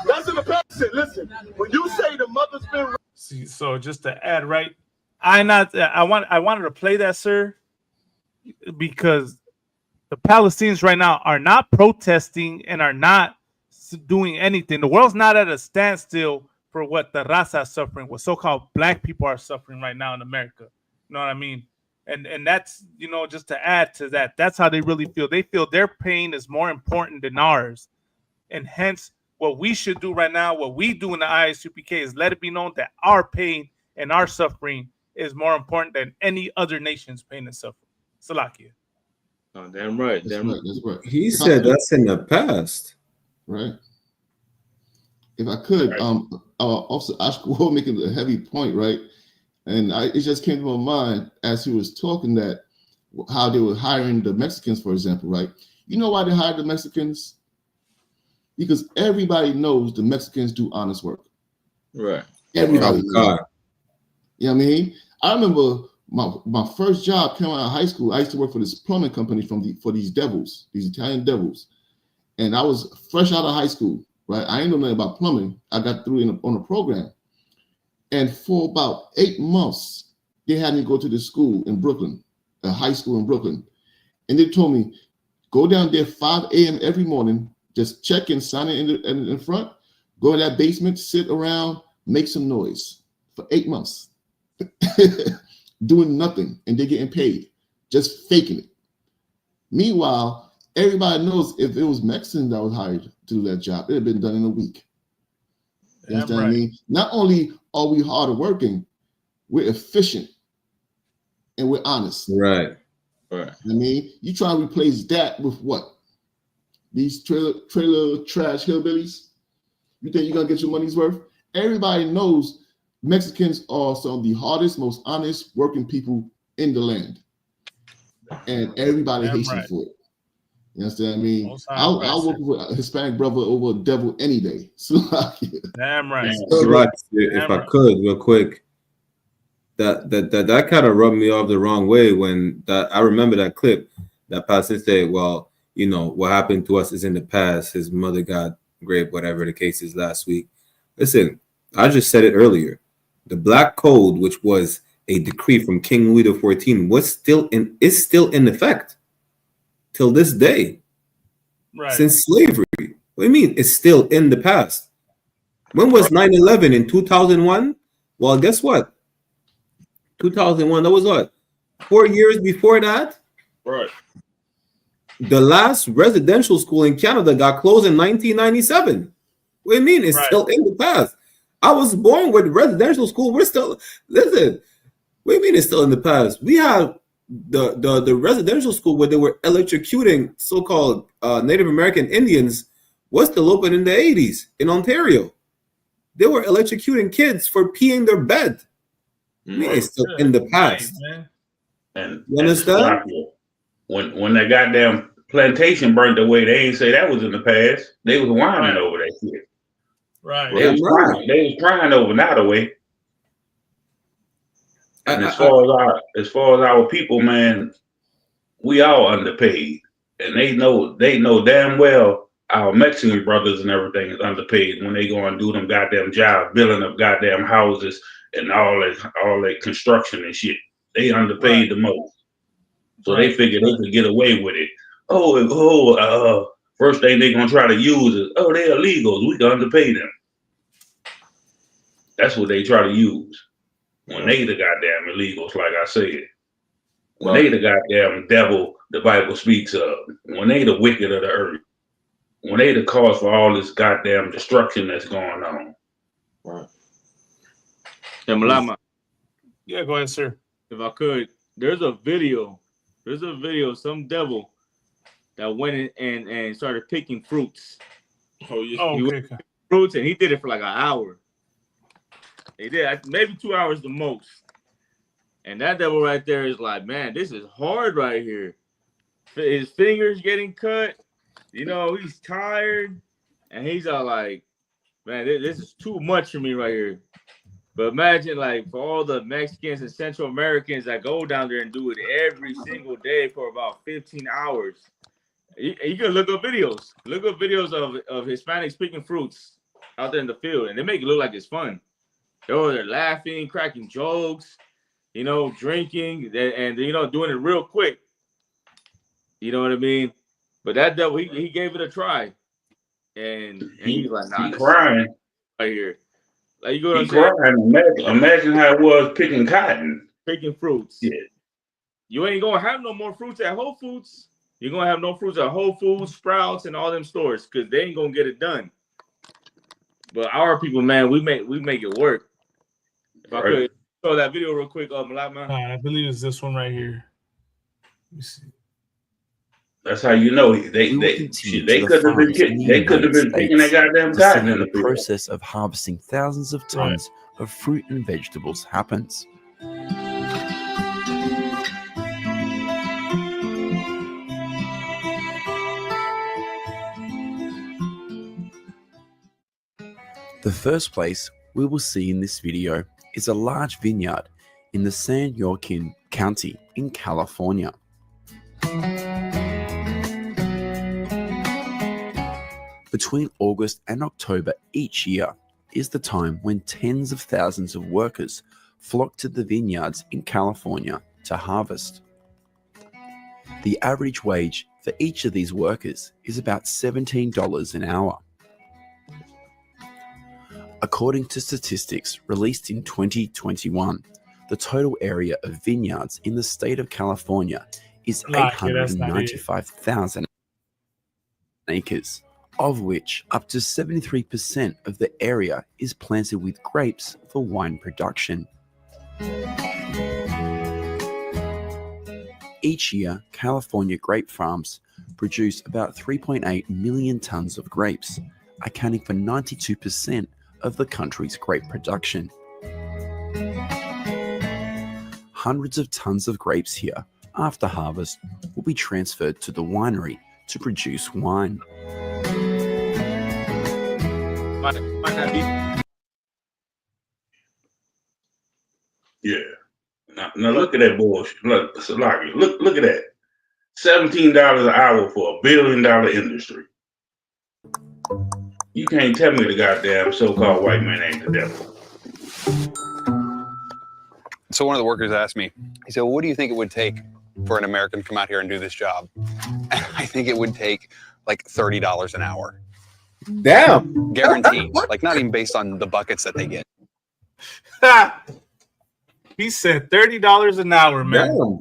That's in the past. Listen, when you say the mother's been raped. See, so just to add, right? I wanted to play that, sir, because the Palestinians right now are not protesting and are not doing anything. The world's not at a standstill for what the raza is suffering, what so-called black people are suffering right now in America. You know what I mean? And that's, you know, just to add to that, that's how they really feel. They feel their pain is more important than ours. And hence, what we should do right now, what we do in the ISUPK is let it be known that our pain and our suffering is more important than any other nation's pain and suffering. Salakia. Oh, damn right. That's right. That's right. He said that's in the past. Right. If I could, Officer Ashko making a heavy point, right? And it just came to my mind as he was talking that how they were hiring the Mexicans, for example, right? You know why they hired the Mexicans? Because everybody knows the Mexicans do honest work. Right. Everybody. Oh, God. You know what I mean? I remember my first job coming out of high school. I used to work for this plumbing company for these devils, these Italian devils. And I was fresh out of high school, right? I ain't know nothing about plumbing. I got through on a program. And for about 8 months, they had me go to the school in Brooklyn, a high school in Brooklyn. And they told me, go down there 5 a.m. every morning, just check in, sign in front, go in that basement, sit around, make some noise for 8 months. Doing nothing, and they're getting paid, just faking it. Meanwhile, everybody knows if it was Mexicans that was hired to do that job, it had been done in a week. You understand what I mean? Not only are we harder working, we're efficient and we're honest. Right. I mean, you try to replace that with what? These trailer trash hillbillies? You think you're gonna get your money's worth? Everybody knows Mexicans are some of the hardest, most honest working people in the land. And everybody hates you for it. You understand what I mean? I'll work with a Hispanic brother over a devil any day. So, damn right. If I could, real quick, that kind of rubbed me off the wrong way when I remember that clip that Pastor said, well, you know, what happened to us is in the past. His mother got raped, whatever the case is last week. Listen, I just said it earlier. The Black Code, which was a decree from King Louis XIV, is still in effect till this day. Right. Since slavery. What do you mean? It's still in the past. When was 9/11 in 2001? Well, guess what? 2001. That was what? 4 years before that. Right. The last residential school in Canada got closed in 1997. What do you mean? It's still in the past. I was born with residential school. We're still, listen, what do you mean it's still in the past? We have the residential school where they were electrocuting so-called Native American Indians was still open in the 80s in Ontario. They were electrocuting kids for peeing their bed. I mean, it's still in the past. And you understand? When that goddamn plantation burned away, they ain't say that was in the past. They was whining over that shit. Right. They was crying over that away. And as far as our people, man, we all underpaid. And they know damn well our Mexican brothers and everything is underpaid when they go and do them goddamn jobs, building up goddamn houses and all that construction and shit. They underpaid the most. So they figured they could get away with it. First thing they gonna try to use is, they're illegals. We can underpay them. That's what they try to use. When they the goddamn illegals, like I said. When they the goddamn devil the Bible speaks of. When they the wicked of the earth. When they the cause for all this goddamn destruction that's going on. Right. And Malama. Yeah, go ahead, sir. If I could, there's a video. Some devil that went in and started picking fruits. Oh, He okay. went fruits, and he did it for like an hour. He did maybe 2 hours the most. And that devil right there is like, man, this is hard right here. His fingers getting cut. You know, he's tired. And he's all like, man, this is too much for me right here. But imagine, like, for all the Mexicans and Central Americans that go down there and do it every single day for about 15 hours. You can look up videos. Look up videos of Hispanics picking fruits out there in the field. And they make it look like it's fun. They're over there laughing, cracking jokes, you know, drinking, and you know, doing it real quick. You know what I mean? But that devil, he gave it a try. And he's like, nah, he crying right here. Like, you go what he I'm saying? crying. Imagine how it was picking cotton. Picking fruits. Yeah. You ain't gonna have no more fruits at Whole Foods. You're gonna have no fruits at Whole Foods, Sprouts, and all them stores because they ain't gonna get it done. But our people, man, we make it work. If I could show that video real quick, Malak. I believe it's this one right here. Let me see. That's how you know they could have been picking that goddamn cotton in the field. process of harvesting thousands of tons of fruit and vegetables happens. The first place we will see in this video is a large vineyard in the San Joaquin County in California. Between August and October each year is the time when tens of thousands of workers flock to the vineyards in California to harvest. The average wage for each of these workers is about $17 an hour. According to statistics released in 2021, the total area of vineyards in the state of California is 895,000 acres, of which up to 73% of the area is planted with grapes for wine production. Each year, California grape farms produce about 3.8 million tons of grapes, accounting for 92% of the country's grape production. Hundreds of tons of grapes here, after harvest, will be transferred to the winery to produce wine. Yeah. Now look at that bullshit. Look at that. $17 an hour for $1 billion industry. You can't tell me the goddamn so-called white man ain't the devil. So one of the workers asked me, he said, well, what do you think it would take for an American to come out here and do this job? And I think it would take like $30 an hour. Damn. Guaranteed. Like not even based on the buckets that they get. He said $30 an hour, man. Damn.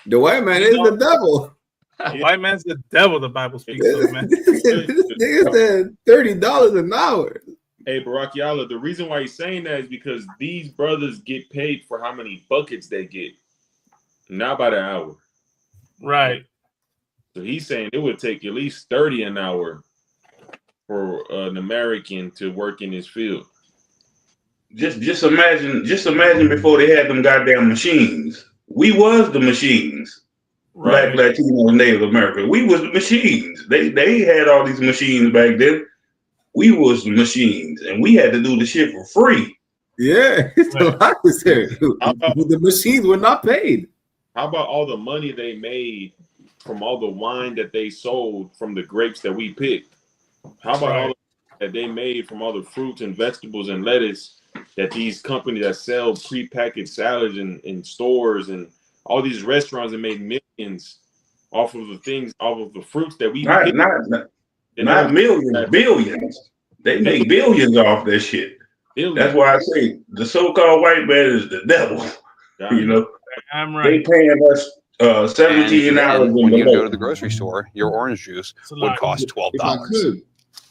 The white man is the devil. White man's the devil, the Bible speaks of, man. Nigga said $30 an hour. Hey, Barack Yala, the reason why he's saying that is because these brothers get paid for how many buckets they get, not by the hour. Right. So he's saying it would take at least 30 an hour for an American to work in this field. Just imagine before they had them goddamn machines. We was the machines. Right. Black, Latino, and Native American. We was the machines. They had all these machines back then. We was the machines, and we had to do the shit for free. Yeah, the machines were not paid. How about all the money they made from all the wine that they sold from the grapes that we picked? How about all that they made from all the fruits and vegetables and lettuce that these companies that sell prepackaged salads in stores and all these restaurants that made millions off of the things, off of the fruits that we picked. Not millions, billions. They make billions off that shit. Billions. That's why I say the so-called white man is the devil. You know, I'm right. They paying us $17 when you go to the grocery store, your orange juice would cost $12.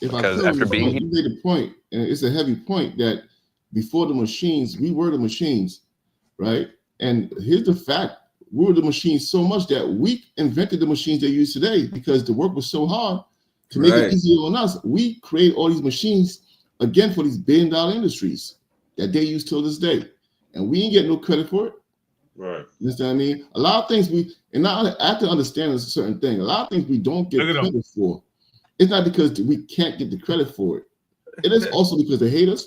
If I could, after being you made a point, and it's a heavy point, that before the machines, we were the machines, right? And here's the fact: ruled the machines so much that we invented the machines they use today because the work was so hard to make it easier on us. We create all these machines again for these billion-dollar industries that they use till this day, and we ain't get no credit for it. Right. You understand what I mean? A lot of things now I have to understand a certain thing. A lot of things we don't get credit for. It's not because we can't get the credit for it. It is also because they hate us,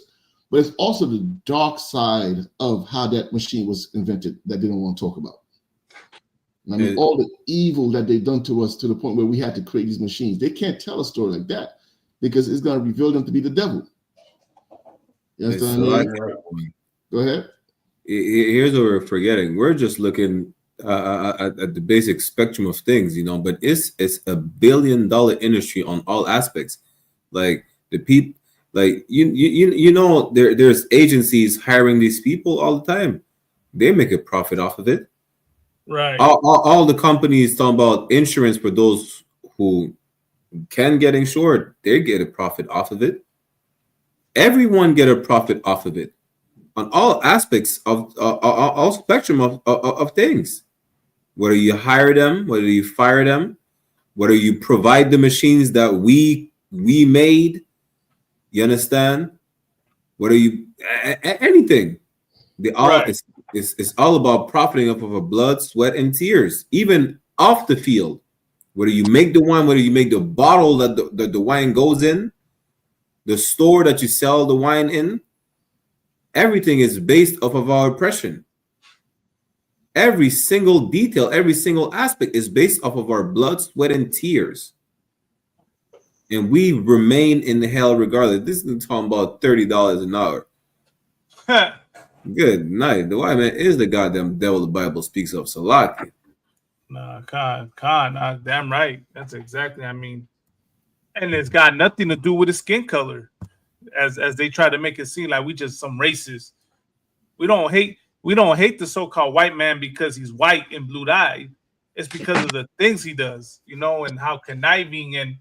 but it's also the dark side of how that machine was invented that they don't want to talk about. I mean, all the evil that they've done to us to the point where we had to create these machines. They can't tell a story like that because it's going to reveal them to be the devil. You understand what I mean? Go ahead. Here's what we're forgetting. We're just looking at the basic spectrum of things, but it's a $1 billion industry on all aspects. Like the people, like there's agencies hiring these people all the time. They make a profit off of it. Right. All the companies talking about insurance for those who can get insured, they get a profit off of it. Everyone get a profit off of it on all aspects of all spectrum of things. Whether you hire them, whether you fire them, whether you provide the machines that we made, you understand? Whether you anything, it's all about profiting off of our blood, sweat, and tears, even off the field. Whether you make the wine, whether you make the bottle that the wine goes in, the store that you sell the wine in, everything is based off of our oppression. Every single detail, every single aspect is based off of our blood, sweat, and tears. And we remain in the hell regardless. This is talking about $30 an hour. Good night. The white man is the goddamn devil the Bible speaks of. Salaki. Nah, Khan, damn right. That's exactly. I mean, and it's got nothing to do with his skin color, as they try to make it seem like we just some racist. We don't hate the so-called white man because he's white and blue-eyed. It's because of the things he does, and how conniving and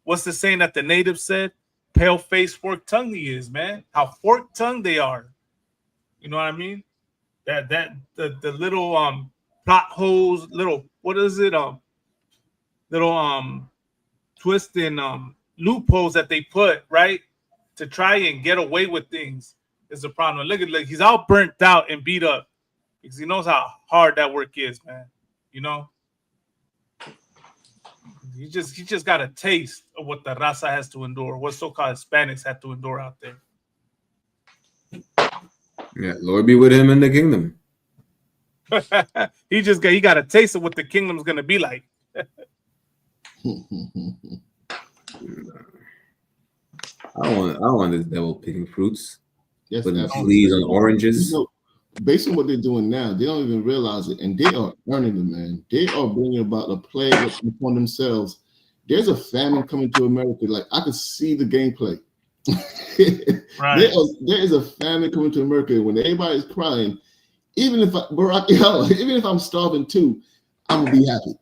what's the saying that the natives said? Pale-faced, fork-tongued he is, man. How fork-tongued they are. You know what I mean? That the little plot holes, little what is it? Little twist and loopholes that they put right to try and get away with things is the problem. Look, he's all burnt out and beat up because he knows how hard that work is, man. He just got a taste of what the raza has to endure, what so-called Hispanics have to endure out there. Yeah, Lord be with him in the kingdom. he got a taste of what the kingdom's gonna be like. I don't want this devil picking fruits. Yes, putting fleas on oranges. Based on what they're doing now, they don't even realize it, and they are earning them, man. They are bringing about a plague upon themselves. There's a famine coming to America. Like I could see the gameplay. Right. There is a famine coming to America when everybody's crying. Even if I'm starving too, I'm gonna be happy.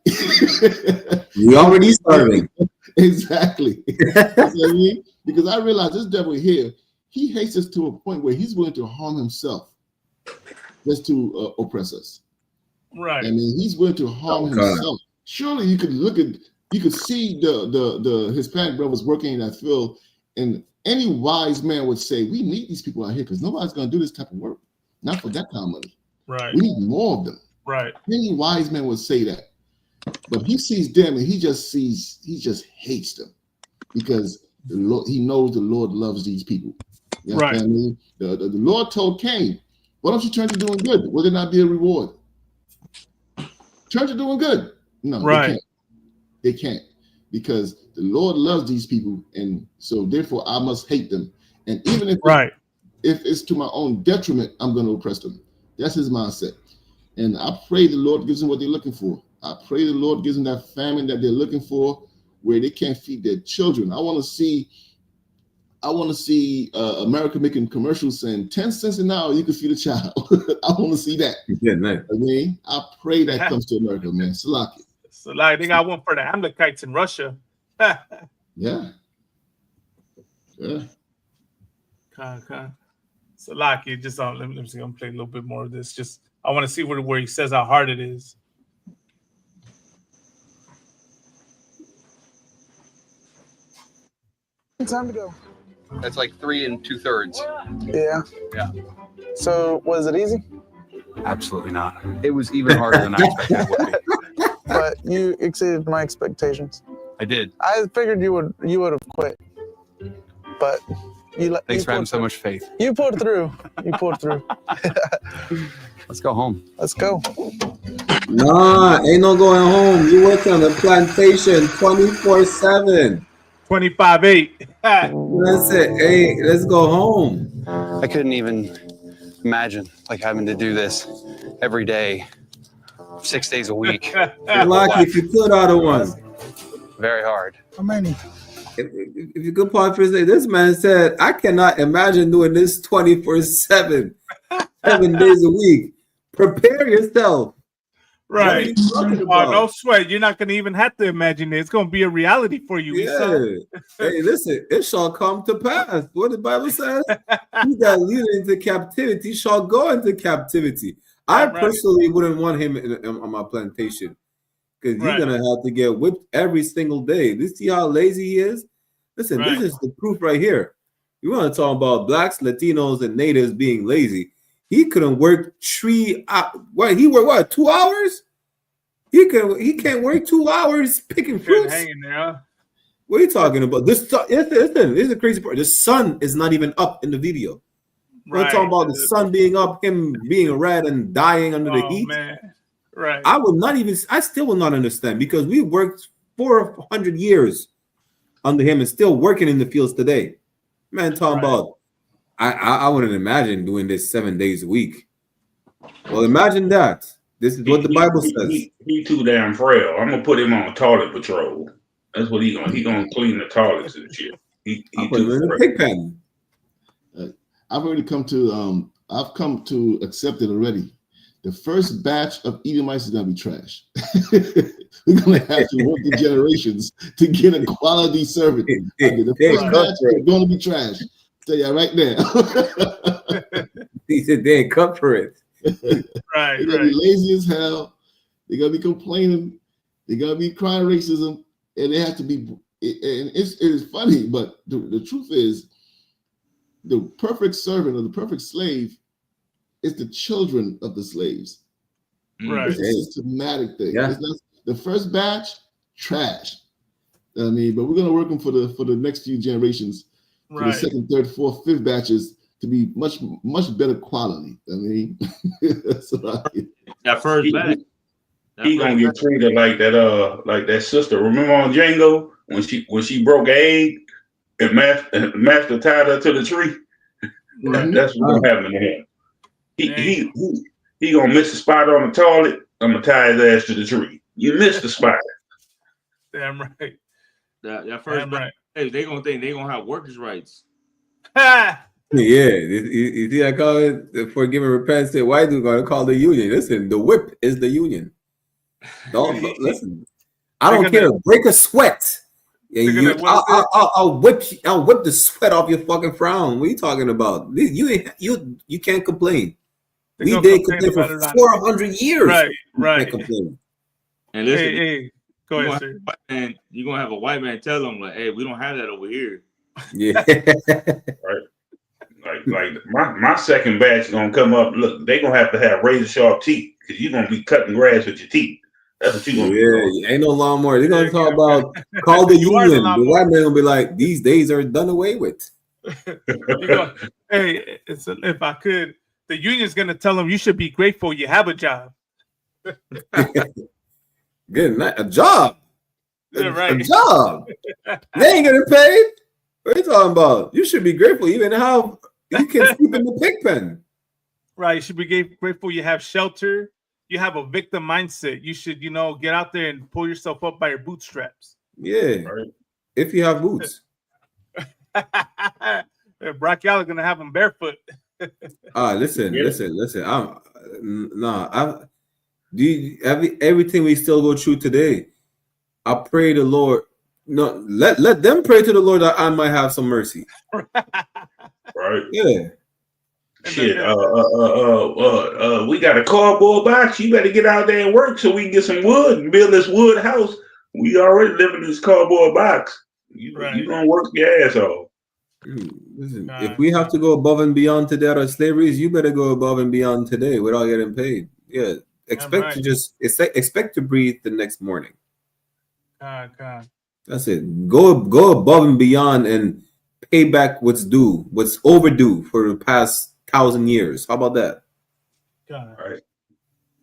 We already starving. Exactly. You know what I mean? Because I realize this devil here, he hates us to a point where he's willing to harm himself just to oppress us. Right. I mean, he's willing to harm himself. Surely you could see the Hispanic brothers working in that field, and any wise man would say, we need these people out here because nobody's going to do this type of work. Not for that kind of money. Right. We need more of them. Right. Any wise man would say that. But he sees them and he just hates them because he knows the Lord loves these people. You know what I mean? The Lord told Cain, why don't you turn to doing good? Will there not be a reward? Turn to doing good. No, they can't. Because the Lord loves these people, and so therefore I must hate them. And even if it's to my own detriment, I'm going to oppress them. That's his mindset. And I pray the Lord gives them what they're looking for. I pray the Lord gives them that famine that they're looking for, where they can't feed their children. I want to see America making commercials saying 10 cents an hour you can feed a child. I want to see that. Yeah, nice. I mean, I pray that comes to America, man. Salaki. So like they got one for the Amalekites in Russia. Yeah. So like just let me see. I'm playing a little bit more of this. Just I want to see where he says how hard it is. Time to go. That's like 3 2/3. Yeah. Yeah. So was it easy? Absolutely not. It was even harder than I expected it would be. But you exceeded my expectations. I did. I figured you would have quit, but Thanks for having so much faith. You pulled through. You pulled through. Let's go home. Let's go. Nah, ain't no going home. You work on the plantation 24/7. 25/8. That's it. Hey, let's go home. I couldn't even imagine like having to do this every day, 6 days a week. Lucky if you could out of one. Very hard. How many? If you could pause for a second, this man said, I cannot imagine doing this 24/7, 7 days a week. Prepare yourself. Right. No sweat. You're not going to even have to imagine it. It's going to be a reality for you. Yeah. Hey, listen, it shall come to pass. What the Bible says, he that leadeth into captivity shall go into captivity. I personally wouldn't want him on my plantation because he's going to have to get whipped every single day. You see how lazy he is? Listen, this is the proof right here. You want to talk about blacks, Latinos, and natives being lazy. He couldn't work 3 hours. What, he worked, what, 2 hours? He can't work 2 hours picking fruits. Hanging there, huh? What are you talking about? This is a crazy part. The sun is not even up in the video. We're talking about the sun being up, him being red and dying under the heat. Man. Right. I still will not understand because we worked 400 years under him and still working in the fields today. Man, talking about I wouldn't imagine doing this 7 days a week. Well, imagine that. This is what the Bible says. He too damn frail. I'm gonna put him on toilet patrol. That's what he gonna clean the toilets and shit. He put him in a pig pen. I've already come to accept it already. The first batch of Edomites is gonna be trash. We're gonna have to work the generations to get a quality servant. The first batch is gonna be trash. Tell you right now. He said they ain't cut for it. Right. They're gonna be lazy as hell. They're gonna be complaining. They're gonna be crying racism, and they have to be. And it's funny, but the truth is, the perfect servant or the perfect slave is the children of the slaves. Right. It's a systematic thing. Yeah. It's not, the first batch, trash. I mean, but we're gonna work them for the next few generations. For the second, third, fourth, fifth batches to be much better quality. I mean, that's what that first batch. He gonna get treated like that sister. Remember on Django when she broke egg and master tied her to the tree? Right. That's what's gonna happen to him. He gonna miss a spot on the toilet. I'm gonna tie his ass to the tree. You missed the spot. Damn right. That first batch. Hey, they gonna think they gonna have workers' rights. Yeah, you see, I call it forgive and repent. Say, why do we gonna call the union? Listen, the whip is the union. Listen, I don't care. Break a sweat. I'll whip the sweat off your fucking frown. What are you talking about? You can't complain. We did complain for 400 years. Right. Can't complain. And listen, hey. Go ahead, sir. And you're gonna have a white man tell them like, "Hey, we don't have that over here." Yeah. Right. Like my second batch is gonna come up. Look, they gonna have razor sharp teeth because you're gonna be cutting grass with your teeth. That's what you gonna do. Ain't no lawnmower. They're gonna talk about call the union. The white man gonna be like, these days are done away with. Hey, if I could, the union's gonna tell them you should be grateful you have a job. Good night. A job. Yeah, right. A job. They ain't getting paid. What are you talking about? You should be grateful even how you can sleep in the pig pen. Right. You should be grateful you have shelter. You have a victim mindset. You should, get out there and pull yourself up by your bootstraps. Yeah. Right. If you have boots. Brock Yalla gonna have them barefoot. Listen. Everything we still go through today, I pray the Lord. No, let them pray to the Lord that I might have some mercy. Right. Yeah. Shit, we got a cardboard box. You better get out there and work so we can get some wood and build this wood house. We already live in this cardboard box. You gonna work your ass off. Listen, if we have to go above and beyond today out of slavery, you better go above and beyond today without getting paid. Yeah, expect to breathe the next morning. God. That's it. Go above and beyond and pay back what's due, what's overdue for the past 1,000 years. How about that? God. Right.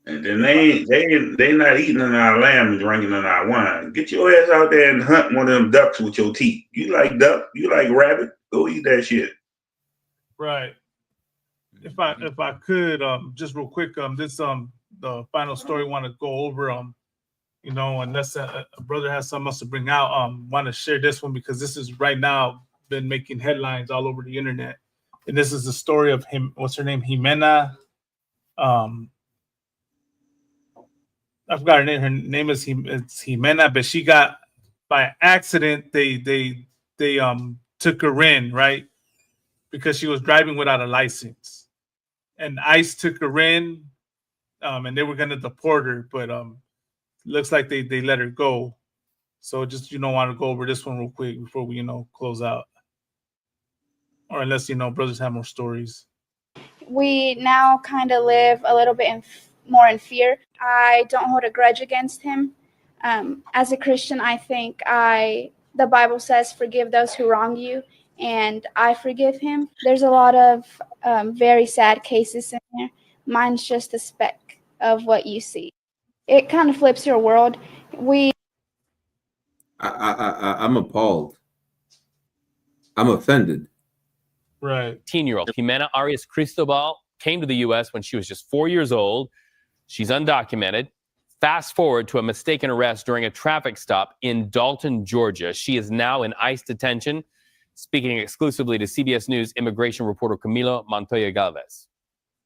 And then they not eating in our lamb and drinking in our wine. Get your ass out there and hunt one of them ducks with your teeth. You like duck? You like rabbit? Go eat that shit. Right. If I could, just real quick, this the final story want to go over, unless a brother has something else to bring out, want to share this one because this is right now been making headlines all over the internet, and this is the story of him. What's her name? Jimena. I forgot her name. Her name is Jimena, but she got by accident. They took her in, right, because she was driving without a license, and ICE took her in, and they were gonna deport her, but looks like they let her go. So just want to go over this one real quick before we close out, or unless brothers have more stories. We now kind of live a little bit more in fear. I don't hold a grudge against him. As a Christian, I think the Bible says forgive those who wrong you, and I forgive him. There's a lot of very sad cases in there. Mine's just a speck of what you see. It kind of flips your world. I'm appalled. I'm offended. Right. 18-year-old Jimena Arias Cristobal came to the U.S. when she was just 4 years old. She's undocumented. Fast forward to a mistaken arrest during a traffic stop in Dalton, Georgia. She is now in ICE detention. Speaking exclusively to CBS News immigration reporter Camilo Montoya Galvez.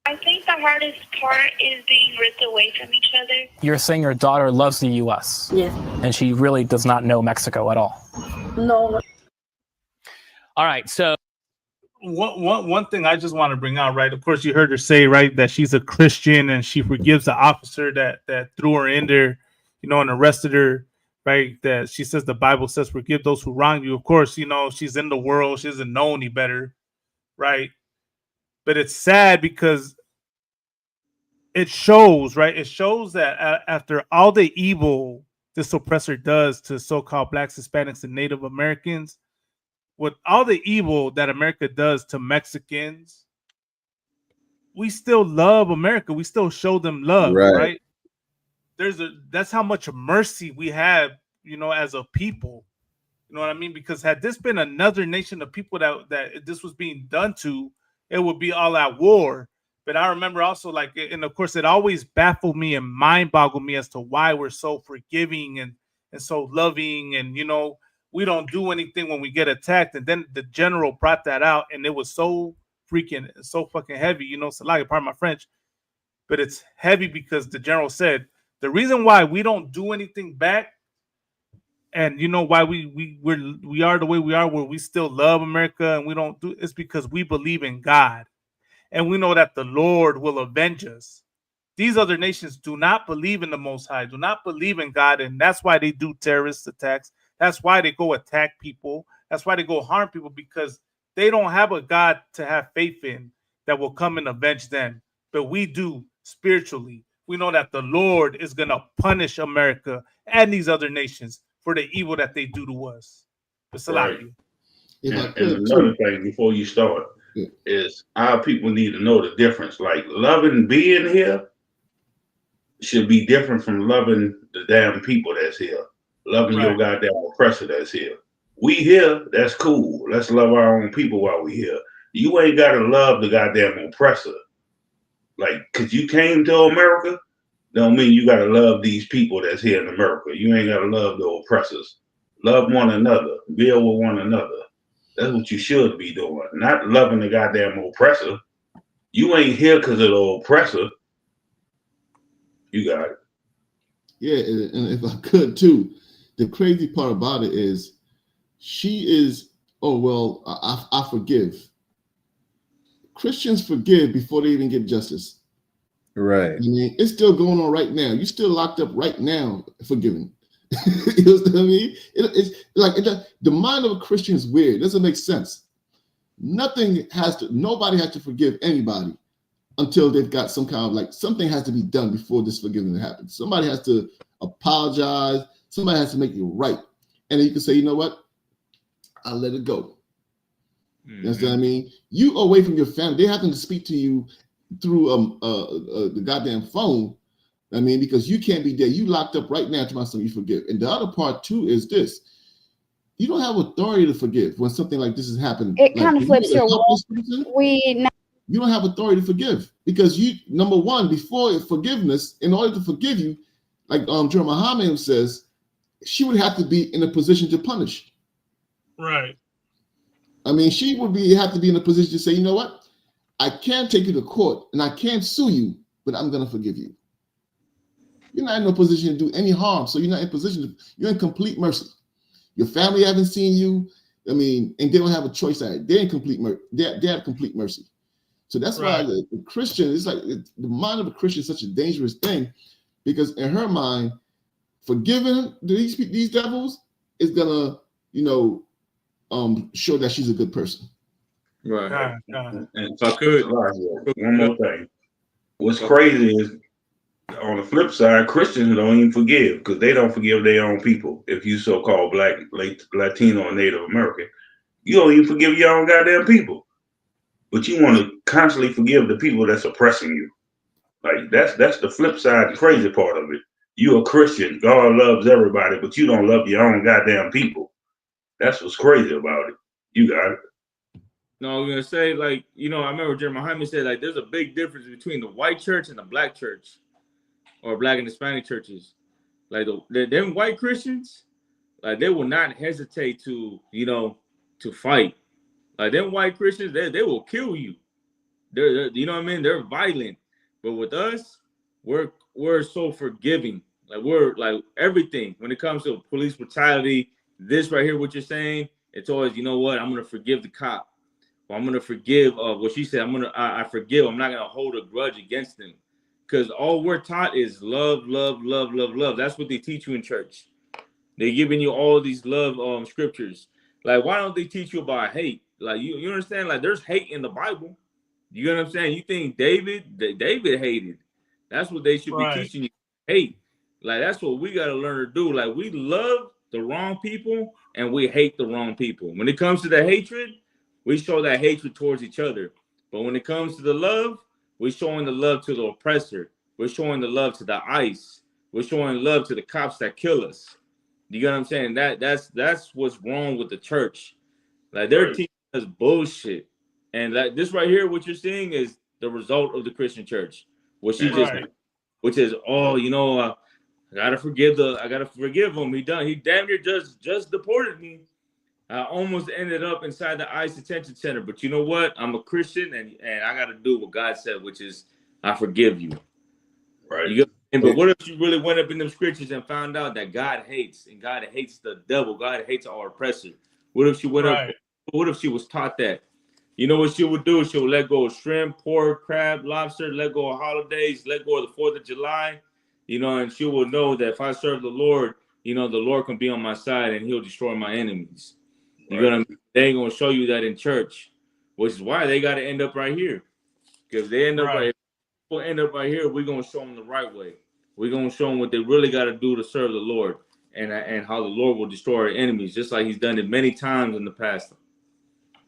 I think the hardest part is being ripped away from each other. You're saying your daughter loves the U.S. Yes. And she really does not know Mexico at all. No. All right, so one thing I just want to bring out, right? Of course, you heard her say, right, that she's a Christian and she forgives the officer that threw her in there, and arrested her, right? That she says the Bible says forgive those who wrong you. Of course, she's in the world. She doesn't know any better, right? But it's sad because it shows, right? It shows that after all the evil this oppressor does to so-called Blacks, Hispanics, and Native Americans, with all the evil that America does to Mexicans, we still love America. We still show them love, right? That's how much mercy we have, as a people. You know what I mean? Because had this been another nation of people that this was being done to, it would be all out war. But I remember also, and of course, it always baffled me and mind boggled me as to why we're so forgiving and so loving, and we don't do anything when we get attacked. And then the general brought that out, and it was so fucking heavy, Salaya, pardon my French, but it's heavy because the general said the reason why we don't do anything back, and why we are the way we are, where we still love America and we don't do, it's because we believe in God, and we know that the Lord will avenge us. These other nations do not believe in the Most High, do not believe in God, and that's why they do terrorist attacks. That's why they go attack people. That's why they go harm people, because they don't have a God to have faith in that will come and avenge them. But we do spiritually. We know that the Lord is going to punish America and these other nations for the evil that they do to us. Right. And another thing before you start is our people need to know the difference. Like, loving being here should be different from loving the damn people that's here. Loving your goddamn oppressor that's here. We here, that's cool. Let's love our own people while we here. You ain't gotta love the goddamn oppressor. Like, cause you came to America, don't mean you gotta love these people that's here in America. You ain't gotta love the oppressors. Love one another. Build with one another. That's what you should be doing. Not loving the goddamn oppressor. You ain't here because of the oppressor. You got it. Yeah, and if I could too, the crazy part about it is she is, oh, well, I forgive. Christians forgive before they even get justice. Right. I mean, it's still going on right now. You're still locked up right now, forgiving. You know what I mean? It's like the mind of a Christian is weird. It doesn't make sense. Nobody has to forgive anybody until they've got some kind of like something has to be done before this forgiveness happens. Somebody has to apologize. Somebody has to make you right. And then you can say, you know what? I'll let it go. You understand what I mean? You away from your family. They're having to speak to you through the goddamn phone. I mean, because you can't be there. You locked up right now to my son, you forgive. And the other part too is this. You don't have authority to forgive when something like this has happened. It like, kind of flips your role. You don't have authority to forgive because you, number one, before forgiveness, in order to forgive you, like Jeremiah Muhammad says, she would have to be in a position to punish. Right. I mean, she would have to be in a position to say, you know what? I can't take you to court and I can't sue you, but I'm going to forgive you. You're not in a position to do any harm, so you're not in position you're in complete mercy. Your family haven't seen you, I mean, and they don't have a choice at it. They're in complete they have complete mercy. So that's why the Christian is like the mind of a Christian is such a dangerous thing, because in her mind, forgiving these devils is gonna, show that she's a good person. Right. And if I could, one more thing. What's crazy is on the flip side, Christians don't even forgive because they don't forgive their own people. If you so-called Black, Latino, or Native American, you don't even forgive your own goddamn people. But you want to constantly forgive the people that's oppressing you. Like that's the flip side, the crazy part of it. You're a Christian, God loves everybody, but you don't love your own goddamn people. That's what's crazy about it. You got it. No, I was gonna say, like, I remember Jeremiah Muhammad said, like, there's a big difference between the white church and the black church, or black and Hispanic churches. Like them white Christians, like they will not hesitate to, to fight. Like them white Christians, they will kill you. They're you know what I mean? They're violent. But with us, we're so forgiving. Like we're like everything when it comes to police brutality. This right here, what you're saying, it's always, you know what? I'm gonna forgive the cop. Or I'm gonna forgive what she said. I forgive. I'm not gonna hold a grudge against them. Because all we're taught is love, love, love, love, love. That's what they teach you in church. They're giving you all these love scriptures. Like, why don't they teach you about hate? Like, you understand? Like, there's hate in the Bible. You know what I'm saying? You think David hated. That's what they should be teaching you. Hate. Like, that's what we got to learn to do. Like, we love the wrong people and we hate the wrong people. When it comes to the hatred, we show that hatred towards each other. But when it comes to the love, we're showing the love to the oppressor. We're showing the love to the ICE. We're showing love to the cops that kill us. You get what I'm saying? That's what's wrong with the church. Like they're teaching us bullshit. And like this right here, what you're seeing is the result of the Christian church. Which is, I gotta forgive him. He damn near just deported me. I almost ended up inside the ICE detention center. But you know what? I'm a Christian and I gotta do what God said, which is I forgive you. Right. But what if you really went up in them scriptures and found out that God hates and God hates the devil, God hates our oppressor? What if she went up? What if she was taught that? You know what she would do? She would let go of shrimp, pork, crab, lobster, let go of holidays, let go of the 4th of July, and she will know that if I serve the Lord, the Lord can be on my side and he'll destroy my enemies. You know what I mean? They ain't gonna show you that in church, which is why they got to end up right here. Because they end up right here, we're gonna show them the right way. We're gonna show them what they really got to do to serve the Lord, and how the Lord will destroy our enemies, just like He's done it many times in the past.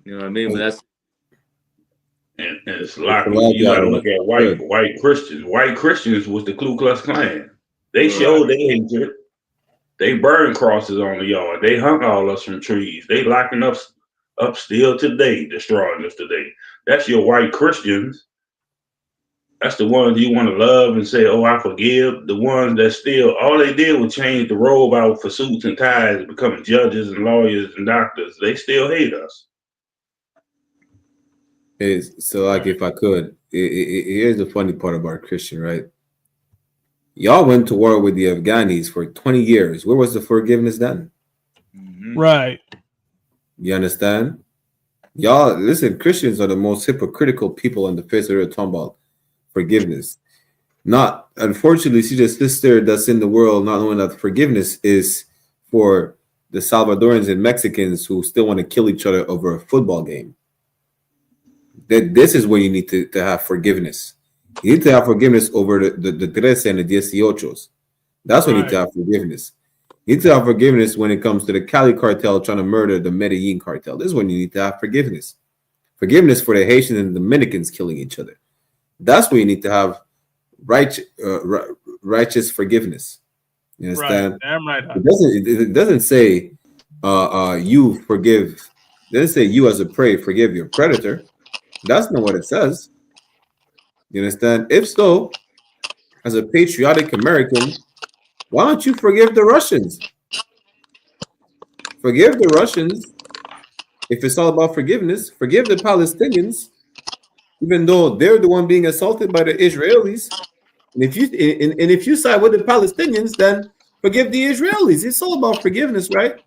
You know what I mean? But that's and it's like you got to look at white Christians. White Christians was the Ku Klux Klan. They showed they hatred. They burned crosses on the yard. They hung all us from trees. They locking us up still today, destroying us today. That's your white Christians. That's the ones you want to love and say, oh, I forgive. The ones that still, all they did was change the robe out for suits and ties, becoming judges and lawyers and doctors. They still hate us. So, like, if I could, here's the funny part about Christian, right? Y'all went to war with the Afghanis for 20 years. Where was the forgiveness then? Right. You understand? Y'all, listen, Christians are the most hypocritical people on the face of the earth talking about forgiveness. Not, unfortunately, see the sister that's in the world not knowing that forgiveness is for the Salvadorans and Mexicans who still want to kill each other over a football game. That this is where you need to have forgiveness. You need to have forgiveness over the 13 and the 18. That's when you need to have forgiveness. You need to have forgiveness when it comes to the Cali cartel trying to murder the Medellin cartel. This is when you need to have forgiveness. Forgiveness for the Haitians and the Dominicans killing each other. That's where you need to have righteous forgiveness. You understand? Right. Damn right. It doesn't say you forgive. It doesn't say you as a prey forgive your predator. That's not what it says. You understand? If so, as a patriotic American, why don't you forgive the Russians? Forgive the Russians. If it's all about forgiveness, forgive the Palestinians, even though they're the one being assaulted by the Israelis. And if you side with the Palestinians, then forgive the Israelis. It's all about forgiveness, right?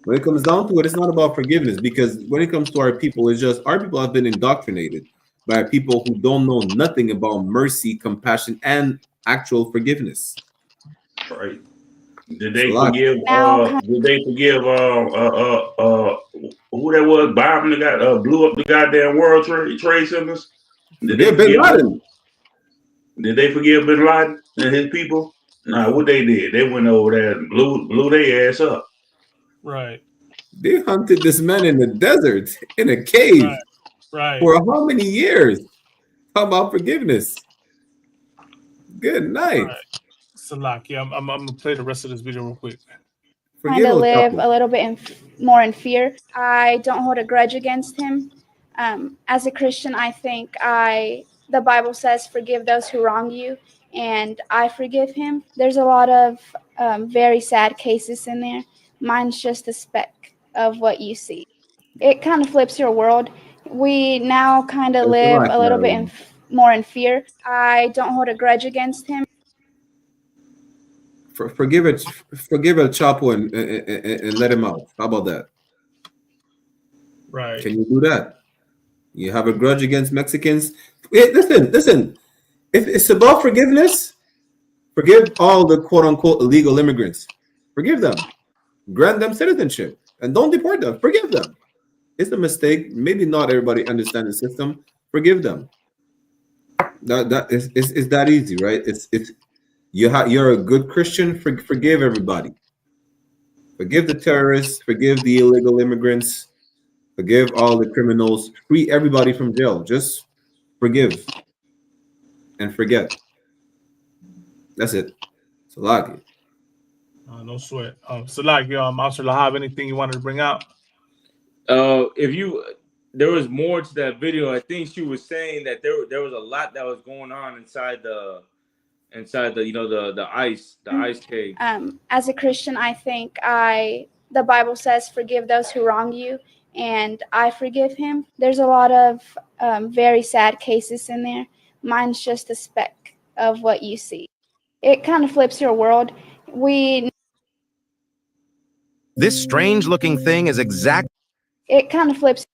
When it comes down to it, it's not about forgiveness, because when it comes to our people, it's just our people have been indoctrinated by people who don't know nothing about mercy, compassion, and actual forgiveness. Right. Did they forgive? Did they forgive? Who that was? Bombing the guy, blew up the goddamn World Trade Centers. Did they forgive Bin Laden? Did they forgive Bin Laden and his people? Nah, what they did? They went over there and blew their ass up. Right. They hunted this man in the desert, in a cave, right. for how many years? How about forgiveness? Good night. Right. Salaki, I'm gonna play the rest of this video real quick. Kind of live a little bit more in fear. I don't hold a grudge against him. As a Christian, I think the Bible says forgive those who wrong you, and I forgive him. There's a lot of very sad cases in there. Mine's just a speck of what you see. It kind of flips your world. We now kind of live a little bit more in fear. I don't hold a grudge against him. Forgive El Chapo and let him out. How about that? Right. Can you do that? You have a grudge against Mexicans? Listen. If it's about forgiveness, forgive all the quote-unquote illegal immigrants. Forgive them. Grant them citizenship. And don't deport them. Forgive them. It's a mistake. Maybe not everybody understands the system. Forgive them. That is that easy, right? You're a good Christian. Forgive everybody. Forgive the terrorists. Forgive the illegal immigrants. Forgive all the criminals. Free everybody from jail. Just forgive and forget. That's it. Salaki. No sweat. Salaki, Officer Lahab, anything you wanted to bring out? There was more to that video. I think she was saying that there was a lot that was going on inside the the ice cave. As a Christian, I think the Bible says forgive those who wrong you, and I forgive him. There's a lot of very sad cases in there. Mine's just a speck of what you see. It kind of flips your world. This strange-looking thing is exact. It kind of flips.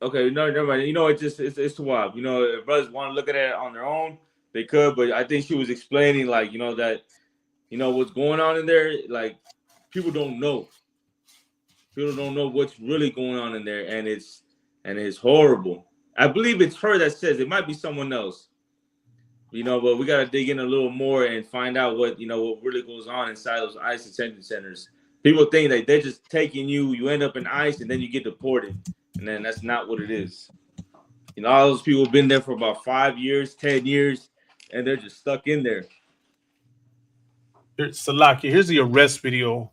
Okay, no, never mind. It's too wild. If brothers want to look at it on their own, they could. But I think she was explaining, that, what's going on in there. Like, people don't know. People don't know what's really going on in there, and it's horrible. I believe it's her that says it. Might be someone else. But we gotta dig in a little more and find out what really goes on inside those ICE detention centers. People think that they're just taking you end up in ICE, and then you get deported. And then that's not what it is. All those people have been there for about 5 years, 10 years, and they're just stuck in there. Salaki, here's the arrest video.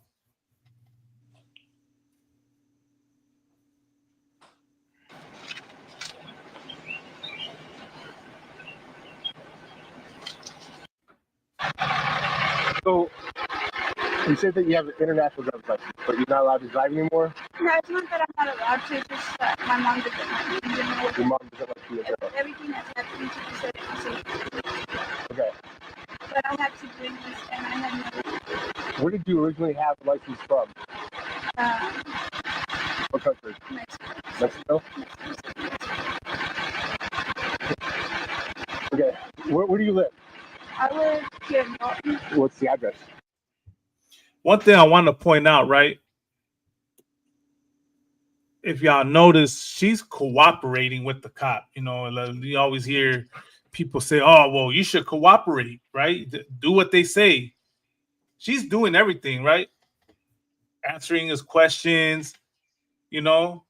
So, you said that you have an international driver's license, but you're not allowed to drive anymore? No, it's not that I'm not allowed to. It's just that my mom doesn't like me. Your mom doesn't like you. Everything that's happening to me said Okay. but I have siblings, and I have no. Where did you originally have the license from? What country? Mexico. Mexico? Okay. Where do you live? I live here in Dalton. What's the address? One thing I want to point out, right? If y'all notice, she's cooperating with the cop. You know, you always hear people say, "Oh, well, you should cooperate, right? Do what they say." She's doing everything, right? Answering his questions, you know.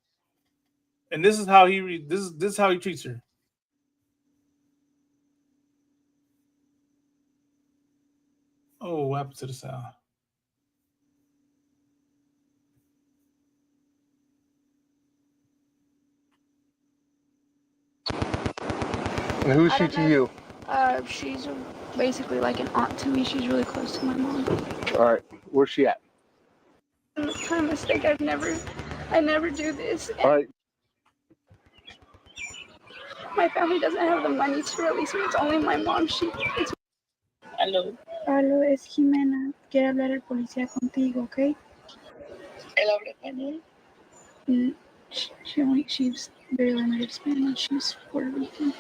And this is how this is how he treats her. Oh, what happened to the sound? And who's she to you? She's basically like an aunt to me. She's really close to my mom. All right. Where's she at? It's kind of a mistake. I never do this. All right. My family doesn't have the money to release me. It's only my mom. Aló. Aló, es Jimena. Quiere hablar el policía contigo, ¿ok? ¿Él habla español? She's very limited Spanish. She's Puerto Rican.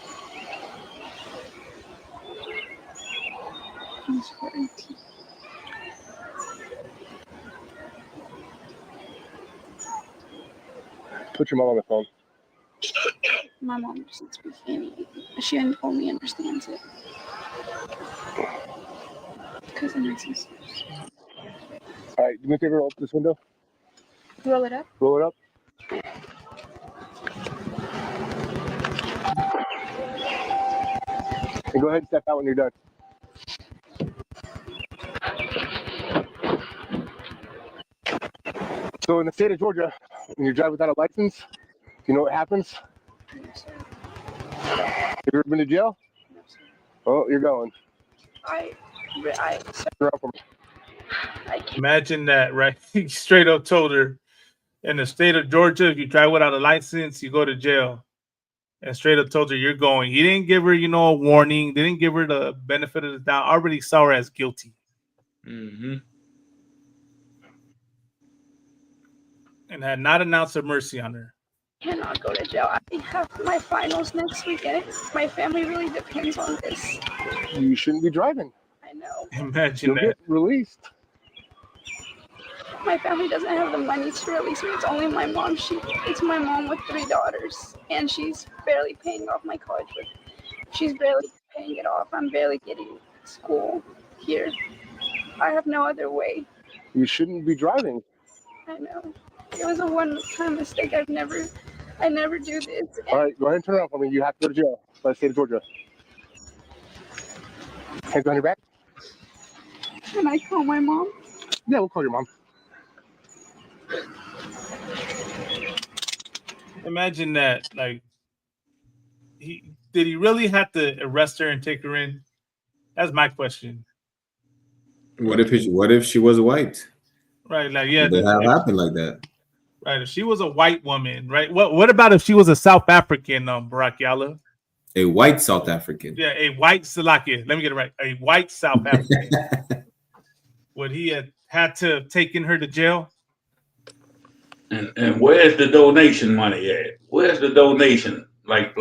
She's 14. Put your mom on the phone. My mom doesn't speak any. She only understands it. Because of my sisters. All right. Do me a favor, open this window. Roll it up. Roll it up. And go ahead and step out when you're done. So in the state of Georgia, when you drive without a license, you know what happens? Have you ever been to jail? Oh, you're going. Imagine that, right? He straight up told her, in the state of Georgia, if you drive without a license, you go to jail. And straight up told her you're going. He didn't give her, a warning. Didn't give her the benefit of the doubt. Already saw her as guilty. Mm-hmm. And had not announced a mercy on her. Cannot go to jail. I have my finals next weekend. My family really depends on this. You shouldn't be driving. I know. Imagine You'll get released. My family doesn't have the money to release me. It's only my mom. It's my mom with 3 daughters, and she's barely paying off my college. She's barely paying it off. I'm barely getting school here. I have no other way. You shouldn't be driving. I know. It was a one-time mistake. I never do this. All right, go ahead and turn around for me. You have to go to jail by the state of Georgia. Hands on your back. Can I call my mom? Yeah, we'll call your mom. Imagine that. Like, did he really have to arrest her and take her in? That's my question. What if she was white? Right, like yeah, Did that happen like that? Right, if she was a white woman, right? What about if she was a South African, Barack Yala? A white South African. Yeah, a white Salakia. Let me get it right. A white South African. Would he have had to have taken her to jail? And where's the donation money at? Where's the donation? Like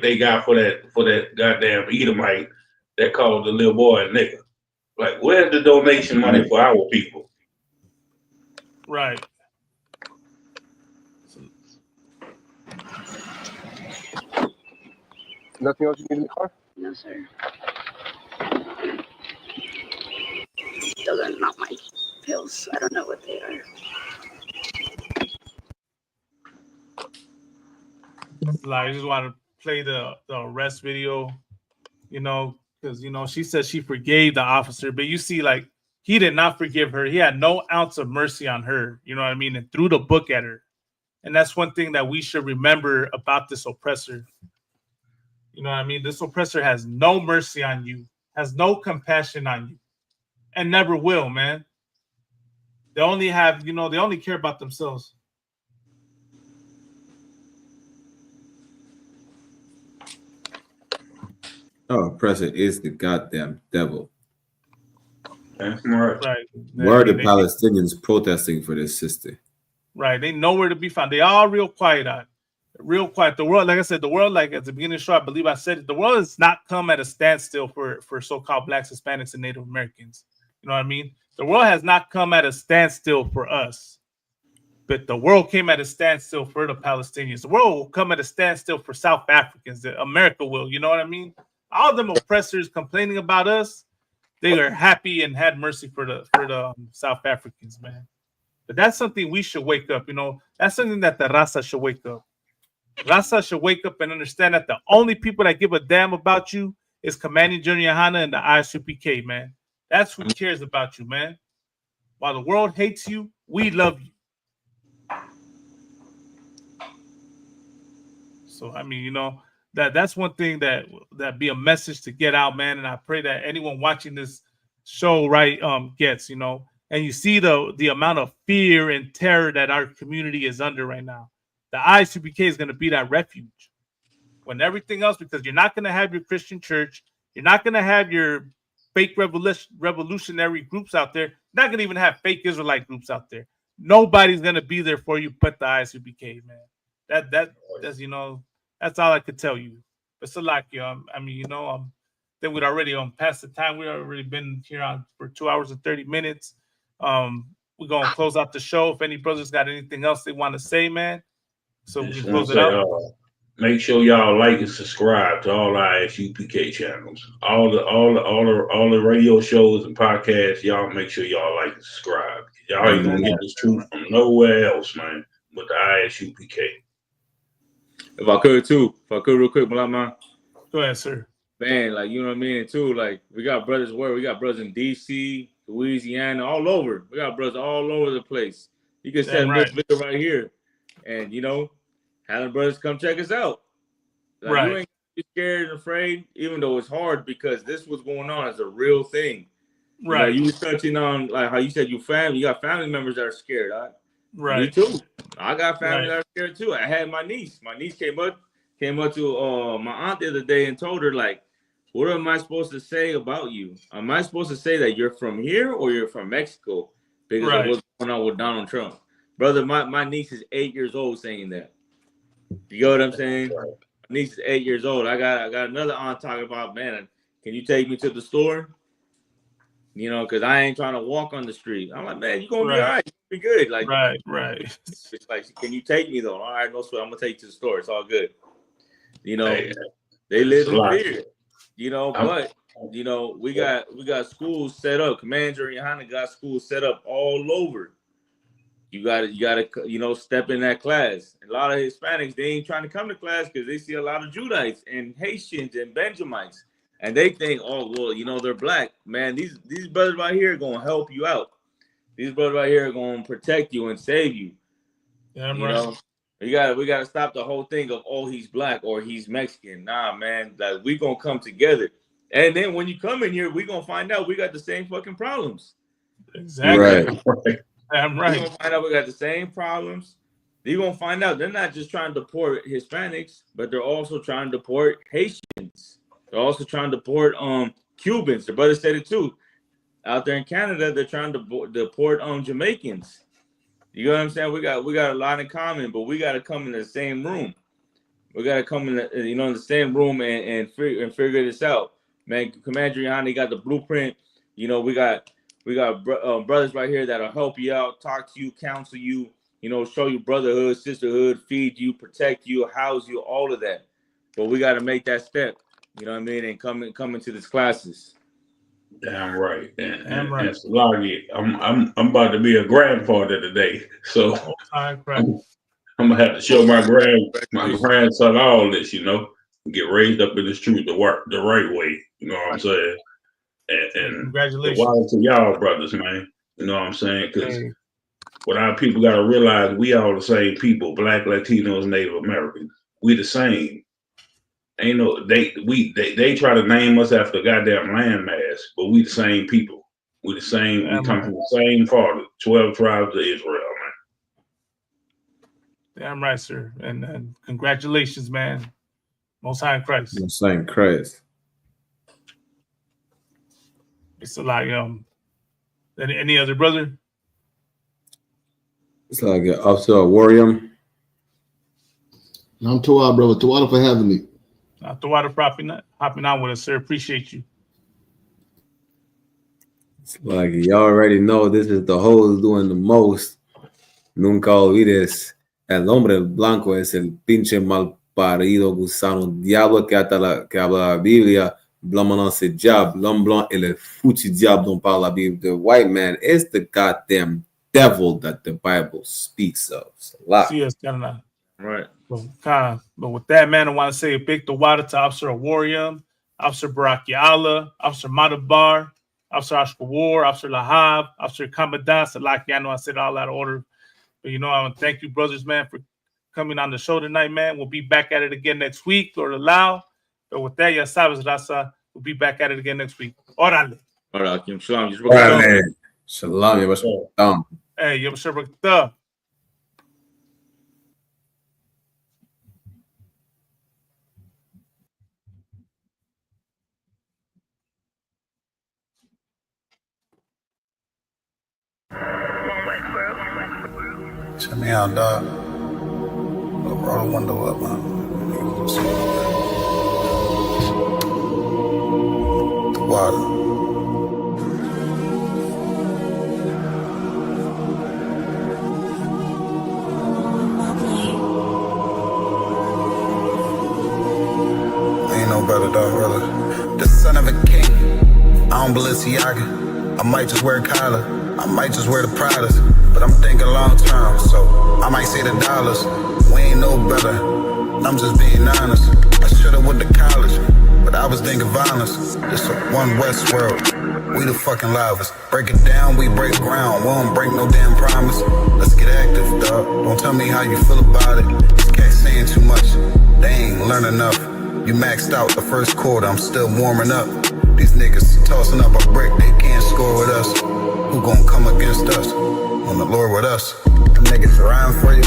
they got for that goddamn Edomite that called the little boy a nigga. Like, where's the donation money for our people? Right. Nothing else you need in the car? No, sir. Those are not my pills. I don't know what they are. Like, I just want to play the arrest video, because, she said she forgave the officer, but you see, like, he did not forgive her. He had no ounce of mercy on her, you know what I mean? And threw the book at her. And that's one thing that we should remember about this oppressor. You know what I mean? This oppressor has no mercy on you, has no compassion on you, and never will, man. They only have, they only care about themselves. Oh, oppressor is the goddamn devil. That's right. Right. Where are the Palestinians protesting for this sister? Right. They nowhere to be found. They all real quiet out. Real quiet. The world, like I said, the world, like at the beginning of the show, I believe I said it, the world has not come at a standstill for so-called Blacks, Hispanics, and Native Americans. You know what I mean? The world has not come at a standstill for us. But the world came at a standstill for the Palestinians. The world will come at a standstill for South Africans. America will. You know what I mean? All them oppressors complaining about us, they are happy and had mercy for the South Africans, man. But that's something we should wake up. You know, that's something that the Raza should wake up. Raza should wake up and understand that the only people that give a damn about you is Commanding General Yohana and the ISUPK, man. That's who cares about you, man. While the world hates you, we love you. So I mean, you know, that's one thing that be a message to get out, man. And I pray that anyone watching this show, right, gets, you know, and you see the amount of fear and terror that our community is under right now. The ISUPK is going to be that refuge when everything else, because you're not going to have your Christian church, you're not going to have your fake revolutionary groups out there. You're not going to even have fake Israelite groups out there. Nobody's going to be there for you but the ISUPK, man. That's, you know, that's all I could tell you. But Salakia, I mean, you know, then we'd already past the time. We've already been here on for 2 hours and 30 minutes. We're gonna close out the show. If any brothers got anything else they want to say, man, so we can close it out. Make sure y'all like and subscribe to all our ISUPK channels. All the radio shows and podcasts. Y'all make sure y'all like and subscribe. Y'all ain't gonna get this truth from nowhere else, man, but the ISUPK. If I could real quick, man. Go ahead, sir. Man, like, you know what I mean? Too, like, we got brothers where we got brothers in DC, Louisiana, all over. We got brothers all over the place. You can send this video right here, and you know, have the brothers come check us out. Like, you ain't scared and afraid, even though it's hard, because this what's going on is a real thing. You know, you was touching on like how you said you got family members that are scared. Right. Me too. I got family that are scared too. I had my niece. My niece came up to my aunt the other day and told her, like, what am I supposed to say about you? Am I supposed to say that you're from here or you're from Mexico because of what's going on with Donald Trump? Brother, my niece is 8 years old saying that. You know what I'm saying? My niece is 8 years old. I got another aunt talking about, man, can you take me to the store? You know, because I ain't trying to walk on the street. I'm like, man, you're going to be all right. You'll be good. Like, right. It's like, can you take me, though? All right, no sweat. I'm going to take you to the store. It's all good. You know, they live in fear. You know, but, you know, we got schools set up. Commander Johanna got schools set up all over. You gotta, you know, step in that class. A lot of Hispanics, they ain't trying to come to class because they see a lot of Judites and Haitians and Benjamites. And they think, oh, well, you know, they're black. Man, these brothers right here are going to help you out. These brothers right here are going to protect you and save you. Yeah, you know, we got to stop the whole thing of, oh, he's black or he's Mexican. Nah, man, like, we going to come together. And then when you come in here, we going to find out we got the same fucking problems. Exactly. I'm right. You're going to find out we got the same problems. You're going to find out they're not just trying to deport Hispanics, but they're also trying to deport Haitians. They're also trying to deport Cubans. The brother said it too. Out there in Canada, they're trying to deport Jamaicans. You know what I'm saying? We got a lot in common, but we got to come in the same room. We got to come in the same room and figure this out. Man, Commander Johanna got the blueprint. You know, we got brothers right here that'll help you out, talk to you, counsel you, you know, show you brotherhood, sisterhood, feed you, protect you, house you, all of that. But we got to make that step. You know what I mean? And come into these classes. Damn right. And Sloggy, I'm about to be a grandfather today. So I'm gonna have to show my grandson all this, you know, get raised up in this truth the right way. You know what I'm saying? And congratulations. Wild to y'all brothers, man. You know what I'm saying? Because what our people gotta realize, we all the same people, Black, Latinos, Native Americans. We the same. Ain't no they try to name us after goddamn landmass, but we the same people. We the same. We come from the same father. 12 tribes of Israel, man. Damn right, sir. And congratulations, man. Most High in Christ. Most High in Christ. It's like any other brother? It's like an Officer Warrior. I'm Tawad, brother. Tawad for having me. Tawad for hopping on with us, sir. Appreciate you. It's like y'all already know this is the host doing the most. Nunca olvides, el hombre blanco es el pinche mal parido gusano diablo que habla la Biblia. Blanc maintenant c'est diable. L'homme blanc est le foutu diable dont parle la Bible. The white man is the goddamn devil that the Bible speaks of. It's a lot. See us kind of right. But with that, man, I want to say a big Tawada to Officer Warrior, Officer Barakiala, Officer Madabar, Officer Ashkawar, Officer Lahab, Officer Kamadan, Salaki. I know I said all out of order. But, you know, I want to thank you, brothers, man, for coming on the show tonight, man. We'll be back at it again next week, Lord allow. But with that, ya sabes, Raza, we'll be back at it again next week. Órale. Órale. Shalom. Órale. Shalom. Shalom. Hey, yo, Shabbat. Check me out, dog. Roll the window up, man. The water. Ain't no better, dog, brother. The son of a king. I don't Balenciaga. I might just wear a collar. I might just wear the Pradas. But I'm thinking long term, so I might say the dollars. We ain't no better, I'm just being honest. I should've went to college, but I was thinking violence. This a one West world, we the fucking loudest. Break it down, we break ground, we don't break no damn promise. Let's get active, dog, don't tell me how you feel about it. These cats saying too much, they ain't learn enough. You maxed out the first quarter, I'm still warming up. These niggas tossing up a brick, they can't score with us. Who gon' come against us? On the Lord with us. The niggas riding for you.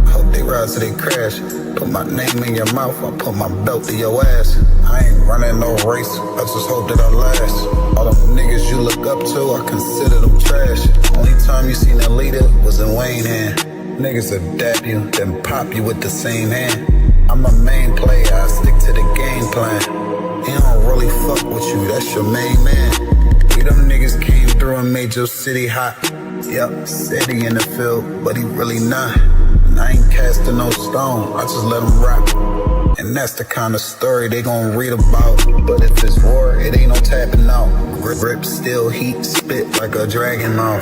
I hope they ride till they crash. Put my name in your mouth, I put my belt to your ass. I ain't running no race, I just hope that I last. All them niggas you look up to, I consider them trash. Only time you seen a leader was in Wayne hand. Niggas will dap you, then pop you with the same hand. I'm a main player, I stick to the game plan. He don't really fuck with you, that's your main man. We them niggas came through and made your city hot. Yup, said he in the field, but he really not. And I ain't casting no stone, I just let him rock. And that's the kind of story they gon' read about. But if it's war, it ain't no tapping out. Grip still heat, spit like a dragon mouth.